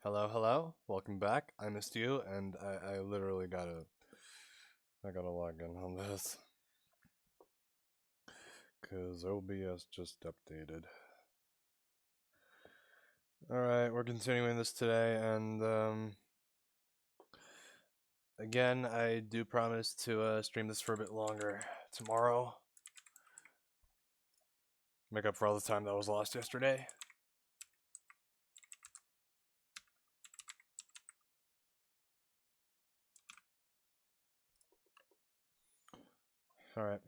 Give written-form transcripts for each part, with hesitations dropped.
Hello, hello. Welcome back. I missed you, and I literally I gotta log in on this. Because OBS just updated. Alright, we're continuing this today, and again, I do promise to stream this for a bit longer tomorrow. Make up for all the time that was lost yesterday. Alright.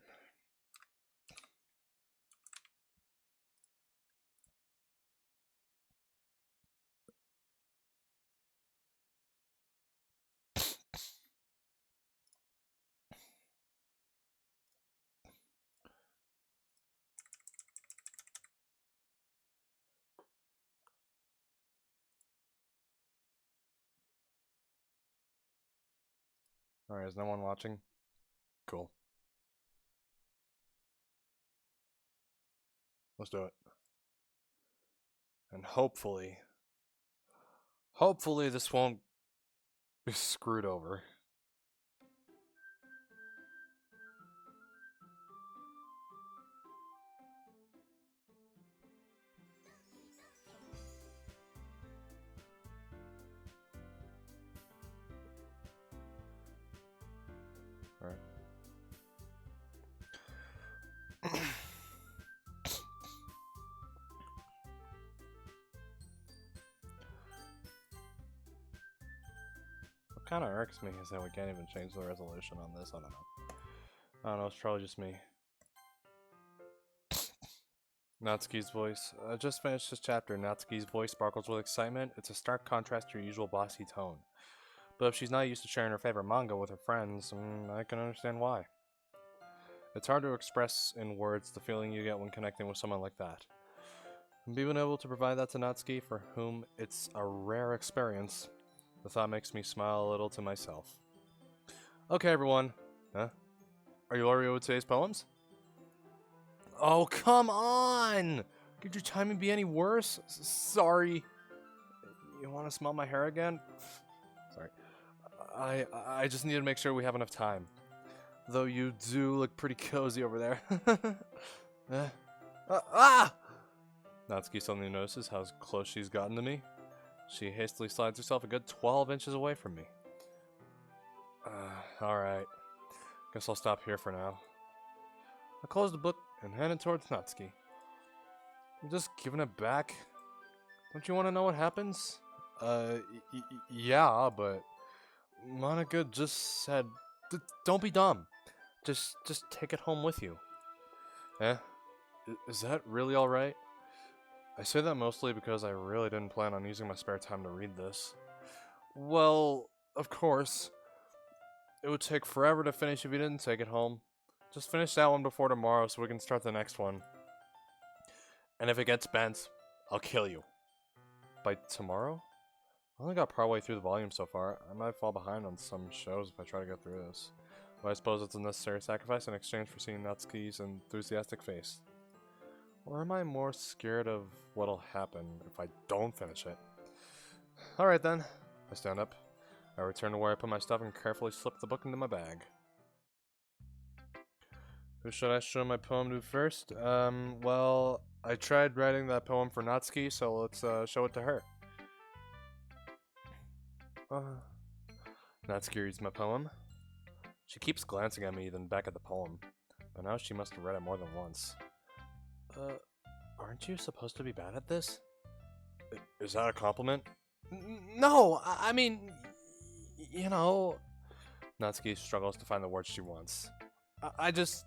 Alright, is no one watching? Cool. Let's do it. And hopefully this won't be screwed over. Alright. What kind of irks me is that we can't even change the resolution on this. I don't know. It's probably just me. Natsuki's voice. Just finished this chapter. Natsuki's voice sparkles with excitement. It's a stark contrast to her usual bossy tone. But if she's not used to sharing her favorite manga with her friends, I can understand why. It's hard to express in words the feeling you get when connecting with someone like that. And being able to provide that to Natsuki, for whom it's a rare experience, the thought makes me smile a little to myself. Okay, everyone. Huh? Are you already with today's poems? Oh, come on! Could your timing be any worse? Sorry. You want to smell my hair again? Sorry. I just need to make sure we have enough time. Though you do look pretty cozy over there. Ah! Natsuki suddenly notices how close she's gotten to me. She hastily slides herself a good 12 inches away from me. Alright. Guess I'll stop here for now. I close the book and hand it towards Natsuki. You're just giving it back? Don't you want to know what happens? Yeah, but Monica just said, don't be dumb. Just take it home with you. Eh? Is that really alright? I say that mostly because I really didn't plan on using my spare time to read this. Well, of course. It would take forever to finish if you didn't take it home. Just finish that one before tomorrow so we can start the next one. And if it gets bent, I'll kill you. By tomorrow? I only got partway through the volume so far. I might fall behind on some shows if I try to get through this. But I suppose it's a necessary sacrifice in exchange for seeing Natsuki's enthusiastic face. Or am I more scared of what'll happen if I don't finish it? Alright then. I stand up. I return to where I put my stuff and carefully slip the book into my bag. Who should I show my poem to first? Well, I tried writing that poem for Natsuki, so let's show it to her. Natsuki reads my poem. She keeps glancing at me, then back at the poem. But now she must have read it more than once. Aren't you supposed to be bad at this? Is that a compliment? No, I mean, you know... Natsuki struggles to find the words she wants. I just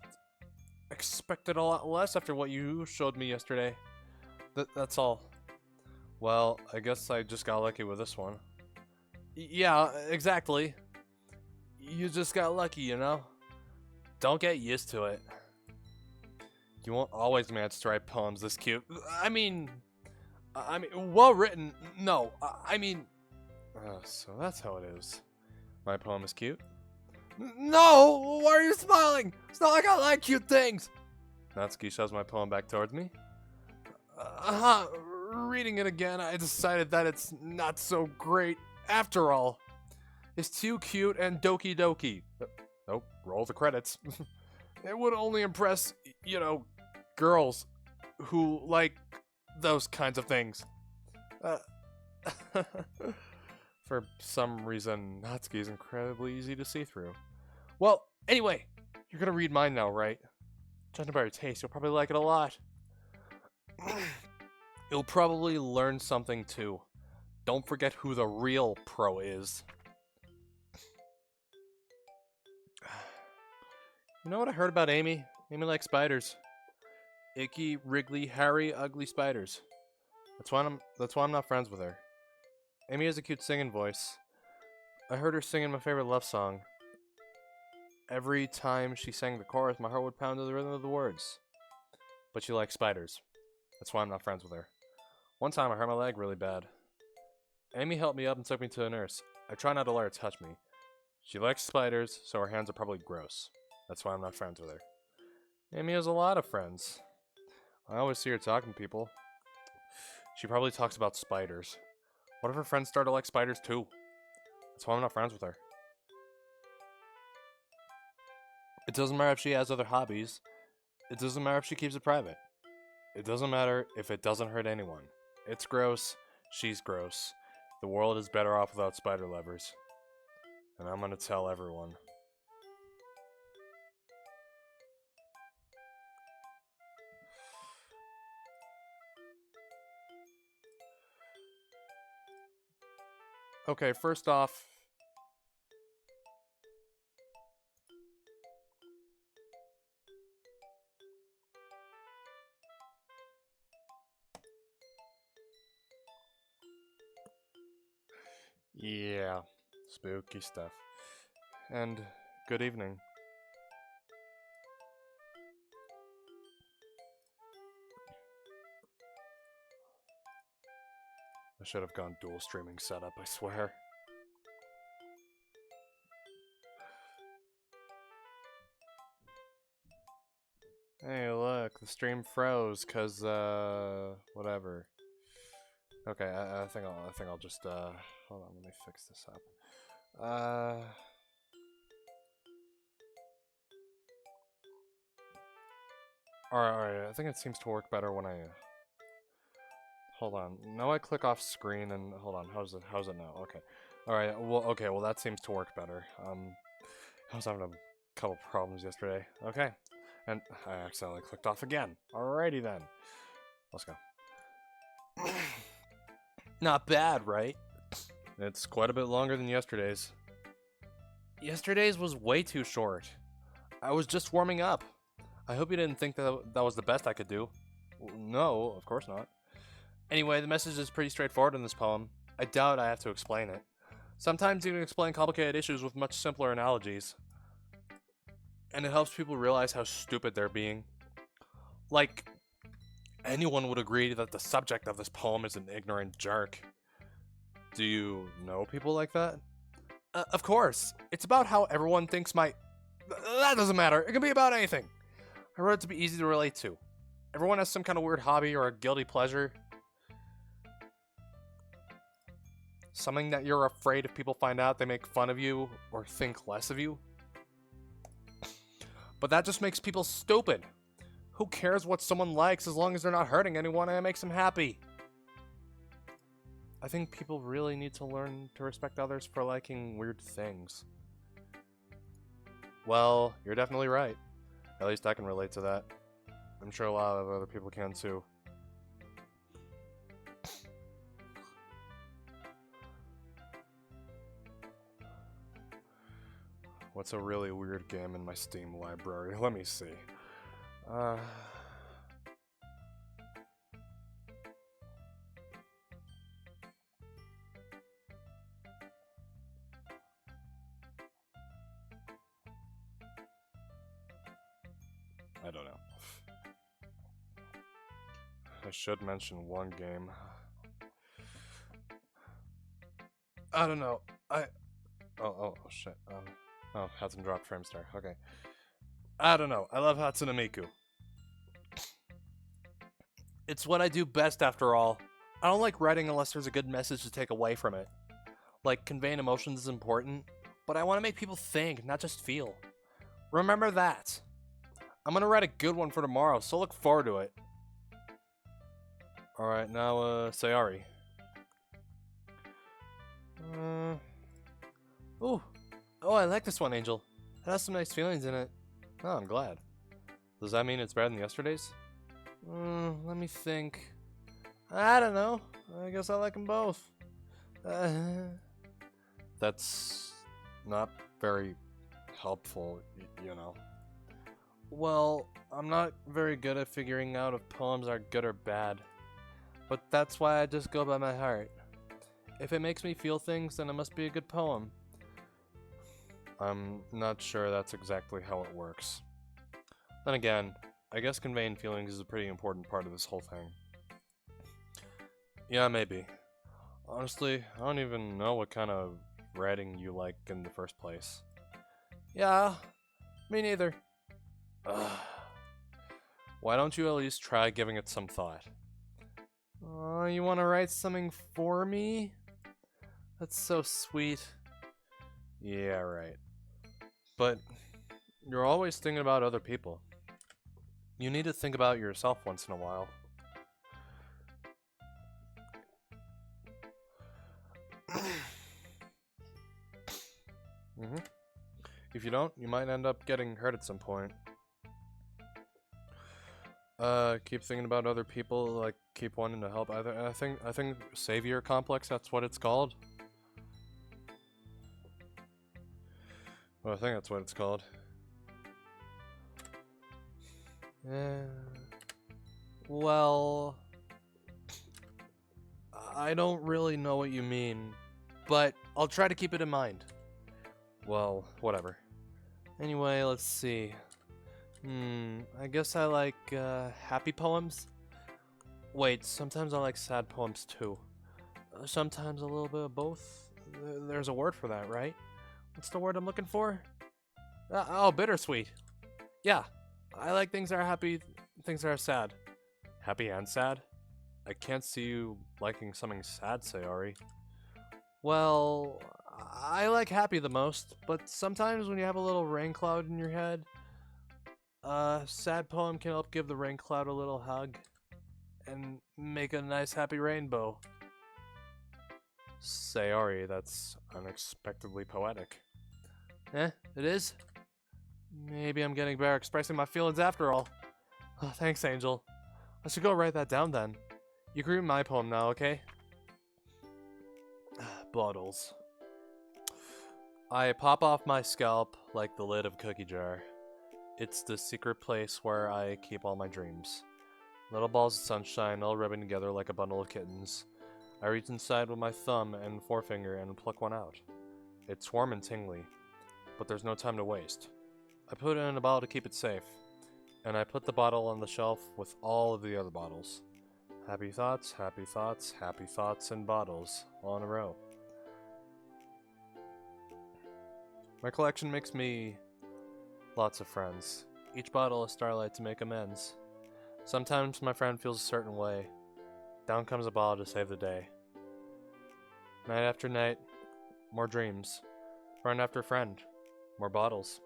expected a lot less after what you showed me yesterday. That's all. Well, I guess I just got lucky with this one. Yeah, exactly. You just got lucky, you know? Don't get used to it. You won't always manage to write poems this cute. I mean, well written. No, I mean... so that's how it is. My poem is cute? No! Why are you smiling? It's not like I like cute things! Natsuki shoves my poem back towards me. Reading it again, I decided that it's not so great after all. It's too cute and doki doki. Nope, roll the credits. It would only impress, you know, girls who like those kinds of things. For some reason, Natsuki is incredibly easy to see through. Well, anyway, you're gonna read mine now, right? Judging by your taste, you'll probably like it a lot. You'll probably learn something too. Don't forget who the real pro is. You know what I heard about Amy? Amy likes spiders. Icky, wriggly, hairy, ugly spiders. That's why I'm not friends with her. Amy has a cute singing voice. I heard her singing my favorite love song. Every time she sang the chorus, my heart would pound to the rhythm of the words. But she likes spiders. That's why I'm not friends with her. One time I hurt my leg really bad. Amy helped me up and took me to a nurse. I try not to let her touch me. She likes spiders, so her hands are probably gross. That's why I'm not friends with her. Amy has a lot of friends. I always see her talking to people. She probably talks about spiders. What if her friends start to like spiders too? That's why I'm not friends with her. It doesn't matter if she has other hobbies. It doesn't matter if she keeps it private. It doesn't matter if it doesn't hurt anyone. It's gross. She's gross. The world is better off without spider lovers. And I'm gonna tell everyone. Okay, first off... Yeah, spooky stuff. And good evening. I should have gone dual streaming setup, I swear. Hey, look, the stream froze, cause, whatever. Okay, I think I'll just, hold on, let me fix this up. Alright, I think it seems to work better when I, hold on, now I click off screen and, hold on, how's it now? Okay. Alright, well, that seems to work better. I was having a couple problems yesterday. Okay. And I accidentally clicked off again. Alrighty then. Let's go. Not bad, right? It's quite a bit longer than yesterday's. Yesterday's was way too short. I was just warming up. I hope you didn't think that was the best I could do. No, of course not. Anyway, the message is pretty straightforward in this poem. I doubt I have to explain it. Sometimes you can explain complicated issues with much simpler analogies. And it helps people realize how stupid they're being. Like, anyone would agree that the subject of this poem is an ignorant jerk. Do you know people like that? Of course. It's about how everyone thinks my... That doesn't matter. It can be about anything. I wrote it to be easy to relate to. Everyone has some kind of weird hobby or a guilty pleasure. Something that you're afraid if people find out they make fun of you or think less of you. But that just makes people stupid. Who cares what someone likes as long as they're not hurting anyone and it makes them happy? I think people really need to learn to respect others for liking weird things. Well, you're definitely right. At least I can relate to that. I'm sure a lot of other people can too. What's a really weird game in my Steam library? Let me see. I don't know. I should mention one game. I don't know. Oh shit. Oh, hasn't dropped Framestar. Okay. I don't know. I love Hatsune Miku. It's what I do best after all. I don't like writing unless there's a good message to take away from it. Like, conveying emotions is important, but I want to make people think, not just feel. Remember that. I'm gonna write a good one for tomorrow, so look forward to it. Alright, now, Sayari. Ooh. Oh, I like this one, Angel. It has some nice feelings in it. Oh, I'm glad. Does that mean it's better than yesterday's? Let me think. I don't know. I guess I like them both. That's not very helpful, you know. Well, I'm not very good at figuring out if poems are good or bad. But that's why I just go by my heart. If it makes me feel things, then it must be a good poem. I'm not sure that's exactly how it works. Then again, I guess conveying feelings is a pretty important part of this whole thing. Yeah, maybe. Honestly, I don't even know what kind of writing you like in the first place. Yeah, me neither. Ugh. Why don't you at least try giving it some thought? Oh, you want to write something for me? That's so sweet. Yeah, right. But you're always thinking about other people. You need to think about yourself once in a while. If you don't, you might end up getting hurt at some point. Keep thinking about other people, like keep wanting to help. I think savior complex, that's what it's called. Well, I think that's what it's called. Well, I don't really know what you mean, but I'll try to keep it in mind. Well, whatever. Anyway, let's see. I guess I like, happy poems? Wait, sometimes I like sad poems too. Sometimes a little bit of both. There's a word for that, right? What's the word I'm looking for? Oh, bittersweet. Yeah, I like things that are happy, things that are sad. Happy and sad? I can't see you liking something sad, Sayori. Well, I like happy the most, but sometimes when you have a little rain cloud in your head, a sad poem can help give the rain cloud a little hug and make a nice happy rainbow. Sayori, that's unexpectedly poetic. It is? Maybe I'm getting better expressing my feelings after all. Oh, thanks, Angel. I should go write that down then. You can read my poem now, okay? Bottles. I pop off my scalp like the lid of a cookie jar. It's the secret place where I keep all my dreams. Little balls of sunshine all rubbing together like a bundle of kittens. I reach inside with my thumb and forefinger and pluck one out. It's warm and tingly, but there's no time to waste. I put it in a bottle to keep it safe, and I put the bottle on the shelf with all of the other bottles. Happy thoughts, happy thoughts, happy thoughts, and bottles, all in a row. My collection makes me lots of friends. Each bottle a starlight to make amends. Sometimes my friend feels a certain way. Down comes a bottle to save the day. Night after night, more dreams. Friend after friend, more bottles.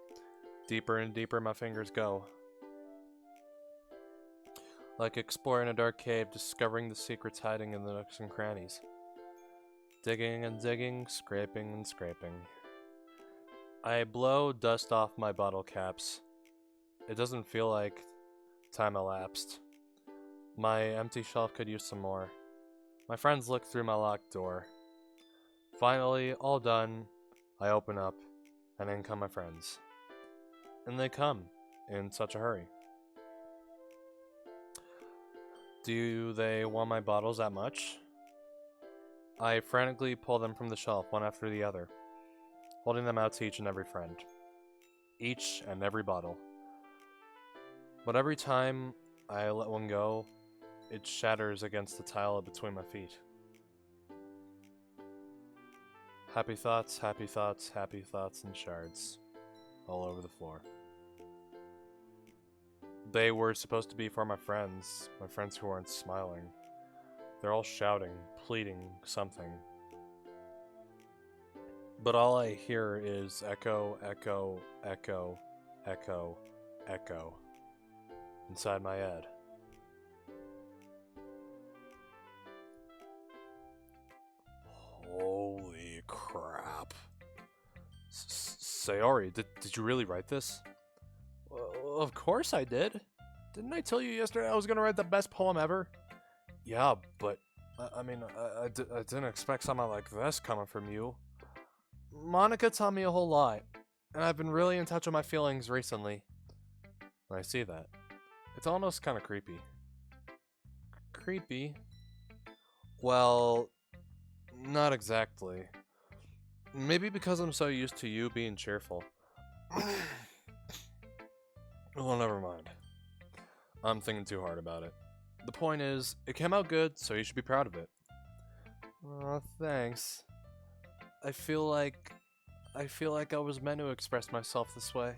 Deeper and deeper my fingers go. Like exploring a dark cave, discovering the secrets hiding in the nooks and crannies. Digging and digging, scraping and scraping. I blow dust off my bottle caps. It doesn't feel like time elapsed. My empty shelf could use some more. My friends look through my locked door. Finally, all done, I open up, and in come my friends. And they come, in such a hurry. Do they want my bottles that much? I frantically pull them from the shelf, one after the other, holding them out to each and every friend. Each and every bottle. But every time I let one go, it shatters against the tile between my feet. Happy thoughts, happy thoughts, happy thoughts, and shards all over the floor. They were supposed to be for my friends who aren't smiling. They're all shouting, pleading something. But all I hear is echo, echo, echo, echo, echo inside my head. Holy crap. Sayori, did you really write this? Well, of course I did. Didn't I tell you yesterday I was gonna write the best poem ever? Yeah, but, I didn't expect something like this coming from you. Monica taught me a whole lot, and I've been really in touch with my feelings recently. I see that. It's almost kind of creepy. Creepy? Well, not exactly. Maybe because I'm so used to you being cheerful. Well, never mind. I'm thinking too hard about it. The point is, it came out good, so you should be proud of it. Aw, thanks. I feel like I was meant to express myself this way.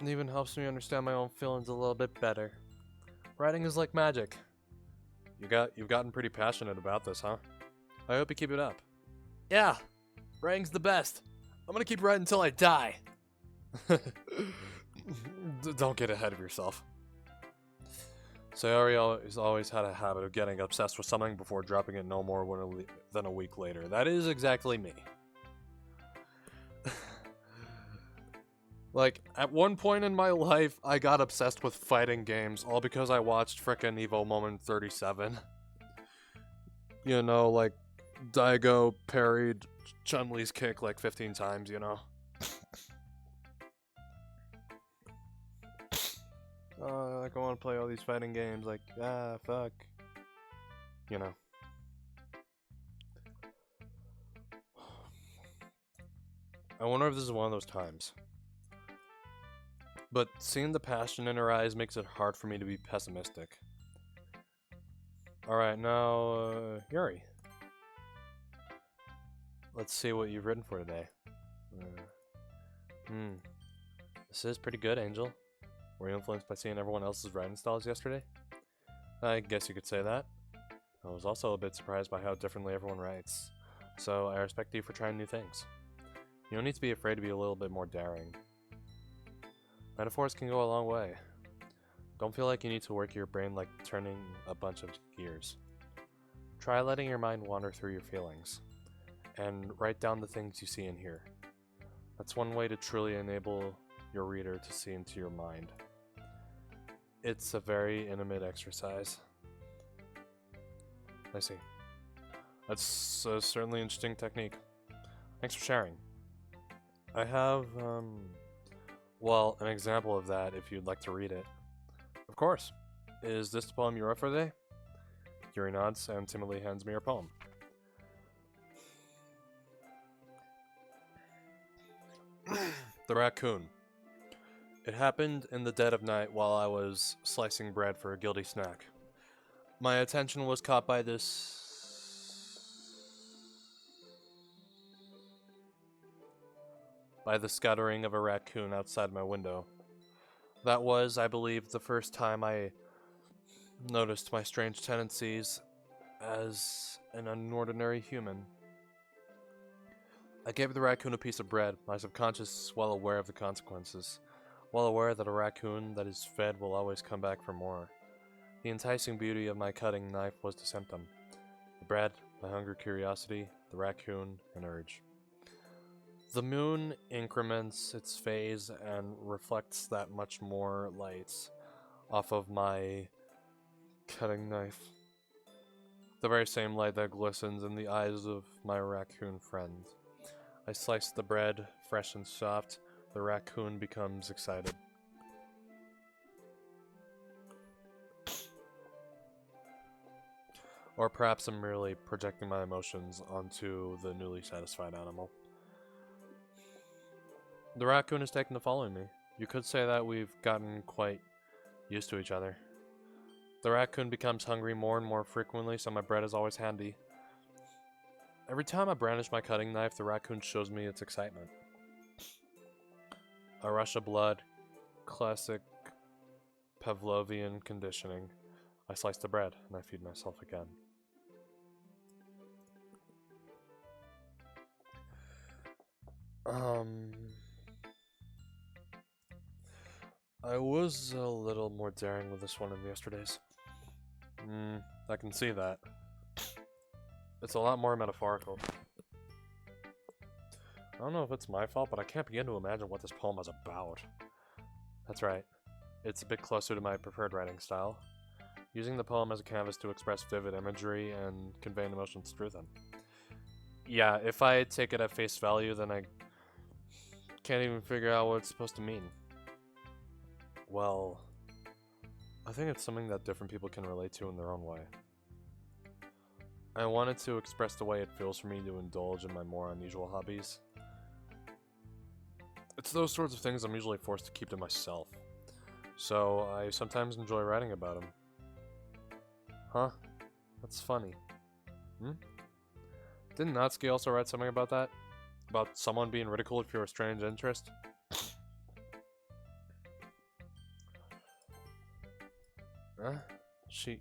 It even helps me understand my own feelings a little bit better. Writing is like magic. You've gotten pretty passionate about this, huh? I hope you keep it up. Yeah, writing's the best. I'm gonna keep writing until I die. Don't get ahead of yourself. Sayori has always had a habit of getting obsessed with something before dropping it no more than a week later. That is exactly me. Like, at one point in my life, I got obsessed with fighting games, all because I watched frickin' Evo Moment 37. You know, like, Daigo parried Chun-Li's kick like 15 times, you know? Like, I want to play all these fighting games, like, fuck. You know. I wonder if this is one of those times. But seeing the passion in her eyes makes it hard for me to be pessimistic. Alright, now, Yuri. let's see what you've written for today. This is pretty good, Angel. Were you influenced by seeing everyone else's writing styles yesterday? I guess you could say that. I was also a bit surprised by how differently everyone writes, so I respect you for trying new things. You don't need to be afraid to be a little bit more daring. Metaphors can go a long way. Don't feel like you need to work your brain like turning a bunch of gears. Try letting your mind wander through your feelings, and write down the things you see and hear. That's one way to truly enable your reader to see into your mind. It's a very intimate exercise. I see. That's a certainly interesting technique. Thanks for sharing. I have, well, an example of that if you'd like to read it. Of course. Is this the poem you wrote for the day? Yuri nods and timidly hands me her poem. The Raccoon. It happened in the dead of night while I was slicing bread for a guilty snack. My attention was caught by the scattering of a raccoon outside my window. That was, I believe, the first time I noticed my strange tendencies as an unordinary human. I gave the raccoon a piece of bread, my subconscious well aware of the consequences, well aware that a raccoon that is fed will always come back for more. The enticing beauty of my cutting knife was the symptom. The bread, my hunger, curiosity, the raccoon, an urge. The moon increments its phase and reflects that much more light off of my cutting knife. The very same light that glistens in the eyes of my raccoon friend. I slice the bread, fresh and soft. The raccoon becomes excited. Or perhaps I'm merely projecting my emotions onto the newly satisfied animal. The raccoon has taken to following me. You could say that we've gotten quite used to each other. The raccoon becomes hungry more and more frequently, so my bread is always handy. Every time I brandish my cutting knife, the raccoon shows me its excitement. A rush of blood, classic Pavlovian conditioning. I slice the bread, and I feed myself again. I was a little more daring with this one than yesterday's. I can see that. It's a lot more metaphorical. I don't know if it's my fault, but I can't begin to imagine what this poem is about. That's right. It's a bit closer to my preferred writing style. Using the poem as a canvas to express vivid imagery and convey emotions through them. Yeah, if I take it at face value, then I can't even figure out what it's supposed to mean. Well, I think it's something that different people can relate to in their own way. I wanted to express the way it feels for me to indulge in my more unusual hobbies. It's those sorts of things I'm usually forced to keep to myself, so I sometimes enjoy writing about them. Huh? That's funny. Didn't Natsuki also write something about that? About someone being ridiculed for a strange interest? Huh? She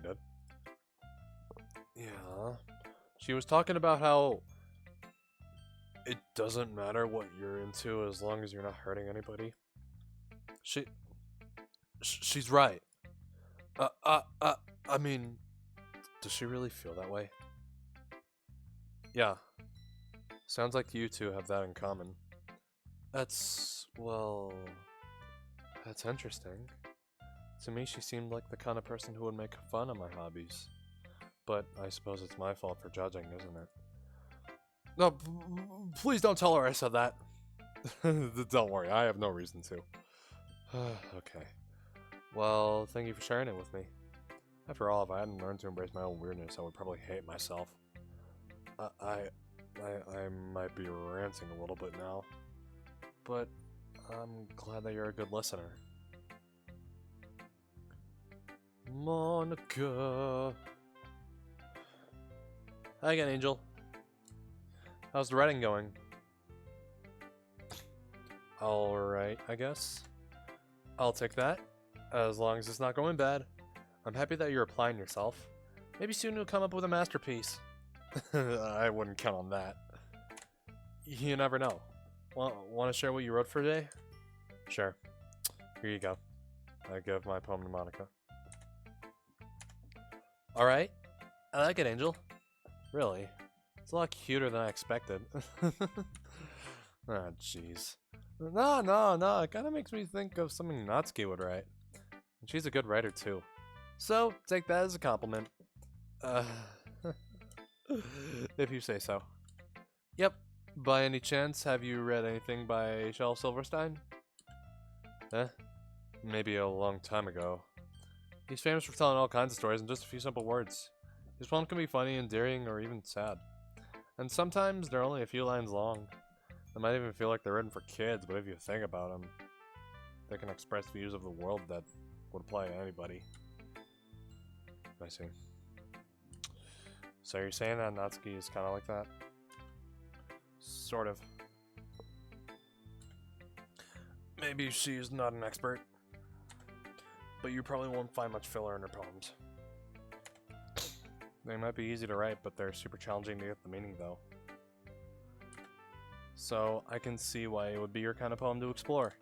did? Yeah. She was talking about how it doesn't matter what you're into as long as you're not hurting anybody. She's right. I mean, does she really feel that way? Yeah. Sounds like you two have that in common. That's interesting. To me, she seemed like the kind of person who would make fun of my hobbies. But I suppose it's my fault for judging, isn't it? No, please don't tell her I said that. Don't worry, I have no reason to. Okay. Well, thank you for sharing it with me. After all, if I hadn't learned to embrace my own weirdness, I would probably hate myself. I might be ranting a little bit now, but I'm glad that you're a good listener. Monica. Hi again, Angel. How's the writing going? Alright, I guess. I'll take that, as long as it's not going bad. I'm happy that you're applying yourself. Maybe soon you'll come up with a masterpiece. I wouldn't count on that. You never know. Want to share what you wrote for today? Sure. Here you go. I give my poem to Monica. Alright. I like it, Angel. Really? It's a lot cuter than I expected. Ah, jeez. No. It kind of makes me think of something Natsuki would write. And she's a good writer, too. So, take that as a compliment. If you say so. Yep. By any chance, have you read anything by Shel Silverstein? Maybe a long time ago. He's famous for telling all kinds of stories in just a few simple words. His poems can be funny, endearing, or even sad. And sometimes they're only a few lines long. They might even feel like they're written for kids, but if you think about them, they can express views of the world that would apply to anybody. I see. So you're saying that Natsuki is kind of like that? Sort of. Maybe she's not an expert, but you probably won't find much filler in her poems. They might be easy to write, but they're super challenging to get the meaning, though. So I can see why it would be your kind of poem to explore.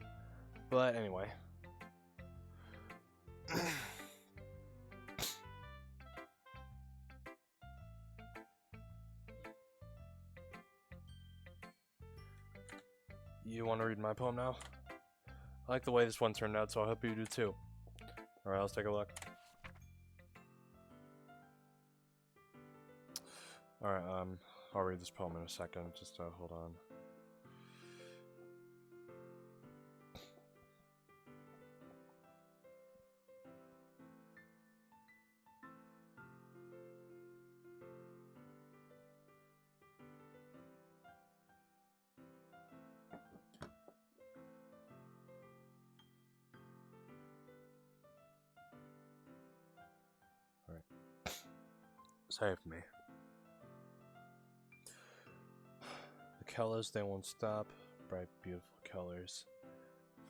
But anyway. You want to read my poem now? I like the way this one turned out, so I hope you do too. Alright, let's take a look. Alright, I'll read this poem in a second, just hold on. Save me. The colors, they won't stop. Bright, beautiful colors.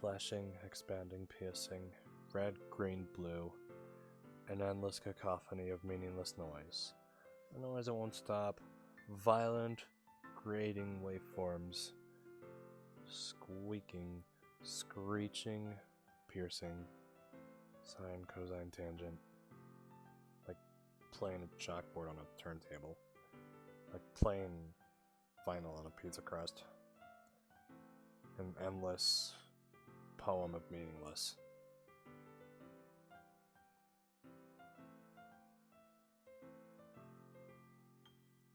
Flashing, expanding, piercing. Red, green, blue. An endless cacophony of meaningless noise. A noise that won't stop. Violent, grating waveforms. Squeaking, screeching, piercing. Sine, cosine, tangent. Playing a chalkboard on a turntable. Like playing vinyl on a pizza crust. An endless poem of meaningless.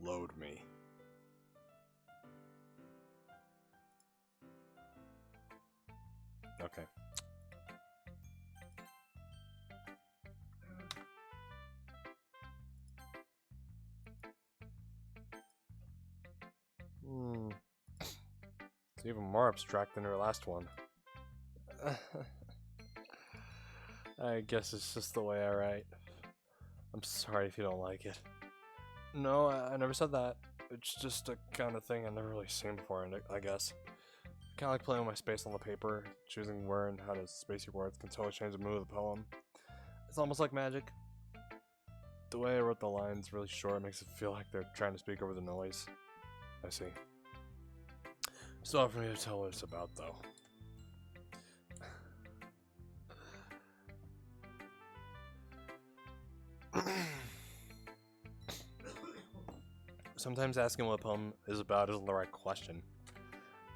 Load me. Okay. It's even more abstract than her last one. I guess it's just the way I write. I'm sorry if you don't like it. No, I never said that. It's just a kind of thing I've never really seen before, I guess. Kind of like playing with my space on the paper, choosing where and how to space your words can totally change the mood of the poem. It's almost like magic. The way I wrote the lines really short makes it feel like they're trying to speak over the noise. I see. Still hard for me to tell what it's about, though. Sometimes asking what a poem is about isn't the right question.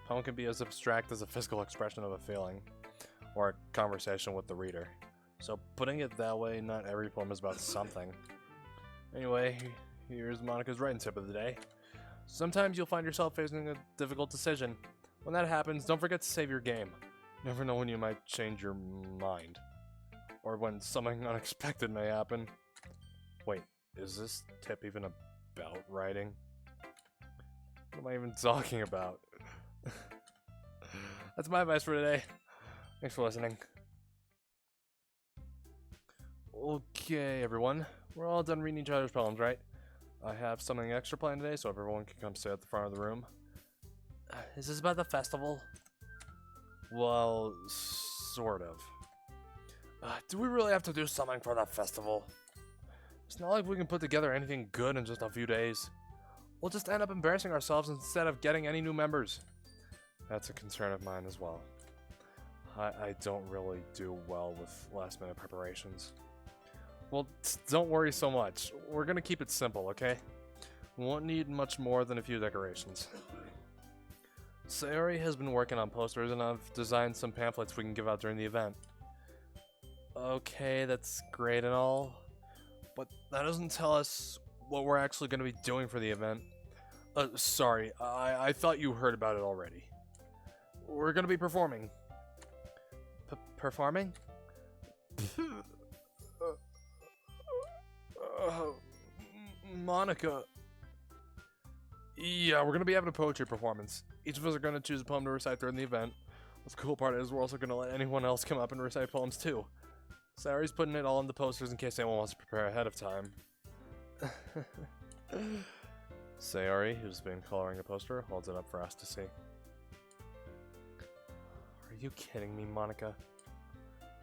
A poem can be as abstract as a physical expression of a feeling, or a conversation with the reader. So putting it that way, not every poem is about something. Anyway, here's Monica's writing tip of the day. Sometimes you'll find yourself facing a difficult decision. When that happens, don't forget to save your game. Never know when you might change your mind. Or when something unexpected may happen. Wait, is this tip even about writing? What am I even talking about? That's my advice for today. Thanks for listening. Okay, everyone. We're all done reading each other's poems, right? I have something extra planned today, so everyone can come sit at the front of the room. Is this about the festival? Well, sort of. Do we really have to do something for the festival? It's not like we can put together anything good in just a few days. We'll just end up embarrassing ourselves instead of getting any new members. That's a concern of mine as well. I don't really do well with last-minute preparations. Well, don't worry so much. We're gonna keep it simple, okay? We won't need much more than a few decorations. Sayori has been working on posters, and I've designed some pamphlets we can give out during the event. Okay, that's great and all, but that doesn't tell us what we're actually going to be doing for the event. Sorry, I thought you heard about it already. We're going to be performing. Performing? Monica. Yeah, we're going to be having a poetry performance. Each of us are going to choose a poem to recite during the event. The cool part is we're also going to let anyone else come up and recite poems too. Sayori's putting it all in the posters in case anyone wants to prepare ahead of time. Sayori, who's been coloring a poster, holds it up for us to see. Are you kidding me, Monica?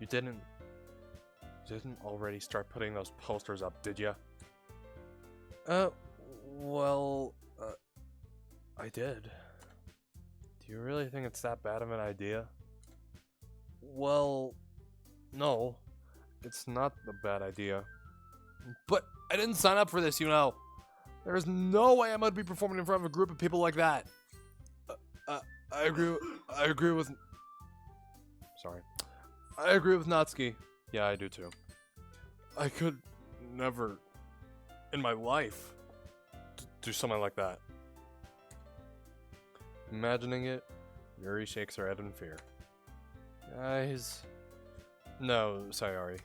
You didn't already start putting those posters up, did you? Well, I did. Do you really think it's that bad of an idea? Well, no. It's not a bad idea. But I didn't sign up for this, you know. There's no way I'm gonna be performing in front of a group of people like that. I agree with... Sorry. I agree with Natsuki. Yeah, I do too. I could never, in my life, do something like that. Imagining it, Yuri shakes her head in fear. Guys... No, Sayori.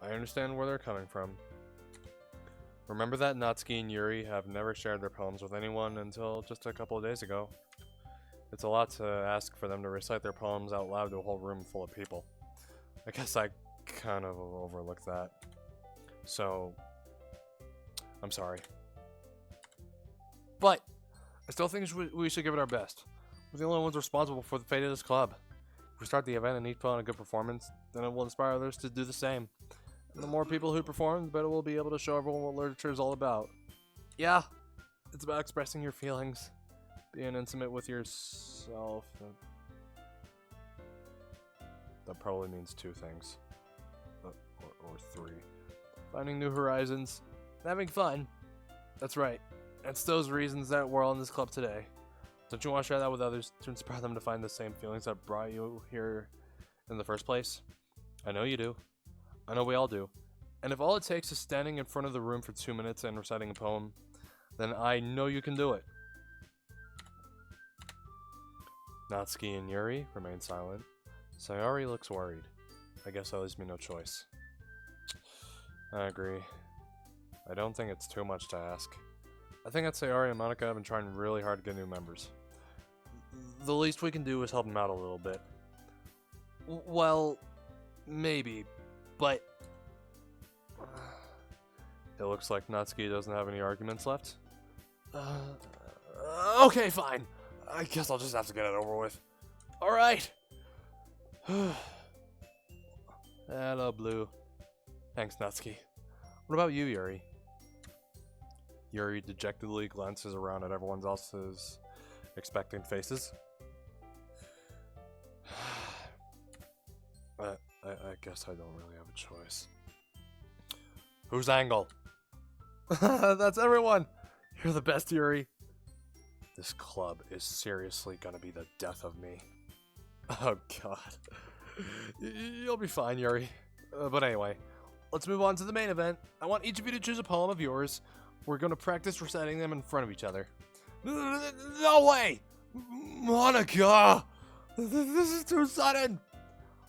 I understand where they're coming from. Remember that Natsuki and Yuri have never shared their poems with anyone until just a couple of days ago. It's a lot to ask for them to recite their poems out loud to a whole room full of people. I guess I kind of overlooked that. So, I'm sorry. But, I still think we should give it our best. We're the only ones responsible for the fate of this club. If we start the event and each put on a good performance, then it will inspire others to do the same. And the more people who perform, the better we'll be able to show everyone what literature is all about. Yeah, it's about expressing your feelings, being intimate with yourself. That probably means two things. Or three. Finding new horizons, and having fun. That's right. It's those reasons that we're all in this club today. Don't you want to share that with others to inspire them to find the same feelings that brought you here in the first place? I know you do. I know we all do. And if all it takes is standing in front of the room for 2 minutes and reciting a poem, then I know you can do it. Natsuki and Yuri remain silent. Sayori looks worried. I guess that leaves me no choice. I agree. I don't think it's too much to ask. I think that Sayori and Monica have been trying really hard to get new members. The least we can do is help them out a little bit. Well, maybe, but... It looks like Natsuki doesn't have any arguments left. Okay, fine. I guess I'll just have to get it over with. Alright. Hello, Blue. Thanks, Natsuki. What about you, Yuri? Yuri dejectedly glances around at everyone else's expectant faces. I guess I don't really have a choice. Whose angle? That's everyone! You're the best, Yuri. This club is seriously gonna be the death of me. Oh god. You'll be fine, Yuri. But anyway, let's move on to the main event. I want each of you to choose a poem of yours. We're gonna practice reciting them in front of each other. No way! Monica! This is too sudden!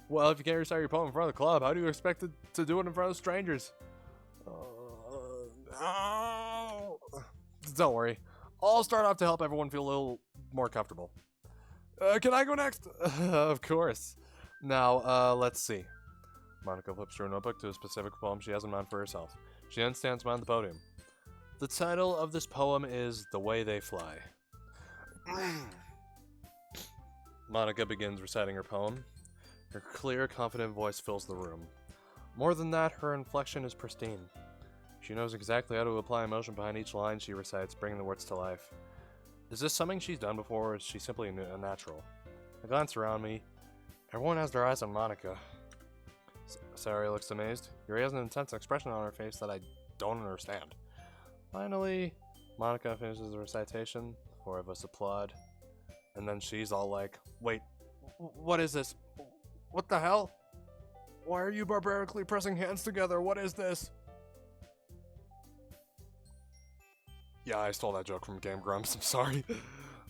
Well, if you can't recite your poem in front of the club, how do you expect to do it in front of strangers? Don't worry. I'll start off to help everyone feel a little more comfortable. Can I go next? Of course. Now, let's see. Monica flips through a notebook to a specific poem she has in mind for herself. She then stands behind the podium. The title of this poem is The Way They Fly. Monica begins reciting her poem. Her clear, confident voice fills the room. More than that, her inflection is pristine. She knows exactly how to apply emotion behind each line she recites, bringing the words to life. Is this something she's done before, or is she simply a natural? I glance around me. Everyone has their eyes on Monica. Sayori looks amazed. Yuri has an intense expression on her face that I don't understand. Finally, Monica finishes the recitation. The four of us applaud. And then she's all like, wait, what is this? What the hell? Why are you barbarically pressing hands together? What is this? Yeah, I stole that joke from Game Grumps, I'm sorry.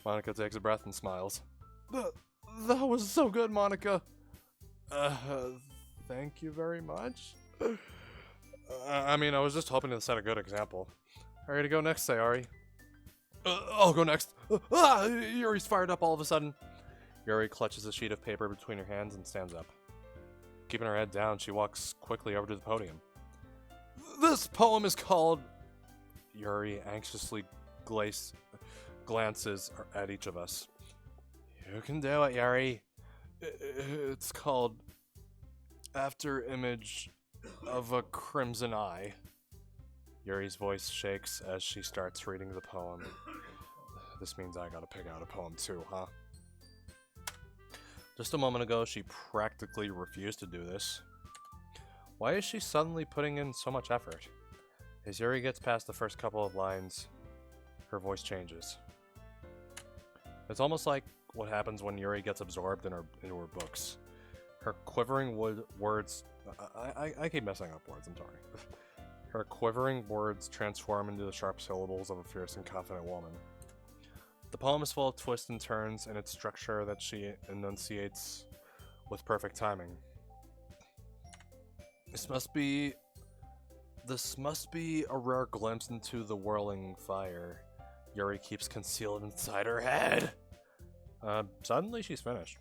Monica takes a breath and smiles. That was so good, Monica. Thank you very much. I mean, I was just hoping to set a good example. Ready to go next, Sayori? I'll go next. Yuri's fired up all of a sudden. Yuri clutches a sheet of paper between her hands and stands up. Keeping her head down, she walks quickly over to the podium. This poem is called... Yuri anxiously glances at each of us. You can do it, Yuri. It's called After Image of a Crimson Eye. Yuri's voice shakes as she starts reading the poem. This means I gotta pick out a poem too, huh? Just a moment ago, she practically refused to do this. Why is she suddenly putting in so much effort? As Yuri gets past the first couple of lines, her voice changes. It's almost like what happens when Yuri gets absorbed into her books. Her quivering words... I keep messing up words, I'm sorry. Her quivering words transform into the sharp syllables of a fierce and confident woman. The poem is full of twists and turns in its structure that she enunciates with perfect timing. This must be a rare glimpse into the whirling fire Yuri keeps concealed inside her head. Suddenly she's finished.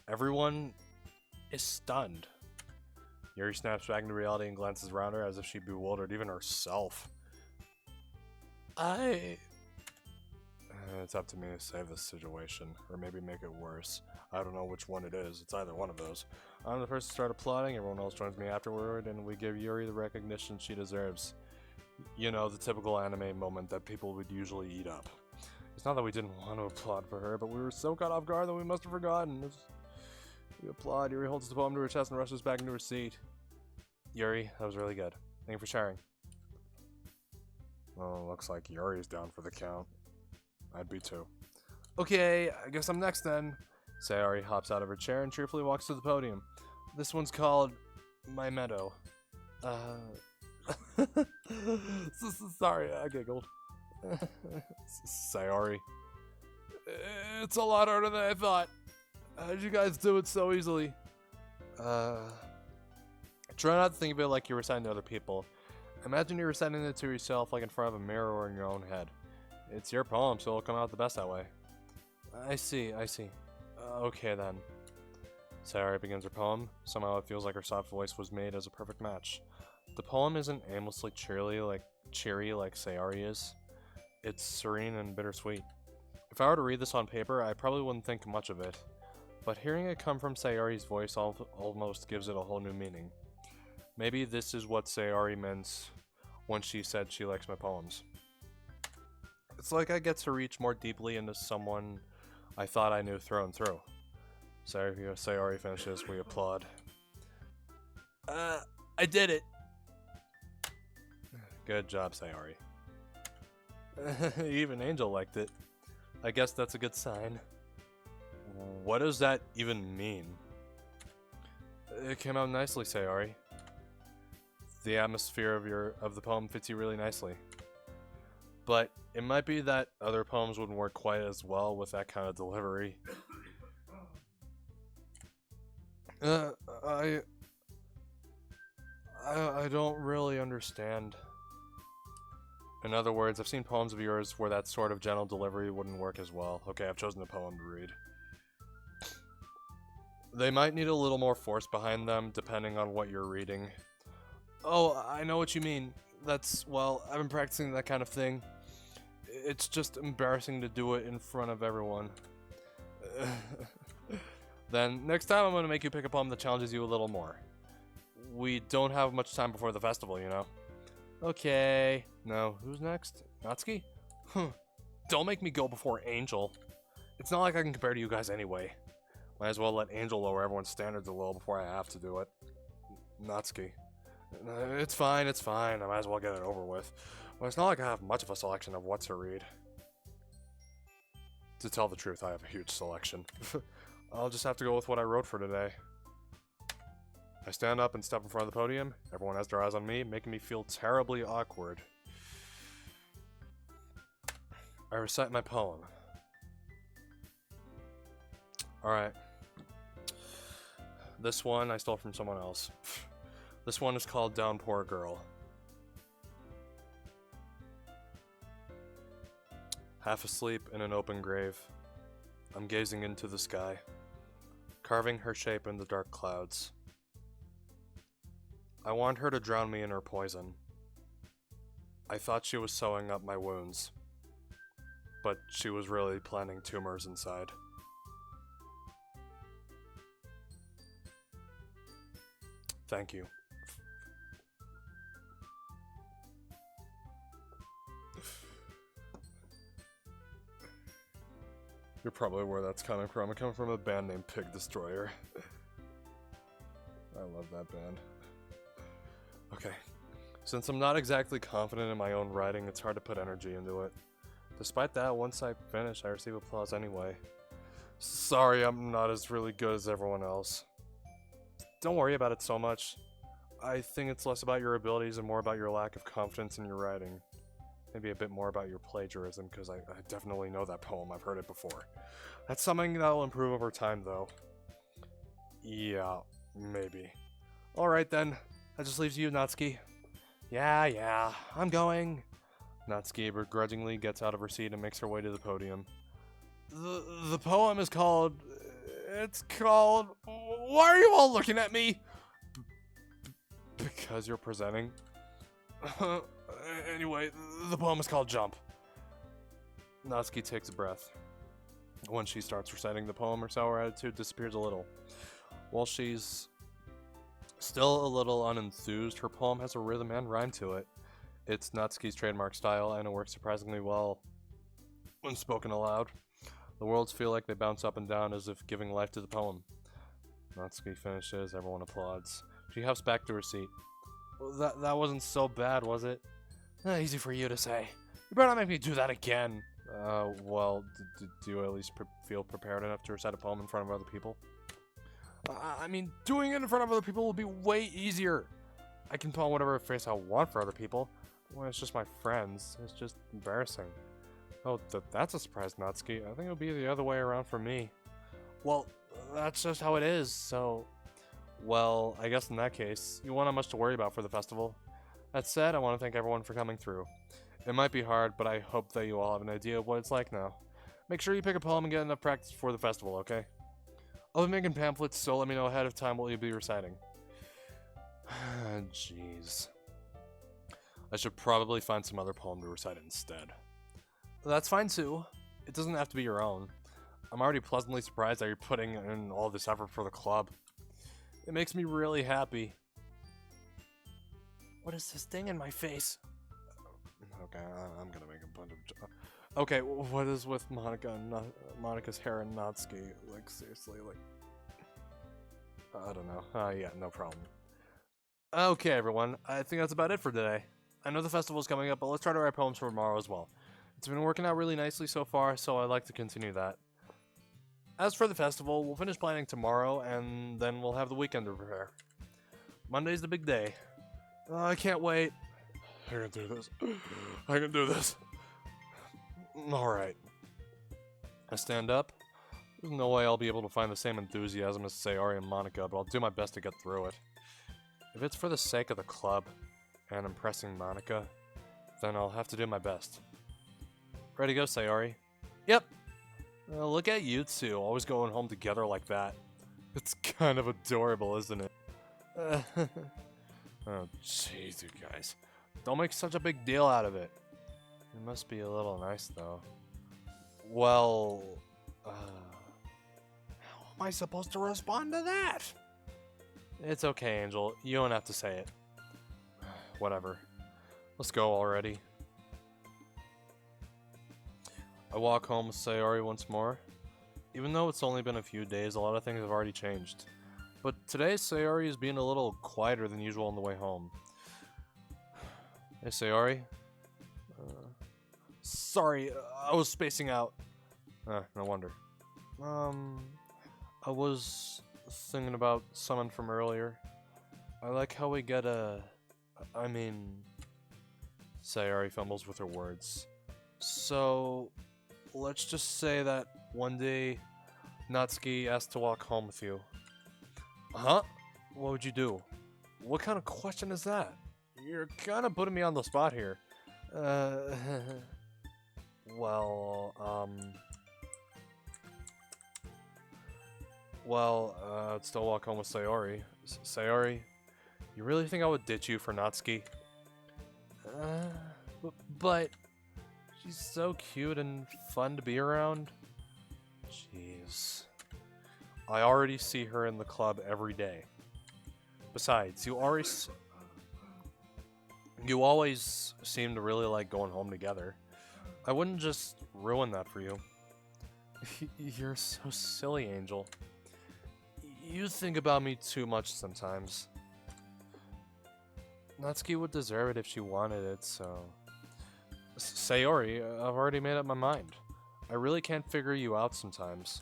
Everyone is stunned. Yuri snaps back into reality and glances around her as if she bewildered even herself. It's up to me to save this situation, or maybe make it worse. I don't know which one it is. It's either one of those. I'm the first to start applauding, everyone else joins me afterward, and we give Yuri the recognition she deserves. You know, the typical anime moment that people would usually eat up. It's not that we didn't want to applaud for her, but we were so caught off guard that we must have forgotten. We applaud. Yuri holds the poem to her chest and rushes back into her seat. Yuri, that was really good. Thank you for sharing. Well, looks like Yuri's down for the count. I'd be too. Okay, I guess I'm next then. Sayori hops out of her chair and cheerfully walks to the podium. This one's called My Meadow. Sorry, I giggled. Sayori. It's a lot harder than I thought. How'd you guys do it so easily? Try not to think of it like you're reciting to other people. Imagine you're reciting it to yourself like in front of a mirror or in your own head. It's your poem, so it'll come out the best that way. I see. Okay then. Sayori begins her poem. Somehow it feels like her soft voice was made as a perfect match. The poem isn't aimlessly cheery like Sayori is. It's serene and bittersweet. If I were to read this on paper, I probably wouldn't think much of it. But hearing it come from Sayori's voice almost gives it a whole new meaning. Maybe this is what Sayori meant when she said she likes my poems. It's like I get to reach more deeply into someone I thought I knew through and through. Sayori finishes, we applaud. I did it! Good job, Sayori. Even Angel liked it. I guess that's a good sign. What does that even mean? It came out nicely, Sayori. The atmosphere of the poem fits you really nicely. But it might be that other poems wouldn't work quite as well with that kind of delivery. I don't really understand. In other words, I've seen poems of yours where that sort of gentle delivery wouldn't work as well. Okay, I've chosen a poem to read. They might need a little more force behind them, depending on what you're reading. Oh, I know what you mean. Well, I've been practicing that kind of thing. It's just embarrassing to do it in front of everyone. Then, next time I'm gonna make you pick a poem that challenges you a little more. We don't have much time before the festival, you know? Okay. Now, who's next? Natsuki? Don't make me go before Angel. It's not like I can compare to you guys anyway. Might as well let Angel lower everyone's standards a little before I have to do it. Natsuki. It's fine. I might as well get it over with. Well, it's not like I have much of a selection of what to read. To tell the truth, I have a huge selection. I'll just have to go with what I wrote for today. I stand up and step in front of the podium. Everyone has their eyes on me, making me feel terribly awkward. I recite my poem. Alright. This one I stole from someone else. This one is called Downpour Girl. Half asleep in an open grave, I'm gazing into the sky, carving her shape in the dark clouds. I want her to drown me in her poison. I thought she was sewing up my wounds, but she was really planting tumors inside. Thank you. You're probably where that's coming from. It comes from a band named Pig Destroyer. I love that band. Okay. Since I'm not exactly confident in my own writing, it's hard to put energy into it. Despite that, once I finish, I receive applause anyway. Sorry, I'm not as really good as everyone else. Don't worry about it so much. I think it's less about your abilities and more about your lack of confidence in your writing. Maybe a bit more about your plagiarism, because I definitely know that poem. I've heard it before. That's something that will improve over time, though. Yeah, maybe. Alright then. That just leaves you, Natsuki. Yeah, I'm going. Natsuki begrudgingly gets out of her seat and makes her way to the podium. The poem is called... It's called... Why are you all looking at me? Because you're presenting. Anyway, the poem is called Jump. Natsuki takes a breath. When she starts reciting the poem, her sour attitude disappears a little. While she's still a little unenthused, her poem has a rhythm and rhyme to it. It's Natsuki's trademark style, and it works surprisingly well when spoken aloud. The words feel like they bounce up and down as if giving life to the poem. Natsuki finishes, everyone applauds. She huffs back to her seat. Well, that wasn't so bad, was it? Easy for you to say. You better not make me do that again. Well, do you at least feel prepared enough to recite a poem in front of other people? I mean, doing it in front of other people will be way easier. I can put on whatever face I want for other people. When it's just my friends, it's just embarrassing. Oh, that's a surprise, Natsuki. I think it'll be the other way around for me. Well, that's just how it is, so... Well, I guess in that case, you won't have much to worry about for the festival. That said, I want to thank everyone for coming through. It might be hard, but I hope that you all have an idea of what it's like now. Make sure you pick a poem and get enough practice for the festival, okay? I'll be making pamphlets, so let me know ahead of time what you'll be reciting. Jeez. I should probably find some other poem to recite instead. That's fine too. It doesn't have to be your own. I'm already pleasantly surprised that you're putting in all this effort for the club. It makes me really happy. What is this thing in my face? Okay, I'm gonna make a bunch of... Okay, what is with Monika and Monika's hair and Natsuki? Like, seriously, like... I don't know. Yeah, no problem. Okay, everyone. I think that's about it for today. I know the festival's coming up, but let's try to write poems for tomorrow as well. It's been working out really nicely so far, so I'd like to continue that. As for the festival, we'll finish planning tomorrow, and then we'll have the weekend to prepare. Monday's the big day. I can't wait. I can do this. I can do this. Alright. I stand up. There's no way I'll be able to find the same enthusiasm as Sayori and Monika, but I'll do my best to get through it. If it's for the sake of the club and impressing Monika, then I'll have to do my best. Ready to go, Sayori? Yep. Look at you two, always going home together like that. It's kind of adorable, isn't it? Oh, jeez, you guys. Don't make such a big deal out of it. It must be a little nice, though. Well, how am I supposed to respond to that? It's okay, Angel. You don't have to say it. Whatever. Let's go already. I walk home with Sayori once more. Even though it's only been a few days, a lot of things have already changed. But today, Sayori is being a little quieter than usual on the way home. Hey, Sayori. Sorry, I was spacing out. No wonder. I was thinking about someone from earlier. I like how we get Sayori fumbles with her words. So, let's just say that one day, Natsuki asked to walk home with you. Huh? What would you do? What kind of question is that? You're kind of putting me on the spot here. I'd still walk home with Sayori. Sayori, you really think I would ditch you for Natsuki? But she's so cute and fun to be around. Jeez. I already see her in the club every day. Besides, you always seem to really like going home together. I wouldn't just ruin that for you. You're so silly, Angel. You think about me too much sometimes. Natsuki would deserve it if she wanted it, so... Sayori, I've already made up my mind. I really can't figure you out sometimes.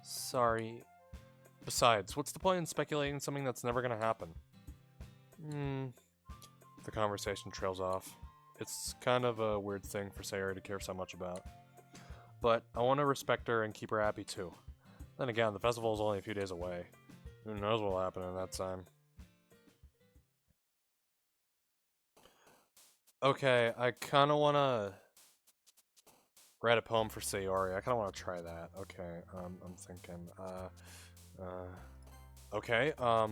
Sorry. Besides, what's the point in speculating something that's never gonna happen? The conversation trails off. It's kind of a weird thing for Sayori to care so much about. But I want to respect her and keep her happy too. Then again, the festival is only a few days away. Who knows what will happen in that time. Okay, I kind of want to write a poem for Sayori. I kind of want to try that. Okay, I'm thinking, okay, how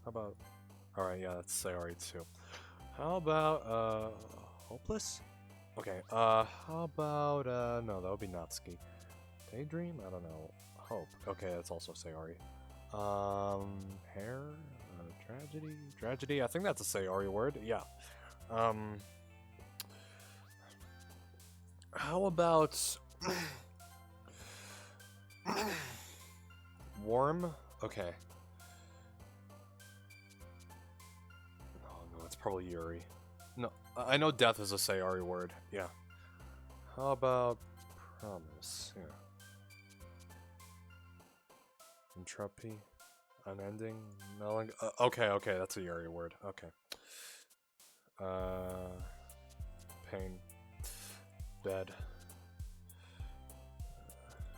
about, alright, yeah, that's Sayori too. How about, Hopeless? Okay, how about, no, that would be Natsuki. Daydream? I don't know. Hope. Okay, that's also Sayori. Hair? Tragedy? Tragedy? I think that's a Sayori word. Yeah. How about... Warm? Okay. No, it's probably Yuri. No, I know death is a Sayori word. Yeah. How about promise? Yeah. Entropy? Unending? Okay, that's a Yuri word. Okay. Pain. Dead.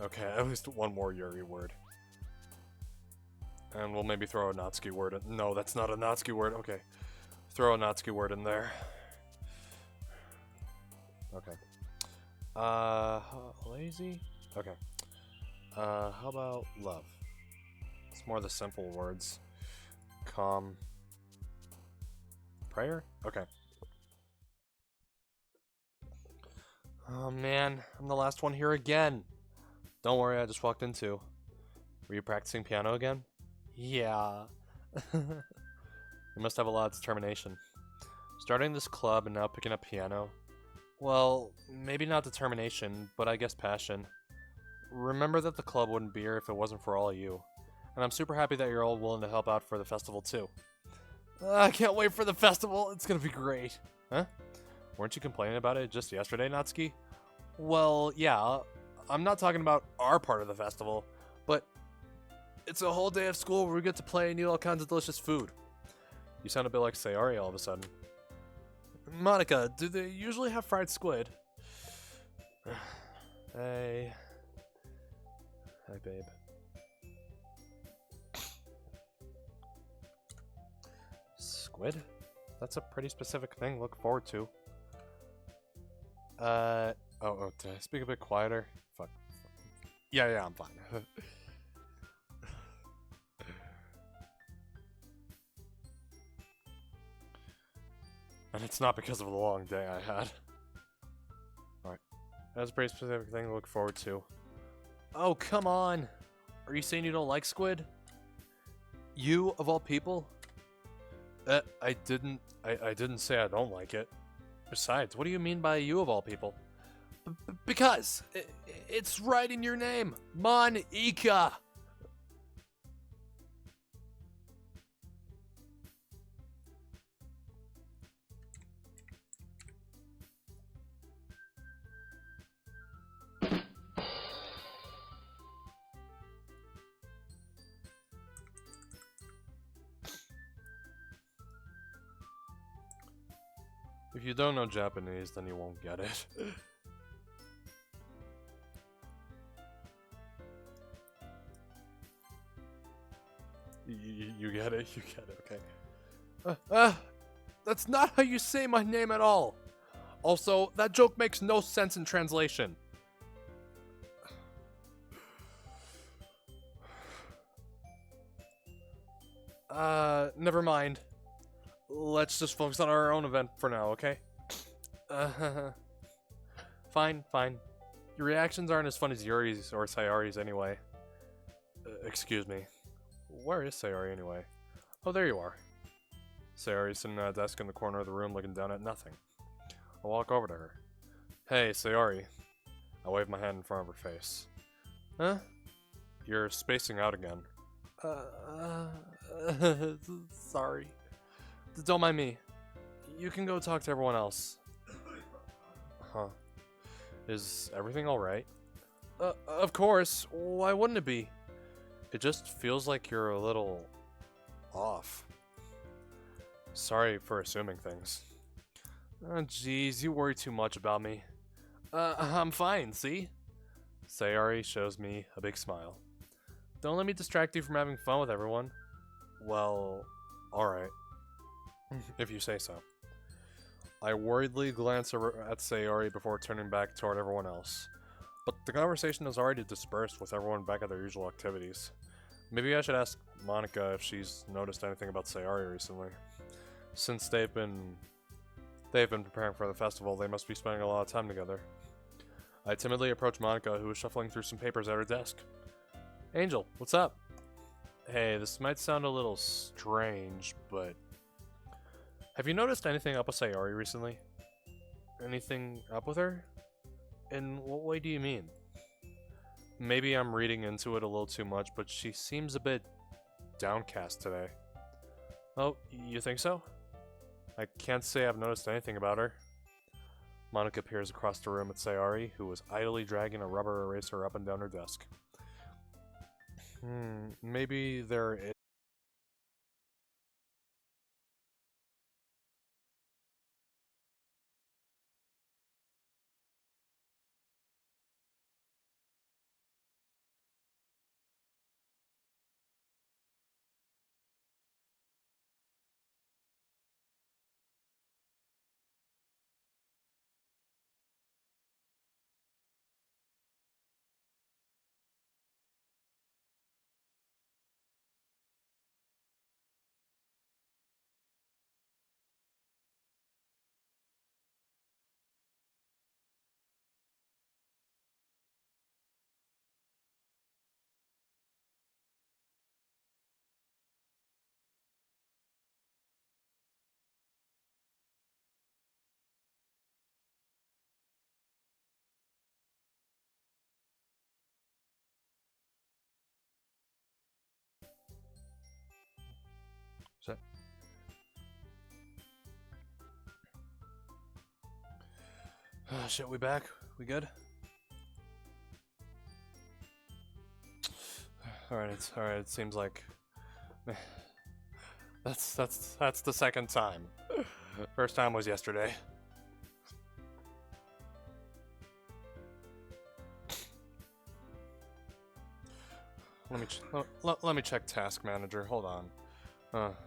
Okay, at least one more Yuri word. And we'll maybe throw a Natsuki word in. No, that's not a Natsuki word. Okay. Throw a Natsuki word in there. Okay. Lazy? Okay. How about love? It's more the simple words. Calm. Prayer? Okay. Oh man, I'm the last one here again. Don't worry, I just walked in too. Were you practicing piano again? Yeah. You must have a lot of determination. Starting this club and now picking up piano. Well, maybe not determination, but I guess passion. Remember that the club wouldn't be here if it wasn't for all of you. And I'm super happy that you're all willing to help out for the festival too. I can't wait for the festival, it's gonna be great. Huh? Weren't you complaining about it just yesterday, Natsuki? Well, yeah, I'm not talking about our part of the festival, but it's a whole day of school where we get to play and eat all kinds of delicious food. You sound a bit like Sayori all of a sudden. Monica, do they usually have fried squid? Hey. Hi, babe. Squid? That's a pretty specific thing to look forward to. Oh, did I speak a bit quieter? Fuck. Yeah, I'm fine. And it's not because of the long day I had. Alright. That's a pretty specific thing to look forward to. Oh, come on! Are you saying you don't like squid? You, of all people? I didn't say I don't like it. Besides, what do you mean by you of all people? Because it's right in your name, Monica. If you don't know Japanese, then you won't get it. You get it? You get it, okay. That's not how you say my name at all! Also, that joke makes no sense in translation. Never mind. Let's just focus on our own event for now, okay? Fine, fine. Your reactions aren't as fun as Yuri's or Sayori's anyway. Excuse me. Where is Sayori anyway? Oh, there you are. Sayori's sitting at a desk in the corner of the room looking down at nothing. I walk over to her. Hey, Sayori. I wave my hand in front of her face. Huh? You're spacing out again. Sorry. Don't mind me. You can go talk to everyone else. Huh. Is everything alright? Of course. Why wouldn't it be? It just feels like you're a little off. Sorry for assuming things. Oh, jeez, you worry too much about me. I'm fine, see? Sayori shows me a big smile. Don't let me distract you from having fun with everyone. Well, alright. If you say so. I worriedly glance at Sayori before turning back toward everyone else. But the conversation has already dispersed with everyone back at their usual activities. Maybe I should ask Monica if she's noticed anything about Sayori recently. Since they've been preparing for the festival, they must be spending a lot of time together. I timidly approach Monica, who is shuffling through some papers at her desk. Angel, what's up? Hey, this might sound a little strange, but... have you noticed anything up with Sayori recently? Anything up with her? In what way do you mean? Maybe I'm reading into it a little too much, but she seems a bit downcast today. Oh, you think so? I can't say I've noticed anything about her. Monica peers across the room at Sayori, who was idly dragging a rubber eraser up and down her desk. Maybe there is... Shit, we back? We good? Alright, it seems like... That's the second time. First time was yesterday. Let me check Task Manager. Hold on.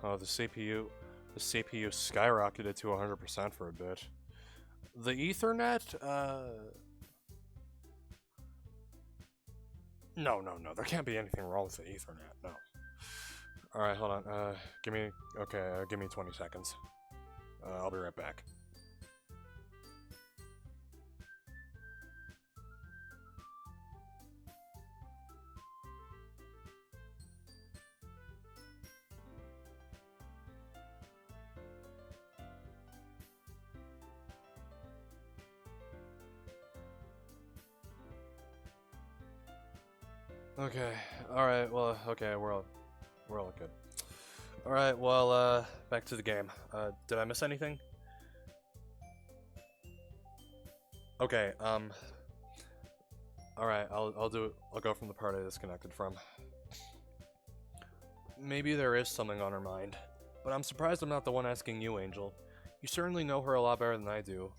Oh, the CPU skyrocketed to 100% for a bit. The Ethernet, No, there can't be anything wrong with the Ethernet, no. Alright, hold on, give me 20 seconds. I'll be right back. Okay. All right. Well, okay. We're all good. All right. Well, back to the game. Did I miss anything? Okay. All right. I'll do it. I'll go from the part I disconnected from. Maybe there is something on her mind, but I'm surprised I'm not the one asking you, Angel. You certainly know her a lot better than I do.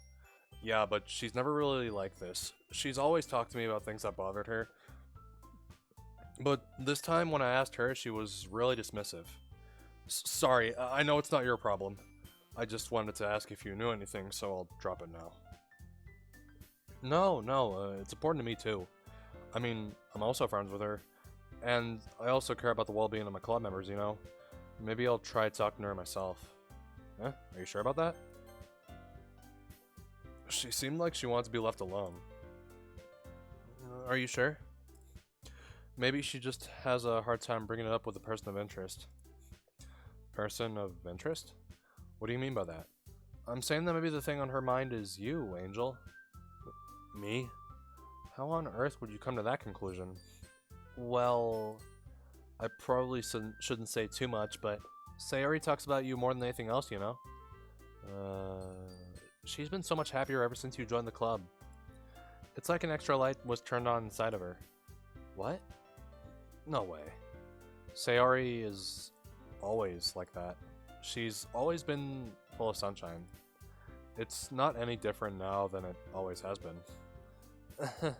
Yeah, but she's never really like this. She's always talked to me about things that bothered her, but this time when I asked her, she was really dismissive. Sorry, I know it's not your problem. I just wanted to ask if you knew anything, so I'll drop it now. No, it's important to me too. I mean, I'm also friends with her, and I also care about the well-being of my club members, you know? Maybe I'll try talking to her myself. Huh? Are you sure about that? She seemed like she wanted to be left alone. Are you sure? Maybe she just has a hard time bringing it up with a person of interest. Person of interest? What do you mean by that? I'm saying that maybe the thing on her mind is you, Angel. Me? How on earth would you come to that conclusion? Well, I probably shouldn't say too much, but Sayori talks about you more than anything else, you know? She's been so much happier ever since you joined the club. It's like an extra light was turned on inside of her. What? No way. Sayori is always like that. She's always been full of sunshine. It's not any different now than it always has been.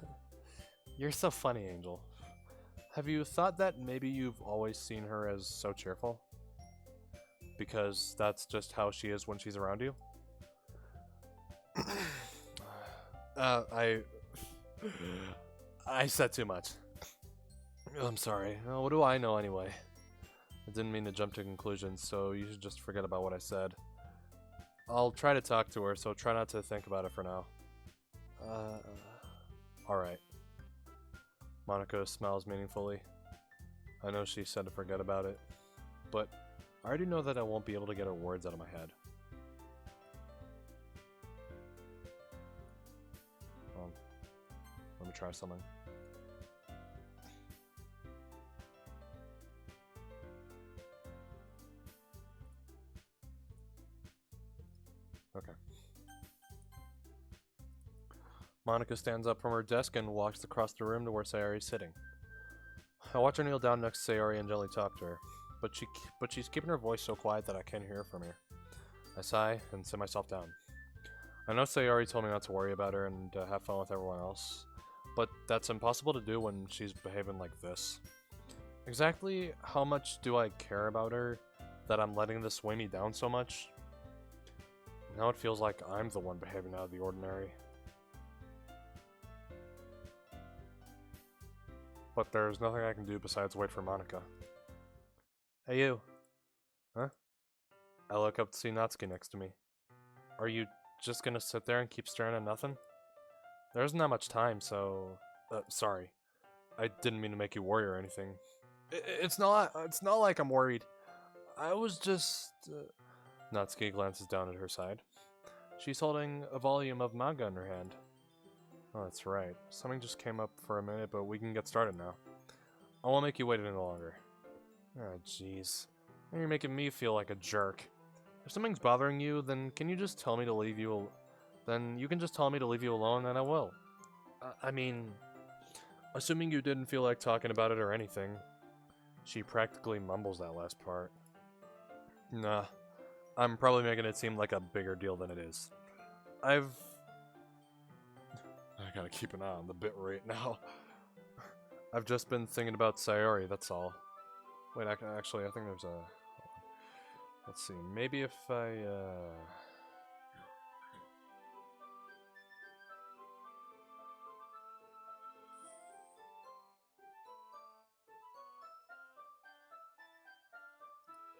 You're so funny, Angel. Have you thought that maybe you've always seen her as so cheerful? Because that's just how she is when she's around you? I said too much. I'm sorry. What do I know anyway? I didn't mean to jump to conclusions, so you should just forget about what I said. I'll try to talk to her, so try not to think about it for now. Alright. Monica smiles meaningfully. I know she said to forget about it, but I already know that I won't be able to get her words out of my head. Let me try something. Okay. Monica stands up from her desk and walks across the room to where Sayori is sitting. I watch her kneel down next to Sayori and gently talk to her, but she's keeping her voice so quiet that I can't hear from here. I sigh and sit myself down. I know Sayori told me not to worry about her and have fun with everyone else, but that's impossible to do when she's behaving like this. Exactly how much do I care about her that I'm letting this weigh me down so much? Now it feels like I'm the one behaving out of the ordinary. But there's nothing I can do besides wait for Monica. Hey you. Huh? I look up to see Natsuki next to me. Are you just gonna sit there and keep staring at nothing? There isn't that much time, so... sorry. I didn't mean to make you worry or anything. It's not like I'm worried. I was just... Natsuki glances down at her side. She's holding a volume of manga in her hand. Oh, that's right. Something just came up for a minute, but we can get started now. I won't make you wait any longer. Oh, jeez. Now you're making me feel like a jerk. If something's bothering you, then can you just tell me to leave you then you can just tell me to leave you alone, and I will. I mean... Assuming you didn't feel like talking about it or anything. She practically mumbles that last part. Nah. I'm probably making it seem like a bigger deal than it is. I gotta keep an eye on the bit rate now. I've just been thinking about Sayori, that's all. Wait, actually, I think there's a... Let's see, maybe if I,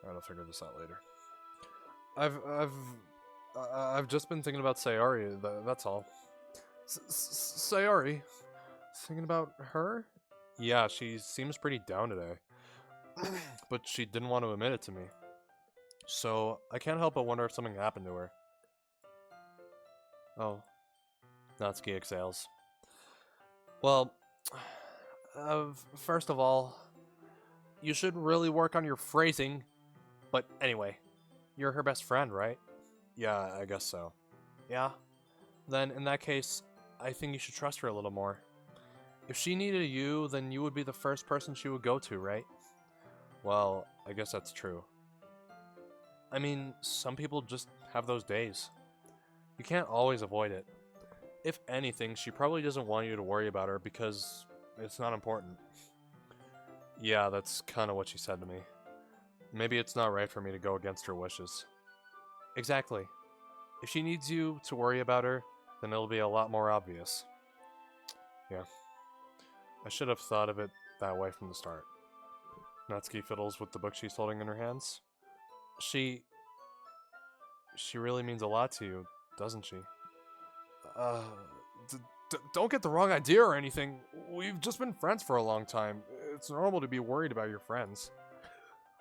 Alright, I'll figure this out later. I've I've just been thinking about Sayori, that's all. Sayori? Thinking about her? Yeah, she seems pretty down today. But she didn't want to admit it to me. So, I can't help but wonder if something happened to her. Oh. Natsuki exhales. Well, first of all, you should really work on your phrasing. But anyway, you're her best friend, right? Yeah, I guess so. Yeah? Then, in that case, I think you should trust her a little more. If she needed you, then you would be the first person she would go to, right? Well, I guess that's true. I mean, some people just have those days. You can't always avoid it. If anything, she probably doesn't want you to worry about her because it's not important. Yeah, that's kind of what she said to me. Maybe it's not right for me to go against her wishes. Exactly. If she needs you to worry about her, then it'll be a lot more obvious. Yeah. I should have thought of it that way from the start. Natsuki fiddles with the book she's holding in her hands. She really means a lot to you, doesn't she? Don't get the wrong idea or anything. We've just been friends for a long time. It's normal to be worried about your friends.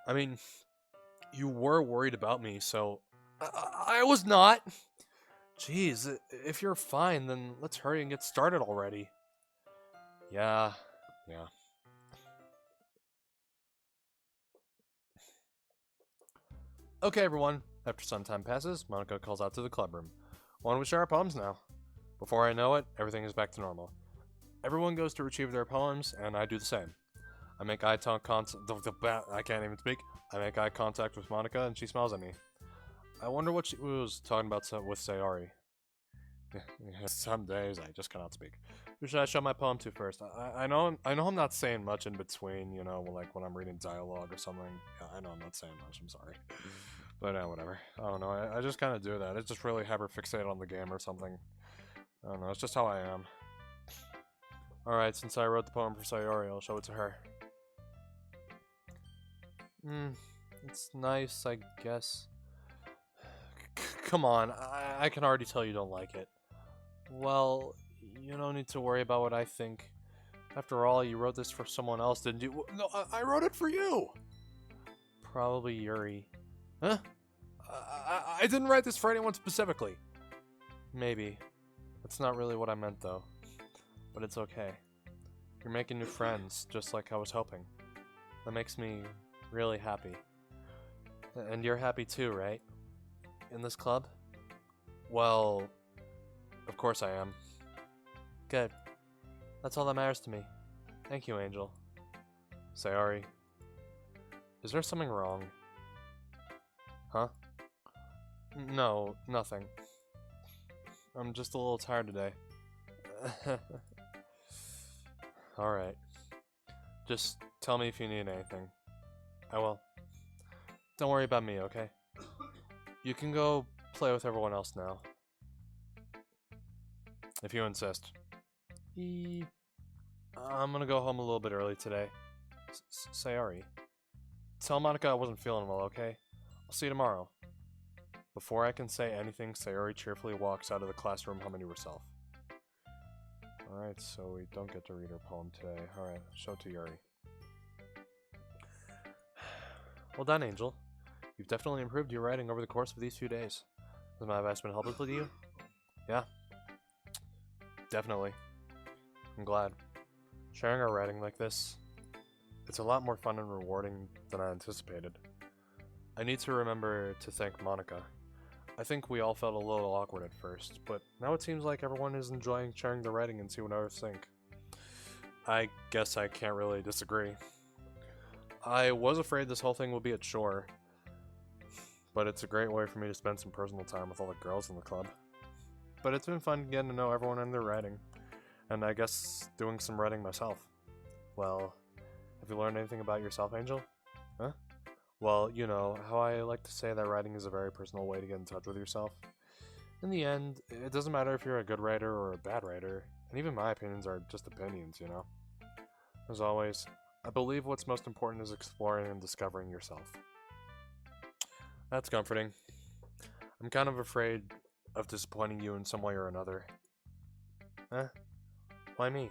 I mean, you were worried about me, so... I was not! Jeez, if you're fine, then let's hurry and get started already. Yeah. Okay, everyone. After some time passes, Monica calls out to the club room. Why don't we share our poems now? Before I know it, everything is back to normal. Everyone goes to retrieve their poems, and I do the same. I make eye contact. I can't even speak. I make eye contact with Monica, and she smiles at me. I wonder what she was talking about with Sayori. Some days I just cannot speak. Who should I show my poem to first? I know I'm not saying much in between, you know, like when I'm reading dialogue or something. Yeah, I know I'm not saying much, I'm sorry. But whatever. I don't know, I just kind of do that. It's just really hyper-fixated on the game or something. I don't know, it's just how I am. Alright, since I wrote the poem for Sayori, I'll show it to her. It's nice, I guess. Come on, I can already tell you don't like it. Well, you don't need to worry about what I think. After all, you wrote this for someone else, didn't you? No, I wrote it for you! Probably Yuri. Huh? I didn't write this for anyone specifically. Maybe. That's not really what I meant, though. But it's okay. You're making new friends, just like I was hoping. That makes me really happy. And you're happy too, right? In this club? Well, of course I am. Good. That's all that matters to me. Thank you, Angel. Sayori. Is there something wrong? Huh? No, nothing. I'm just a little tired today. Alright. Just tell me if you need anything. I will. Don't worry about me, okay? You can go play with everyone else now. If you insist. I'm gonna go home a little bit early today. Sayori. Tell Monica I wasn't feeling well, okay? I'll see you tomorrow. Before I can say anything, Sayori cheerfully walks out of the classroom humming to herself. Alright, so we don't get to read her poem today. Alright, show it to Yuri. Well done, Angel. You've definitely improved your writing over the course of these few days. Has my advice been helpful to you? Yeah. Definitely. I'm glad. Sharing our writing like this, it's a lot more fun and rewarding than I anticipated. I need to remember to thank Monica. I think we all felt a little awkward at first, but now it seems like everyone is enjoying sharing the writing and see what others think. I guess I can't really disagree. I was afraid this whole thing would be a chore, but it's a great way for me to spend some personal time with all the girls in the club. But it's been fun getting to know everyone and their writing, and I guess doing some writing myself. Well, have you learned anything about yourself, Angel? Huh? Well, you know, how I like to say that writing is a very personal way to get in touch with yourself. In the end, it doesn't matter if you're a good writer or a bad writer, and even my opinions are just opinions, you know? As always, I believe what's most important is exploring and discovering yourself. That's comforting. I'm kind of afraid of disappointing you in some way or another. Huh? Why me?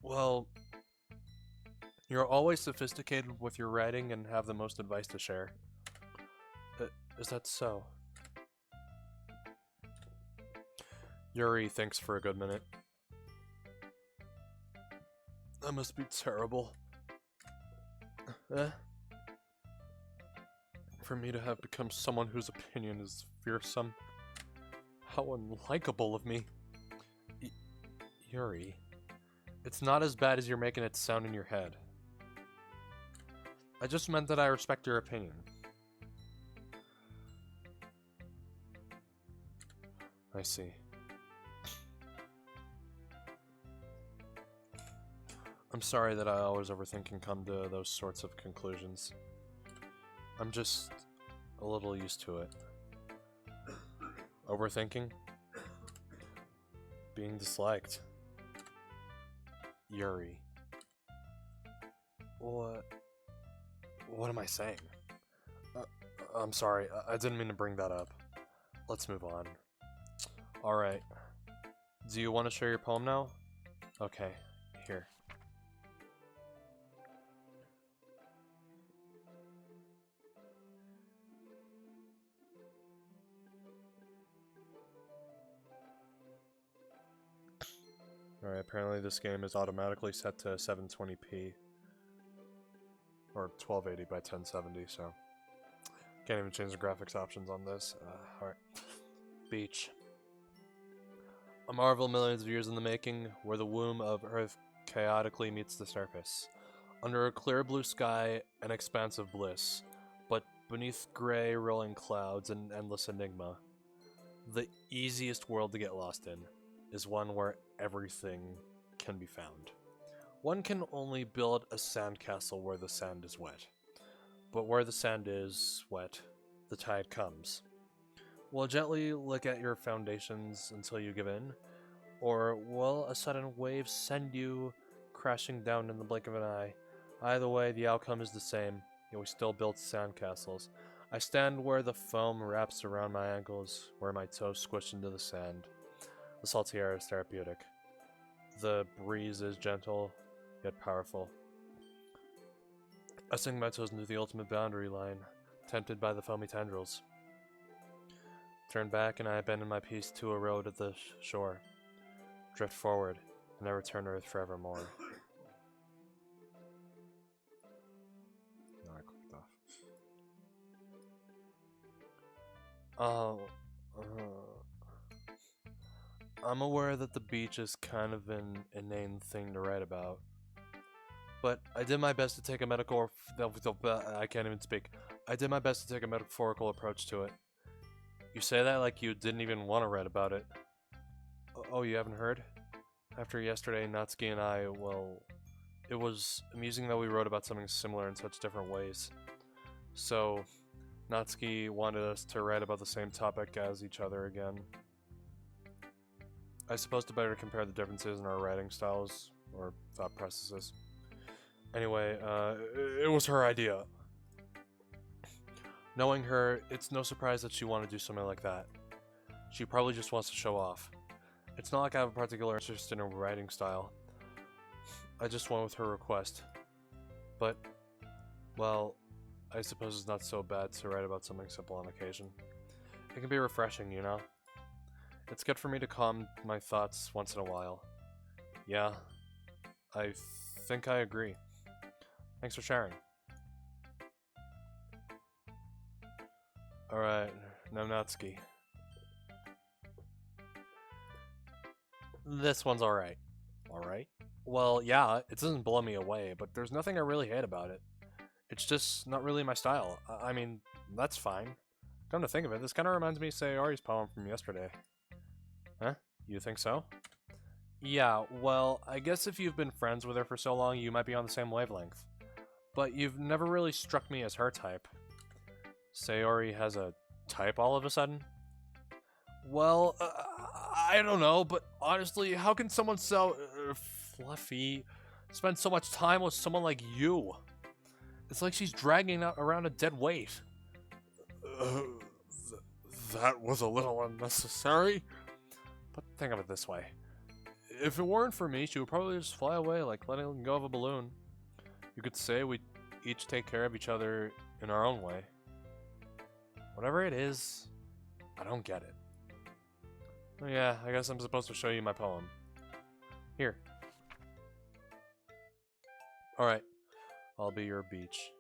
Well, you're always sophisticated with your writing and have the most advice to share. Is that so? Yuri thinks for a good minute. That must be terrible. For me to have become someone whose opinion is fearsome. How unlikable of me. Yuri, it's not as bad as you're making it sound in your head. I just meant that I respect your opinion. I see. I'm sorry that I always overthink and come to those sorts of conclusions. I'm just a little used to it. Overthinking? Being disliked. Yuri. What am I saying? I'm sorry, I didn't mean to bring that up. Let's move on. Alright. Do you want to share your poem now? Okay, here. Alright, apparently this game is automatically set to 720p. Or 1280 by 1070, so... Can't even change the graphics options on this. Alright. Beach. A marvel millions of years in the making, where the womb of Earth chaotically meets the surface. Under a clear blue sky, an expanse of bliss. But beneath gray rolling clouds and endless enigma. The easiest world to get lost in is one where everything can be found. One can only build a sandcastle where the sand is wet. But where the sand is wet, the tide comes. Will it gently lick at your foundations until you give in? Or will a sudden wave send you crashing down in the blink of an eye? Either way, the outcome is the same. Yet we still build sandcastles. I stand where the foam wraps around my ankles, where my toes squish into the sand. The salty air is therapeutic. The breeze is gentle, yet powerful. I sink my toes into the ultimate boundary line, tempted by the foamy tendrils. Turn back and I abandon my piece to a road at the shore. Drift forward, and I return to Earth forevermore. No, I clicked off. I'm aware that the beach is kind of an inane thing to write about. But I did my best to take a I can't even speak. I did my best to take a metaphorical approach to it. You say that like you didn't even want to write about it. Oh, you haven't heard? After yesterday, Natsuki and I, well, it was amusing that we wrote about something similar in such different ways. So, Natsuki wanted us to write about the same topic as each other again. I suppose to better compare the differences in our writing styles, or thought processes. Anyway, it was her idea. Knowing her, it's no surprise that she wanted to do something like that. She probably just wants to show off. It's not like I have a particular interest in her writing style. I just went with her request. But, well, I suppose it's not so bad to write about something simple on occasion. It can be refreshing, you know? It's good for me to calm my thoughts once in a while. Yeah, I think I agree. Thanks for sharing. Alright, now Natsuki. This one's alright. Alright? Well, yeah, it doesn't blow me away, but there's nothing I really hate about it. It's just not really my style. I mean, that's fine. Come to think of it, this kind of reminds me of Sayori's poem from yesterday. Huh? You think so? Yeah, well, I guess if you've been friends with her for so long, you might be on the same wavelength. But you've never really struck me as her type. Sayori has a type all of a sudden? Well, I don't know, but honestly, how can someone so fluffy spend so much time with someone like you? It's like she's dragging around a dead weight. That was a little unnecessary. But think of it this way. If it weren't for me, she would probably just fly away like letting go of a balloon. You could say we each take care of each other in our own way. Whatever it is, I don't get it. Oh yeah, I guess I'm supposed to show you my poem. Here. Alright, I'll be your beach.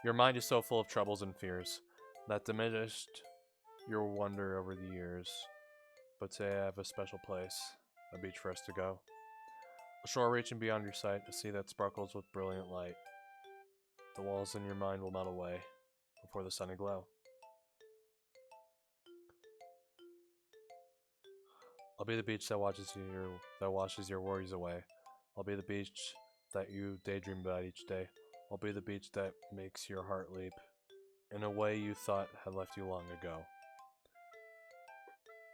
Your mind is so full of troubles and fears that diminished your wonder over the years. But today I have a special place, a beach for us to go. A shore reaching beyond your sight, a sea that sparkles with brilliant light. The walls in your mind will melt away before the sunny glow. I'll be the beach that washes your worries away. I'll be the beach that you daydream about each day. I'll be the beach that makes your heart leap in a way you thought had left you long ago.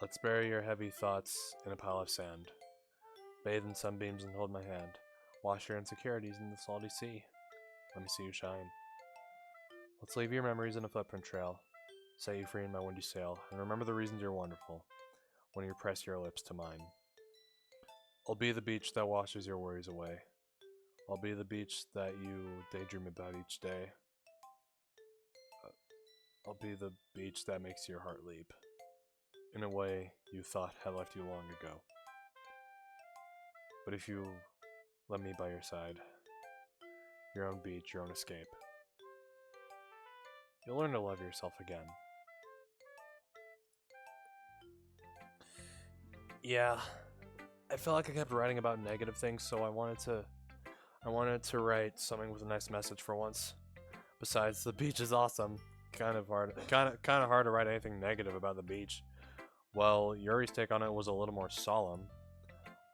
Let's bury your heavy thoughts in a pile of sand. Bathe in sunbeams and hold my hand. Wash your insecurities in the salty sea. Let me see you shine. Let's leave your memories in a footprint trail. Set you free in my windy sail. And remember the reasons you're wonderful when you press your lips to mine. I'll be the beach that washes your worries away. I'll be the beach that you daydream about each day. I'll be the beach that makes your heart leap in a way you thought had left you long ago. But if you let me by your side, your own beach, your own escape, you'll learn to love yourself again. Yeah, I felt like I kept writing about negative things, so I wanted to write something with a nice message for once. Besides, the beach is awesome. Kind of hard to write anything negative about the beach. Well, Yuri's take on it was a little more solemn.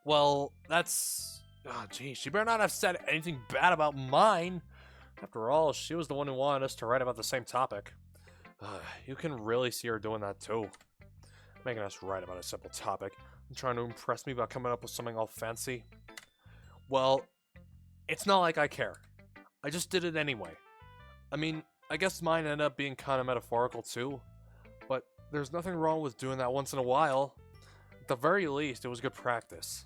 Well, that's... Oh, geez, she better not have said anything bad about mine. After all, she was the one who wanted us to write about the same topic. You can really see her doing that too. Making us write about a simple topic and trying to impress me by coming up with something all fancy. Well, it's not like I care. I just did it anyway. I mean, I guess mine ended up being kind of metaphorical too, but there's nothing wrong with doing that once in a while. At the very least, it was good practice.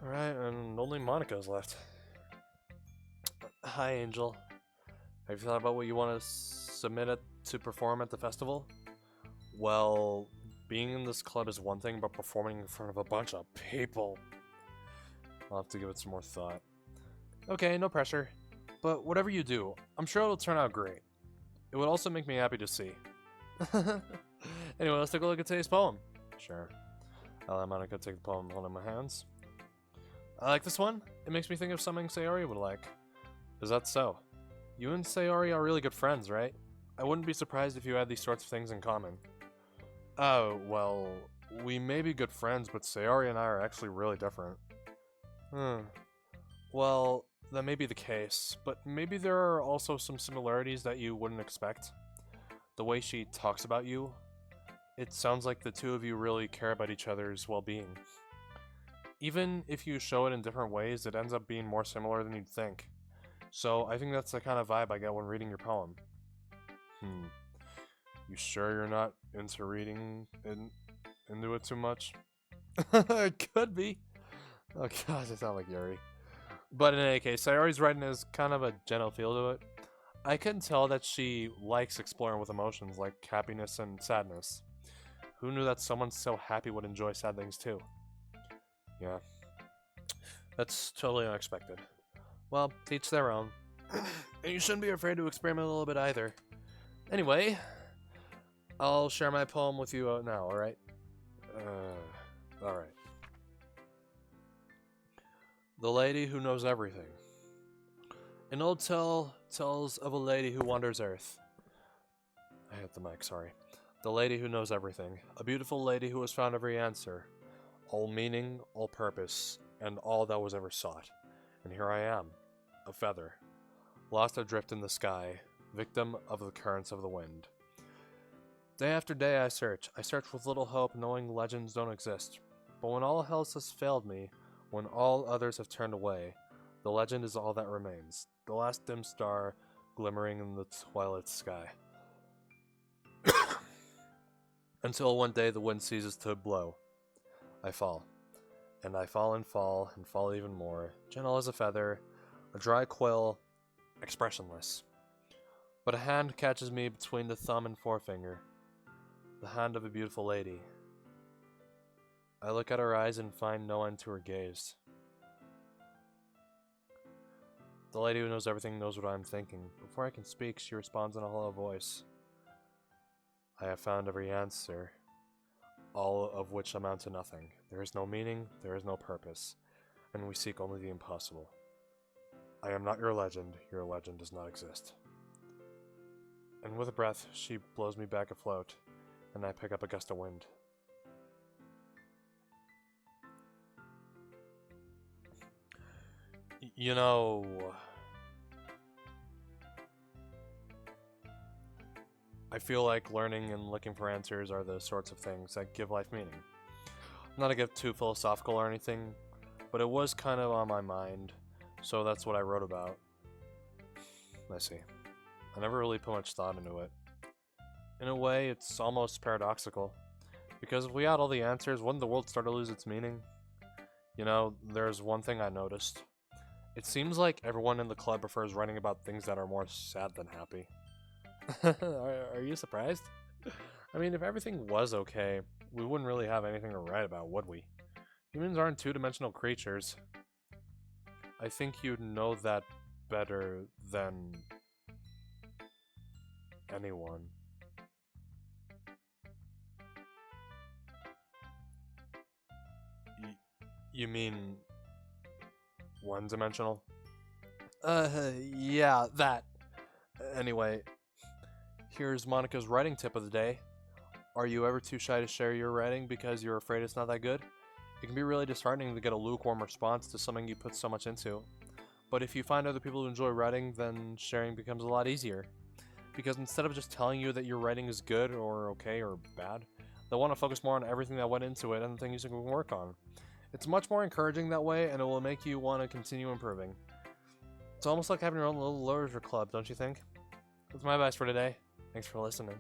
Alright, and only Monica's left. Hi, Angel. Have you thought about what you want to submit to perform at the festival? Well, being in this club is one thing, but performing in front of a bunch of people... I'll have to give it some more thought. Okay, no pressure. But whatever you do, I'm sure it'll turn out great. It would also make me happy to see. Anyway, let's take a look at today's poem. Sure. I'll let Monica take the poem holding my hands. I like this one. It makes me think of something Sayori would like. Is that so? You and Sayori are really good friends, right? I wouldn't be surprised if you had these sorts of things in common. Oh, well, we may be good friends, but Sayori and I are actually really different. Well, that may be the case, but maybe there are also some similarities that you wouldn't expect. The way she talks about you, it sounds like the two of you really care about each other's well-being. Even if you show it in different ways, it ends up being more similar than you'd think. So I think that's the kind of vibe I get when reading your poem. You sure you're not into reading into it too much? It could be. Oh gosh, I sound like Yuri. But in any case, Sayori's writing has kind of a gentle feel to it. I can tell that she likes exploring with emotions like happiness and sadness. Who knew that someone so happy would enjoy sad things too? Yeah. That's totally unexpected. Well, to each their own. And you shouldn't be afraid to experiment a little bit either. Anyway, I'll share my poem with you now, alright? Alright. The Lady Who Knows Everything. An old tale tells of a lady who wanders earth. I hit the mic, sorry. The Lady Who Knows Everything. A beautiful lady who has found every answer. All meaning, all purpose, and all that was ever sought. And here I am, a feather, lost adrift in the sky, victim of the currents of the wind. Day after day I search with little hope, knowing legends don't exist. But when all else has failed me, when all others have turned away, the legend is all that remains. the last dim star glimmering in the twilight sky. Until one day the wind ceases to blow. I fall. And I fall and fall and fall even more, gentle as a feather, a dry quill, expressionless. But a hand catches me between the thumb and forefinger. The hand of a beautiful lady. I look at her eyes and find no end to her gaze. The lady who knows everything knows what I am thinking. Before I can speak, she responds in a hollow voice. I have found every answer, all of which amount to nothing. There is no meaning, there is no purpose, and we seek only the impossible. I am not your legend does not exist. And with a breath, she blows me back afloat, and I pick up a gust of wind. You know, I feel like learning and looking for answers are the sorts of things that give life meaning. Not to get too philosophical or anything, but it was kind of on my mind, so that's what I wrote about. I see. I never really put much thought into it. In a way, it's almost paradoxical, because if we had all the answers, wouldn't the world start to lose its meaning? You know, there's one thing I noticed. It seems like everyone in the club prefers writing about things that are more sad than happy. Are you surprised? I mean, if everything was okay, we wouldn't really have anything to write about, would we? Humans aren't two-dimensional creatures. I think you'd know that better than anyone. You mean one-dimensional? Yeah, that. Anyway, here's Monica's writing tip of the day. Are you ever too shy to share your writing because you're afraid it's not that good? It can be really disheartening to get a lukewarm response to something you put so much into. But if you find other people who enjoy writing, then sharing becomes a lot easier. Because instead of just telling you that your writing is good or okay or bad, they'll want to focus more on everything that went into it and the things you can work on. It's much more encouraging that way, and it will make you want to continue improving. It's almost like having your own little literature club, don't you think? That's my advice for today. Thanks for listening.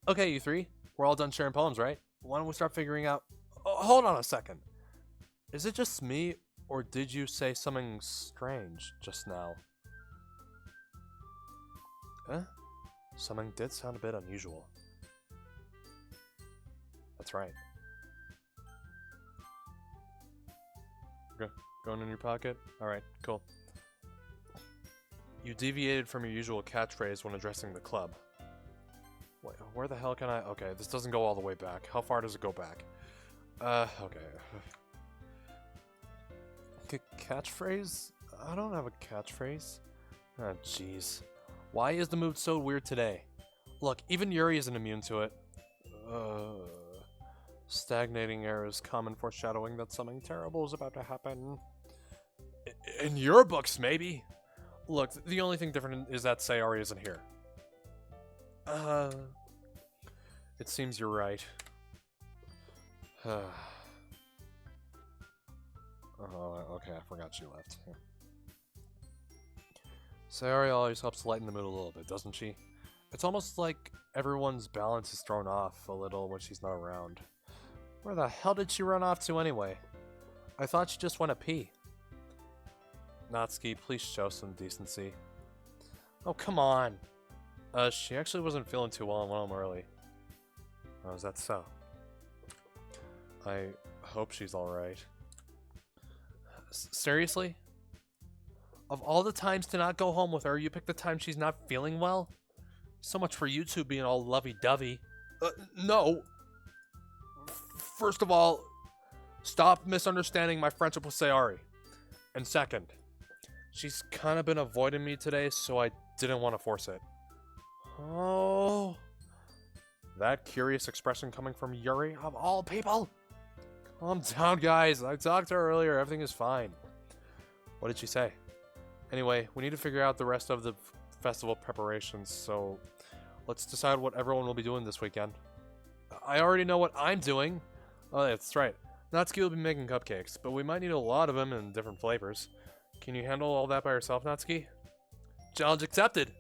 Okay, you three. We're all done sharing poems, right? Why don't we start figuring out... Oh, hold on a second. Is it just me, or did you say something strange just now? Huh? Something did sound a bit unusual. That's right. Going in your pocket? Alright, cool. You deviated from your usual catchphrase when addressing the club. Wait, where the hell can I... Okay, this doesn't go all the way back. How far does it go back? Okay. Catchphrase? I don't have a catchphrase. Oh, jeez. Why is the mood so weird today? Look, even Yuri isn't immune to it. Stagnating air is common foreshadowing that something terrible is about to happen. In your books, maybe? Look, the only thing different is that Sayori isn't here. It seems you're right. Oh, okay, I forgot she left. Sayori always helps lighten the mood a little bit, doesn't she? It's almost like everyone's balance is thrown off a little when she's not around. Where the hell did she run off to anyway? I thought she just went to pee. Natsuki, please show some decency. Oh, come on. She actually wasn't feeling too well and went home early. Oh, is that so? I hope she's alright. Seriously? Of all the times to not go home with her, you picked the time she's not feeling well? So much for you two being all lovey-dovey. No. First of all, stop misunderstanding my friendship with Sayori. And second, she's kind of been avoiding me today, so I didn't want to force it. Oh. That curious expression coming from Yuri, of all people? Calm down, guys. I talked to her earlier. Everything is fine. What did she say? Anyway, we need to figure out the rest of the festival preparations, so let's decide what everyone will be doing this weekend. I already know what I'm doing. Oh, that's right. Natsuki will be making cupcakes, but we might need a lot of them in different flavors. Can you handle all that by yourself, Natsuki? Challenge accepted!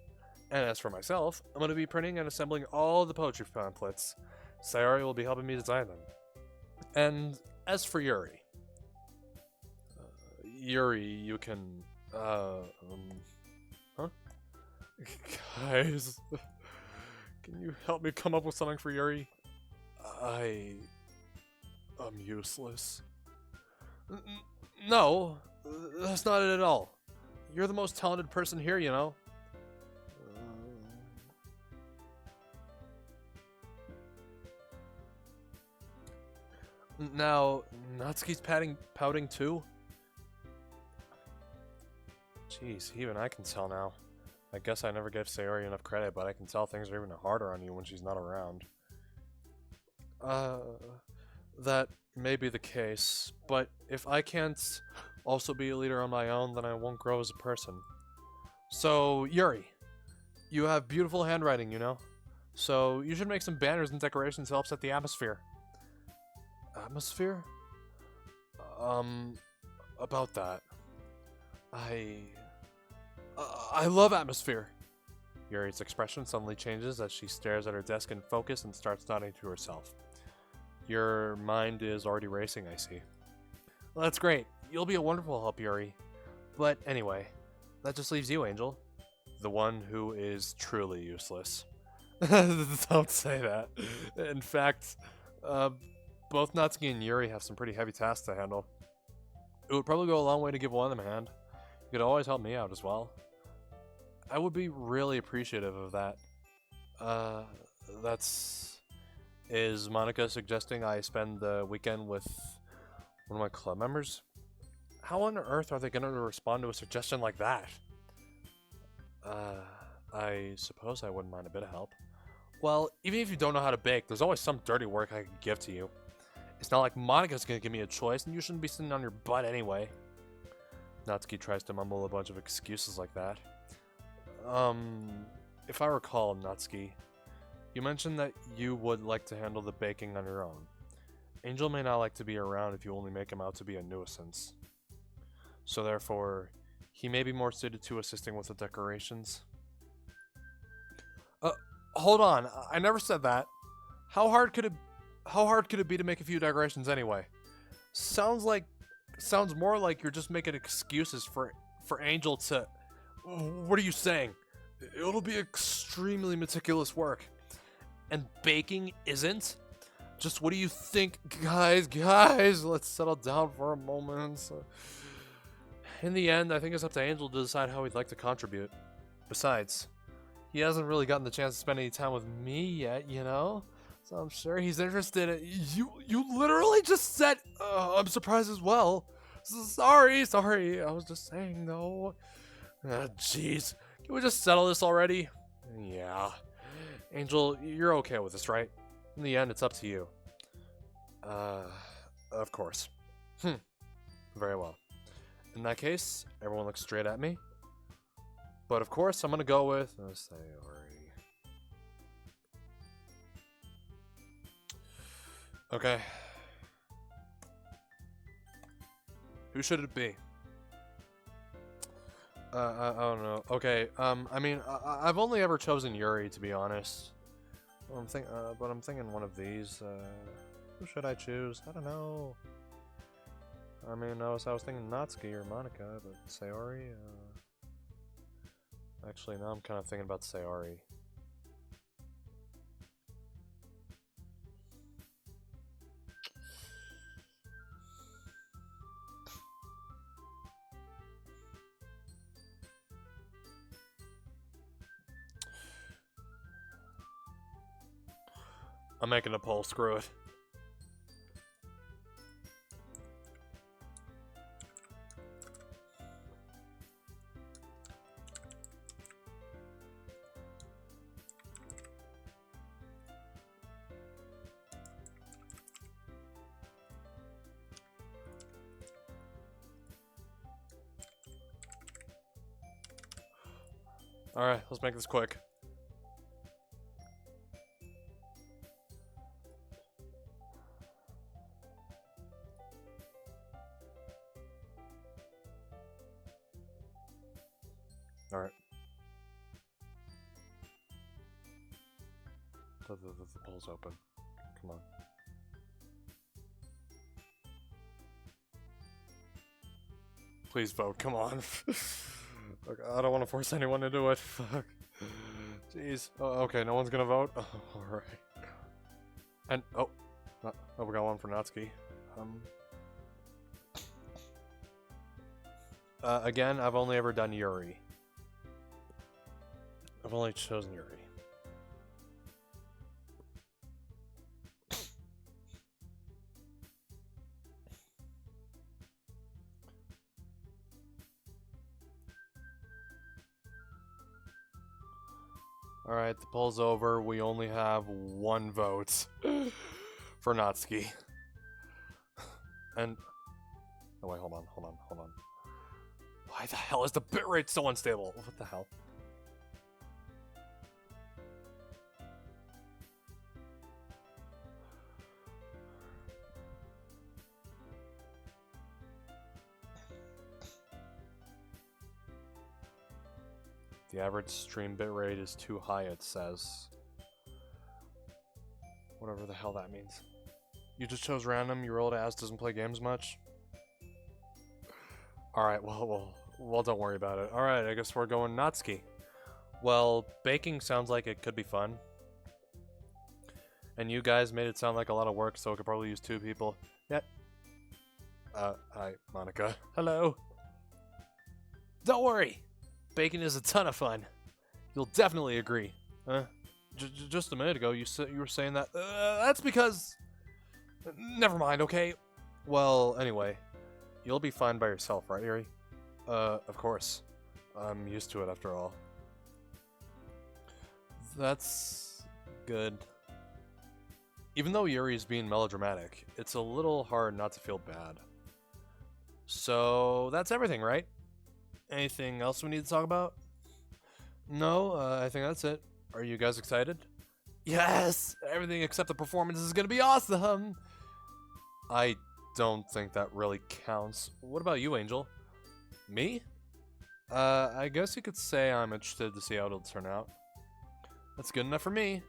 And as for myself, I'm going to be printing and assembling all the poetry pamphlets. Sayori will be helping me design them. And as for Yuri... Yuri, you can... Huh? Guys... Can you help me come up with something for Yuri? I'm useless. No, that's not it at all. You're the most talented person here, you know. Now, Natsuki's pouting too? Jeez, even I can tell now. I guess I never gave Sayori enough credit, but I can tell things are even harder on you when she's not around. That may be the case, but if I can't also be a leader on my own, then I won't grow as a person. So, Yuri, you have beautiful handwriting, you know? So, you should make some banners and decorations to help set the atmosphere. Atmosphere? About that. I love atmosphere. Yuri's expression suddenly changes as she stares at her desk in focus and starts nodding to herself. Your mind is already racing, I see. Well, that's great. You'll be a wonderful help, Yuri. But anyway, that just leaves you, Angel. The one who is truly useless. Don't say that. In fact, both Natsuki and Yuri have some pretty heavy tasks to handle. It would probably go a long way to give one of them a hand. You could always help me out as well. I would be really appreciative of that. Is Monica suggesting I spend the weekend with one of my club members? How on earth are they going to respond to a suggestion like that? I suppose I wouldn't mind a bit of help. Well, even if you don't know how to bake, there's always some dirty work I could give to you. It's not like Monica's going to give me a choice, and you shouldn't be sitting on your butt anyway. Natsuki tries to mumble a bunch of excuses like that. If I recall, Natsuki, you mentioned that you would like to handle the baking on your own. Angel may not like to be around if you only make him out to be a nuisance. So therefore, he may be more suited to assisting with the decorations. Hold on, I never said that. How hard could it be to make a few decorations anyway? Sounds more like you're just making excuses for Angel to... What are you saying? It'll be extremely meticulous work. And baking isn't? Just what do you think? Guys, let's settle down for a moment. In the end, I think it's up to Angel to decide how he'd like to contribute. Besides, he hasn't really gotten the chance to spend any time with me yet, you know? So I'm sure he's interested in... You literally just said... I'm surprised as well. Sorry. I was just saying, though. Jeez. Can we just settle this already? Yeah. Angel, you're okay with this, right? In the end, it's up to you. Of course. Very well. In that case, everyone looks straight at me. But of course, I'm gonna go with... Sayori. Okay. Who should it be? I don't know. Okay, I mean, I've only ever chosen Yuri, to be honest. Well, but I'm thinking one of these. Who should I choose? I don't know. I mean, I was thinking Natsuki or Monica, but Sayori, actually, now I'm kind of thinking about Sayori. I'm making a poll, screw it. Alright, let's make this quick. The poll's open. Come on. Please vote, come on. Look, I don't want to force anyone to do it. Fuck. Jeez. Oh, okay, no one's gonna vote? Oh, alright. And, oh, we got one for Natsuki. Again, I've only ever done Yuri. I've only chosen Yuri. Alright, the poll's over. We only have one vote for Natsuki. And... oh wait, hold on. Why the hell is the bitrate so unstable? What the hell? The average stream bitrate is too high, it says. Whatever the hell that means. You just chose random, your old ass doesn't play games much? Alright, well, don't worry about it. Alright, I guess we're going Natsuki. Well, baking sounds like it could be fun. And you guys made it sound like a lot of work, so it could probably use 2 people. Yeah. Hi, Monica. Hello. Don't worry! Baking is a ton of fun. You'll definitely agree. Just a minute ago, you were saying that. That's because... never mind, okay? Well, anyway. You'll be fine by yourself, right, Yuri? Of course. I'm used to it after all. That's... good. Even though Yuri is being melodramatic, it's a little hard not to feel bad. So, that's everything, right? Anything else we need to talk about? No, I think that's it. Are you guys excited? Yes! Everything except the performance is gonna be awesome! I don't think that really counts. What about you, Angel? Me? I guess you could say I'm interested to see how it'll turn out. That's good enough for me.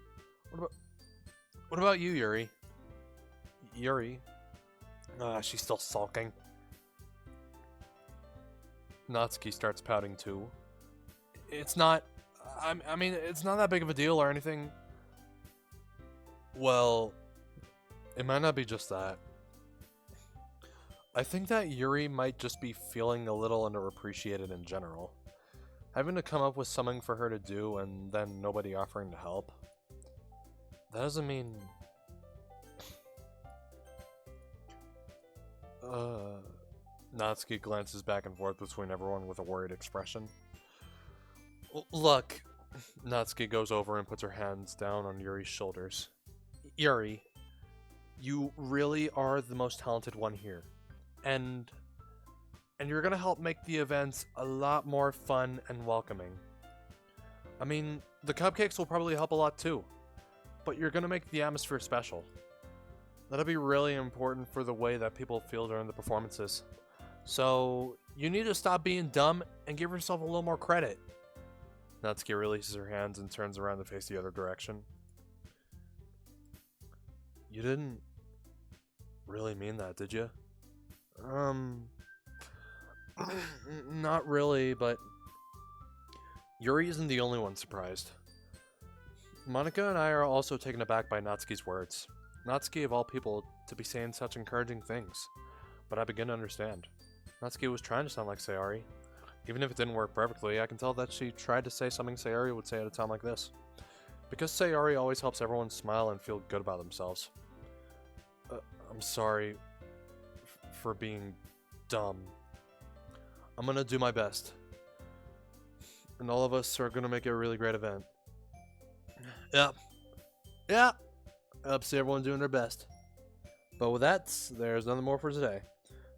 What about you, Yuri? Yuri? She's still sulking. Natsuki starts pouting too. It's not... I mean, it's not that big of a deal or anything. Well, it might not be just that. I think that Yuri might just be feeling a little underappreciated in general. Having to come up with something for her to do and then nobody offering to help. That doesn't mean... Natsuki glances back and forth between everyone with a worried expression. Look, Natsuki goes over and puts her hands down on Yuri's shoulders. Yuri, you really are the most talented one here. And you're gonna help make the events a lot more fun and welcoming. I mean, the cupcakes will probably help a lot too, but you're gonna make the atmosphere special. That'll be really important for the way that people feel during the performances. So, you need to stop being dumb and give yourself a little more credit. Natsuki releases her hands and turns around to face the other direction. You didn't really mean that, did you? Not really, but Yuri isn't the only one surprised. Monica and I are also taken aback by Natsuki's words. Natsuki, of all people, to be saying such encouraging things. But I begin to understand. Natsuki was trying to sound like Sayori. Even if it didn't work perfectly, I can tell that she tried to say something Sayori would say at a time like this. Because Sayori always helps everyone smile and feel good about themselves. I'm sorry for being dumb. I'm gonna do my best. And all of us are gonna make it a really great event. Yep. Yeah. I hope to see everyone doing their best. But with that, there's nothing more for today.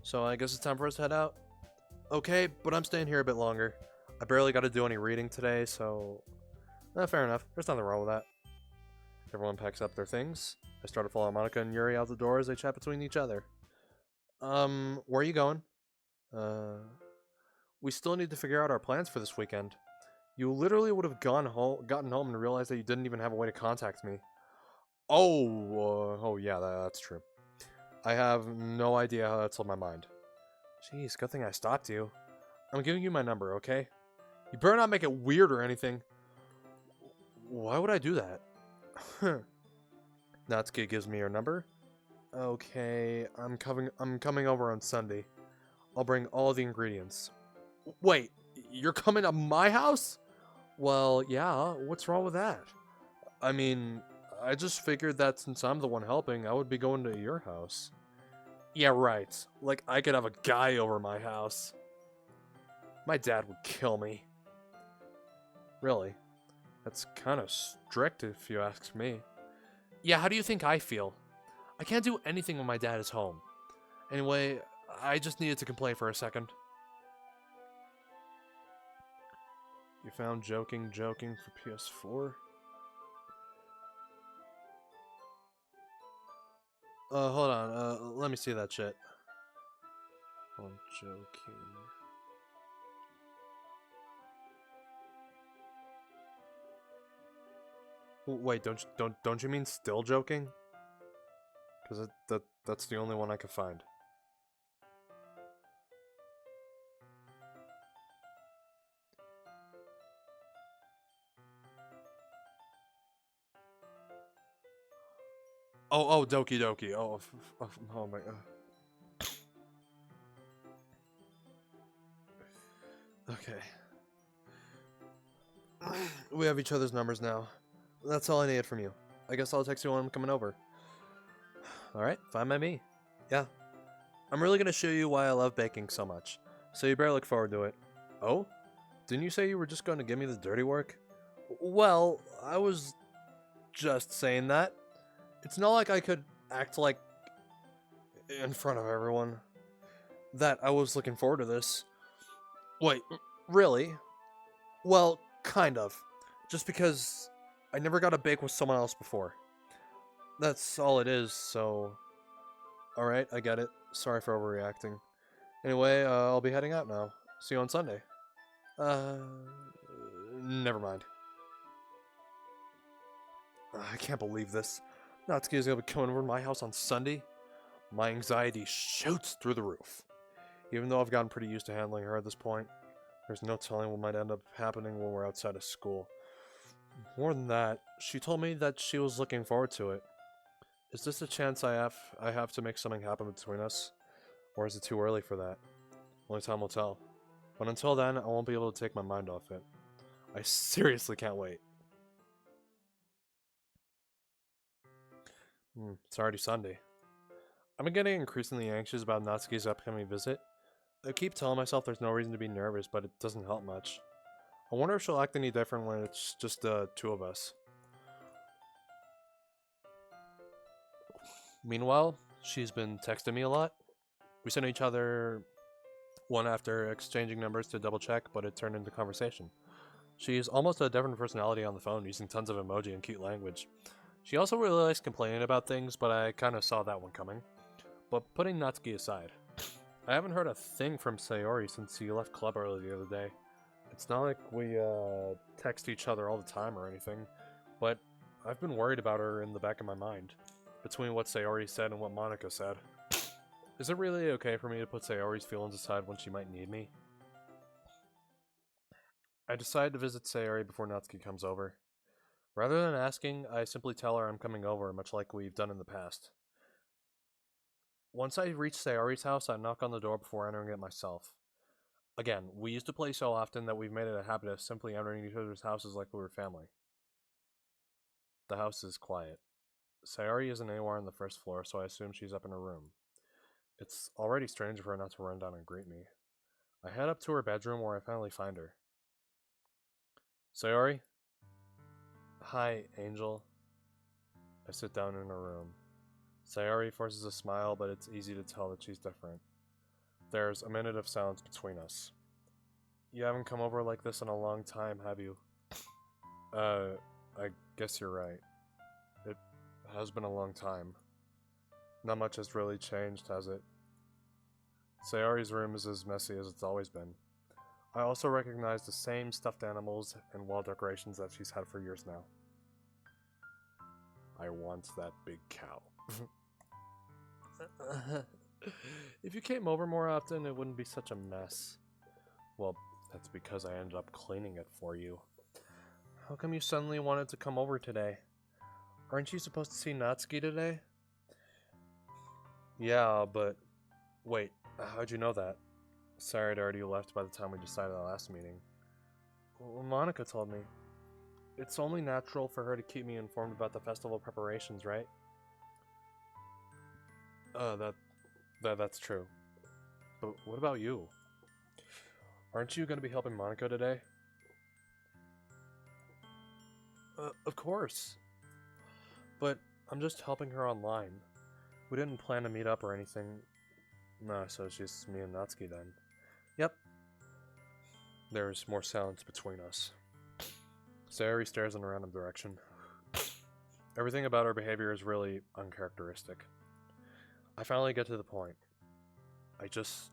So I guess it's time for us to head out. Okay, but I'm staying here a bit longer. I barely got to do any reading today, so... fair enough. There's nothing wrong with that. Everyone packs up their things. I start to follow Monica and Yuri out the door as they chat between each other. Where are you going? We still need to figure out our plans for this weekend. You literally would have gotten home and realized that you didn't even have a way to contact me. Oh yeah, that's true. I have no idea how that slipped my mind. Jeez, good thing I stopped you. I'm giving you my number, okay? You better not make it weird or anything. Why would I do that? Natsuki gives me your number. Okay, I'm coming over on Sunday. I'll bring all the ingredients. Wait, you're coming to my house? Well, yeah, what's wrong with that? I mean, I just figured that since I'm the one helping, I would be going to your house. Yeah, right. Like, I could have a guy over my house. My dad would kill me. Really? That's kind of strict if you ask me. Yeah, how do you think I feel? I can't do anything when my dad is home. Anyway, I just needed to complain for a second. You found Joking for PS4? Hold on, let me see that shit. Oh, Joking. Wait, don't you mean Still Joking? Because that's the only one I could find. Oh, Doki Doki. Oh my god. Okay. We have each other's numbers now. That's all I need from you. I guess I'll text you when I'm coming over. Alright, fine by me. Yeah. I'm really gonna show you why I love baking so much. So you better look forward to it. Oh? Didn't you say you were just gonna give me the dirty work? Well, I was just saying that. It's not like I could act like in front of everyone that I was looking forward to this. Wait, really? Well, kind of. Just because I never got to bake with someone else before. That's all it is, so... Alright, I get it. Sorry for overreacting. Anyway, I'll be heading out now. See you on Sunday. Never mind. I can't believe this. Natsuki is gonna be coming over to my house on Sunday. My anxiety shoots through the roof. Even though I've gotten pretty used to handling her at this point, there's no telling what might end up happening when we're outside of school. More than that, she told me that she was looking forward to it. Is this a chance I have to make something happen between us? Or is it too early for that? Only time will tell. But until then, I won't be able to take my mind off it. I seriously can't wait. It's already Sunday. I've been getting increasingly anxious about Natsuki's upcoming visit. I keep telling myself there's no reason to be nervous, but it doesn't help much. I wonder if she'll act any different when it's just the two of us. Meanwhile, she's been texting me a lot. We sent each other one after exchanging numbers to double check, but it turned into conversation. She's almost a different personality on the phone, using tons of emoji and cute language. She also really likes complaining about things, but I kind of saw that one coming. But putting Natsuki aside, I haven't heard a thing from Sayori since he left club early the other day. It's not like we text each other all the time or anything, but I've been worried about her in the back of my mind, between what Sayori said and what Monica said. Is it really okay for me to put Sayori's feelings aside when she might need me? I decide to visit Sayori before Natsuki comes over. Rather than asking, I simply tell her I'm coming over, much like we've done in the past. Once I reach Sayori's house, I knock on the door before entering it myself. Again, we used to play so often that we've made it a habit of simply entering each other's houses like we were family. The house is quiet. Sayori isn't anywhere on the first floor, so I assume she's up in her room. It's already strange for her not to run down and greet me. I head up to her bedroom where I finally find her. Sayori? Hi, Angel. I sit down in her room. Sayori forces a smile, but it's easy to tell that she's different. There's a minute of silence between us. You haven't come over like this in a long time, have you? I guess you're right. It has been a long time. Not much has really changed, has it? Sayori's room is as messy as it's always been. I also recognize the same stuffed animals and wall decorations that she's had for years now. I want that big cow. If you came over more often, it wouldn't be such a mess. Well, that's because I ended up cleaning it for you. How come you suddenly wanted to come over today? Aren't you supposed to see Natsuki today? Yeah, but... Wait, how'd you know that? Sorry, I'd already left by the time we decided the last meeting. Well, Monica told me. It's only natural for her to keep me informed about the festival preparations, right? That's true. But what about you? Aren't you going to be helping Monica today? Of course. But I'm just helping her online. We didn't plan to meet up or anything. No, so it's just me and Natsuki then. Yep. There's more silence between us. Sayori stares in a random direction. Everything about her behavior is really uncharacteristic. I finally get to the point. I just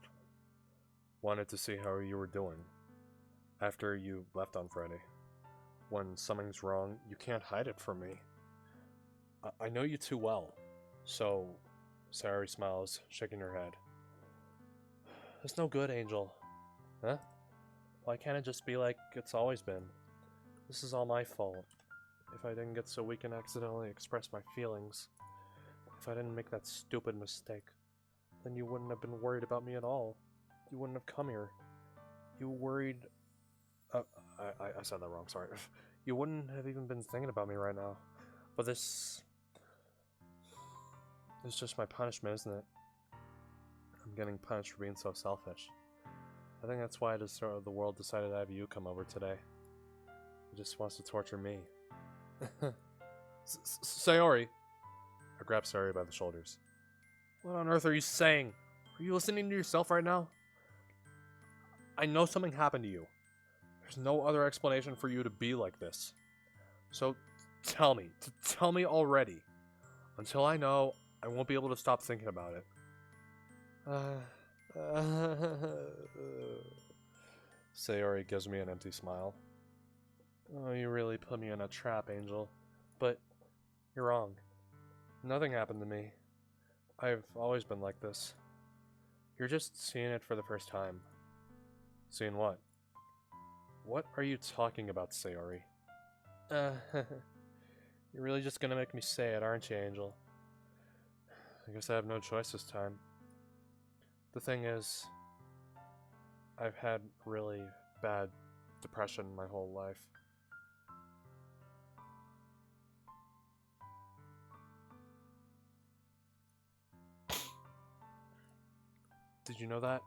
wanted to see how you were doing after you left on Friday. When something's wrong, you can't hide it from me. I know you too well. So, Sayori smiles, shaking her head. It's no good, Angel. Huh? Why can't it just be like it's always been? This is all my fault. If I didn't get so weak and accidentally express my feelings, if I didn't make that stupid mistake, then you wouldn't have been worried about me at all. You wouldn't have come here. You worried... I said that wrong, sorry. You wouldn't have even been thinking about me right now. But this... It's just my punishment, isn't it? I'm getting punished for being so selfish. I think that's why the world decided to have you come over today. It just wants to torture me. Sayori! I grab Sayori by the shoulders. What on earth are you saying? Are you listening to yourself right now? I know something happened to you. There's no other explanation for you to be like this. So tell me. Tell me already. Until I know, I won't be able to stop thinking about it. Sayori gives me an empty smile. Oh, you really put me in a trap, Angel. But you're wrong. Nothing happened to me. I've always been like this. You're just seeing it for the first time. Seeing what? What are you talking about, Sayori? You're really just gonna make me say it, aren't you, Angel? I guess I have no choice this time. The thing is, I've had really bad depression my whole life. Did you know that?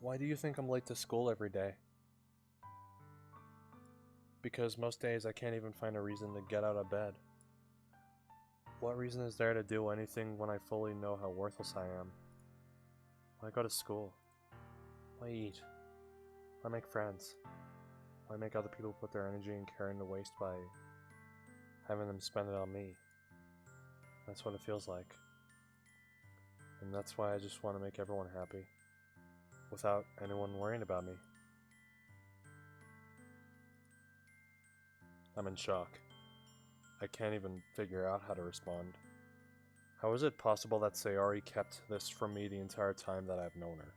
Why do you think I'm late to school every day? Because most days I can't even find a reason to get out of bed. What reason is there to do anything when I fully know how worthless I am? Why go to school? Why eat? Why make friends? Why make other people put their energy and care into waste by having them spend it on me? That's what it feels like. And that's why I just want to make everyone happy, without anyone worrying about me. I'm in shock. I can't even figure out how to respond. How is it possible that Sayori kept this from me the entire time that I've known her?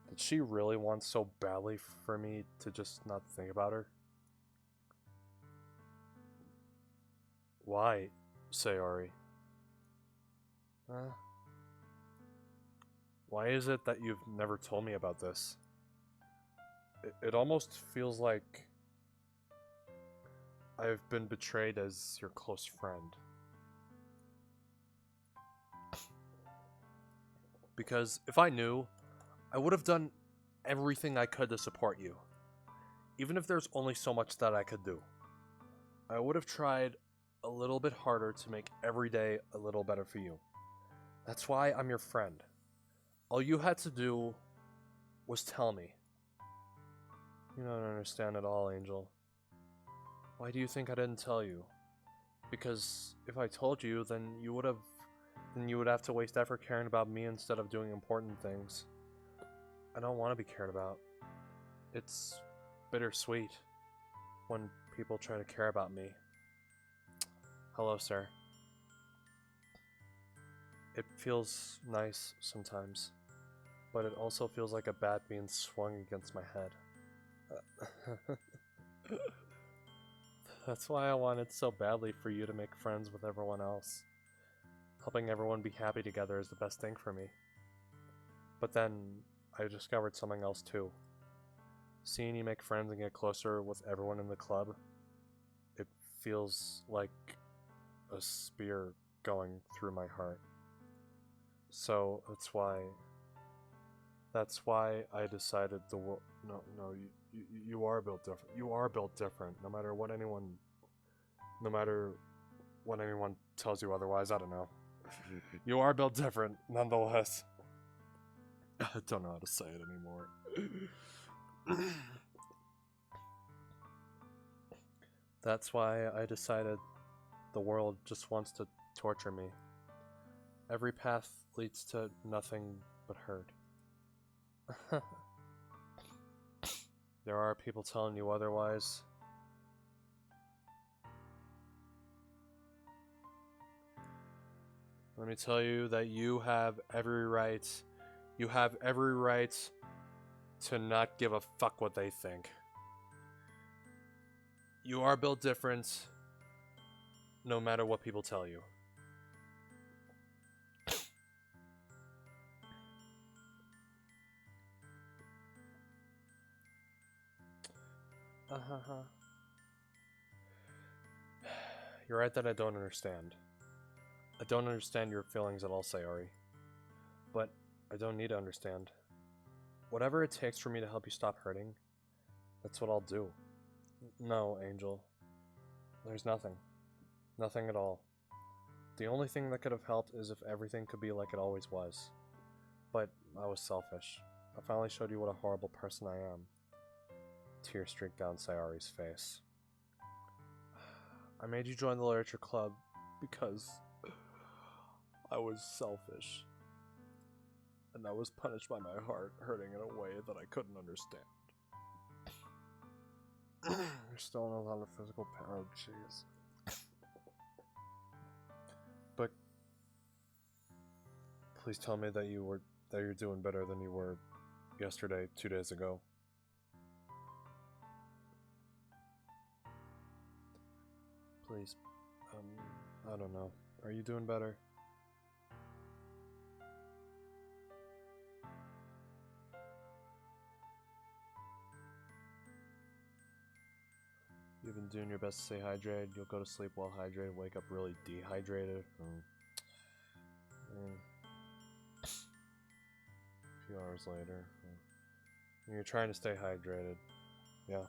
Did she really want so badly for me to just not think about her? Why, Sayori? Why is it that you've never told me about this? It almost feels like I've been betrayed as your close friend. Because if I knew, I would have done everything I could to support you. Even if there's only so much that I could do. I would have tried a little bit harder to make every day a little better for you. That's why I'm your friend. All you had to do was tell me. You don't understand at all, Angel. Why do you think I didn't tell you? Because if I told you, then you would have to waste effort caring about me instead of doing important things. I don't want to be cared about. It's bittersweet when people try to care about me. Hello, sir. It feels nice sometimes, but it also feels like a bat being swung against my head. That's why I wanted so badly for you to make friends with everyone else. Helping everyone be happy together is the best thing for me. But then, I discovered something else too. Seeing you make friends and get closer with everyone in the club, it feels like a spear going through my heart. So, that's why I decided the world. No, you are built different. You are built different. No matter what anyone tells you otherwise. I don't know. You are built different, nonetheless. I don't know how to say it anymore. That's why I decided the world just wants to torture me. Every path leads to nothing but hurt. There are people telling you otherwise. Let me tell you that you have every right to not give a fuck what they think. You are built different, no matter what people tell you. You're right that I don't understand. I don't understand your feelings at all, Sayori. But I don't need to understand. Whatever it takes for me to help you stop hurting, that's what I'll do. No, Angel. There's nothing. Nothing at all. The only thing that could have helped is if everything could be like it always was. But I was selfish. I finally showed you what a horrible person I am. Tears streaked down Sayori's face. I made you join the literature club because I was selfish. And I was punished by my heart hurting in a way that I couldn't understand. You're still in a lot of physical pain. Oh, jeez. But please tell me that you're doing better than you were yesterday, 2 days ago. Please. I don't know. Are you doing better? You've been doing your best to stay hydrated. You'll go to sleep well hydrated, wake up really dehydrated. A few hours later. You're trying to stay hydrated. Yeah.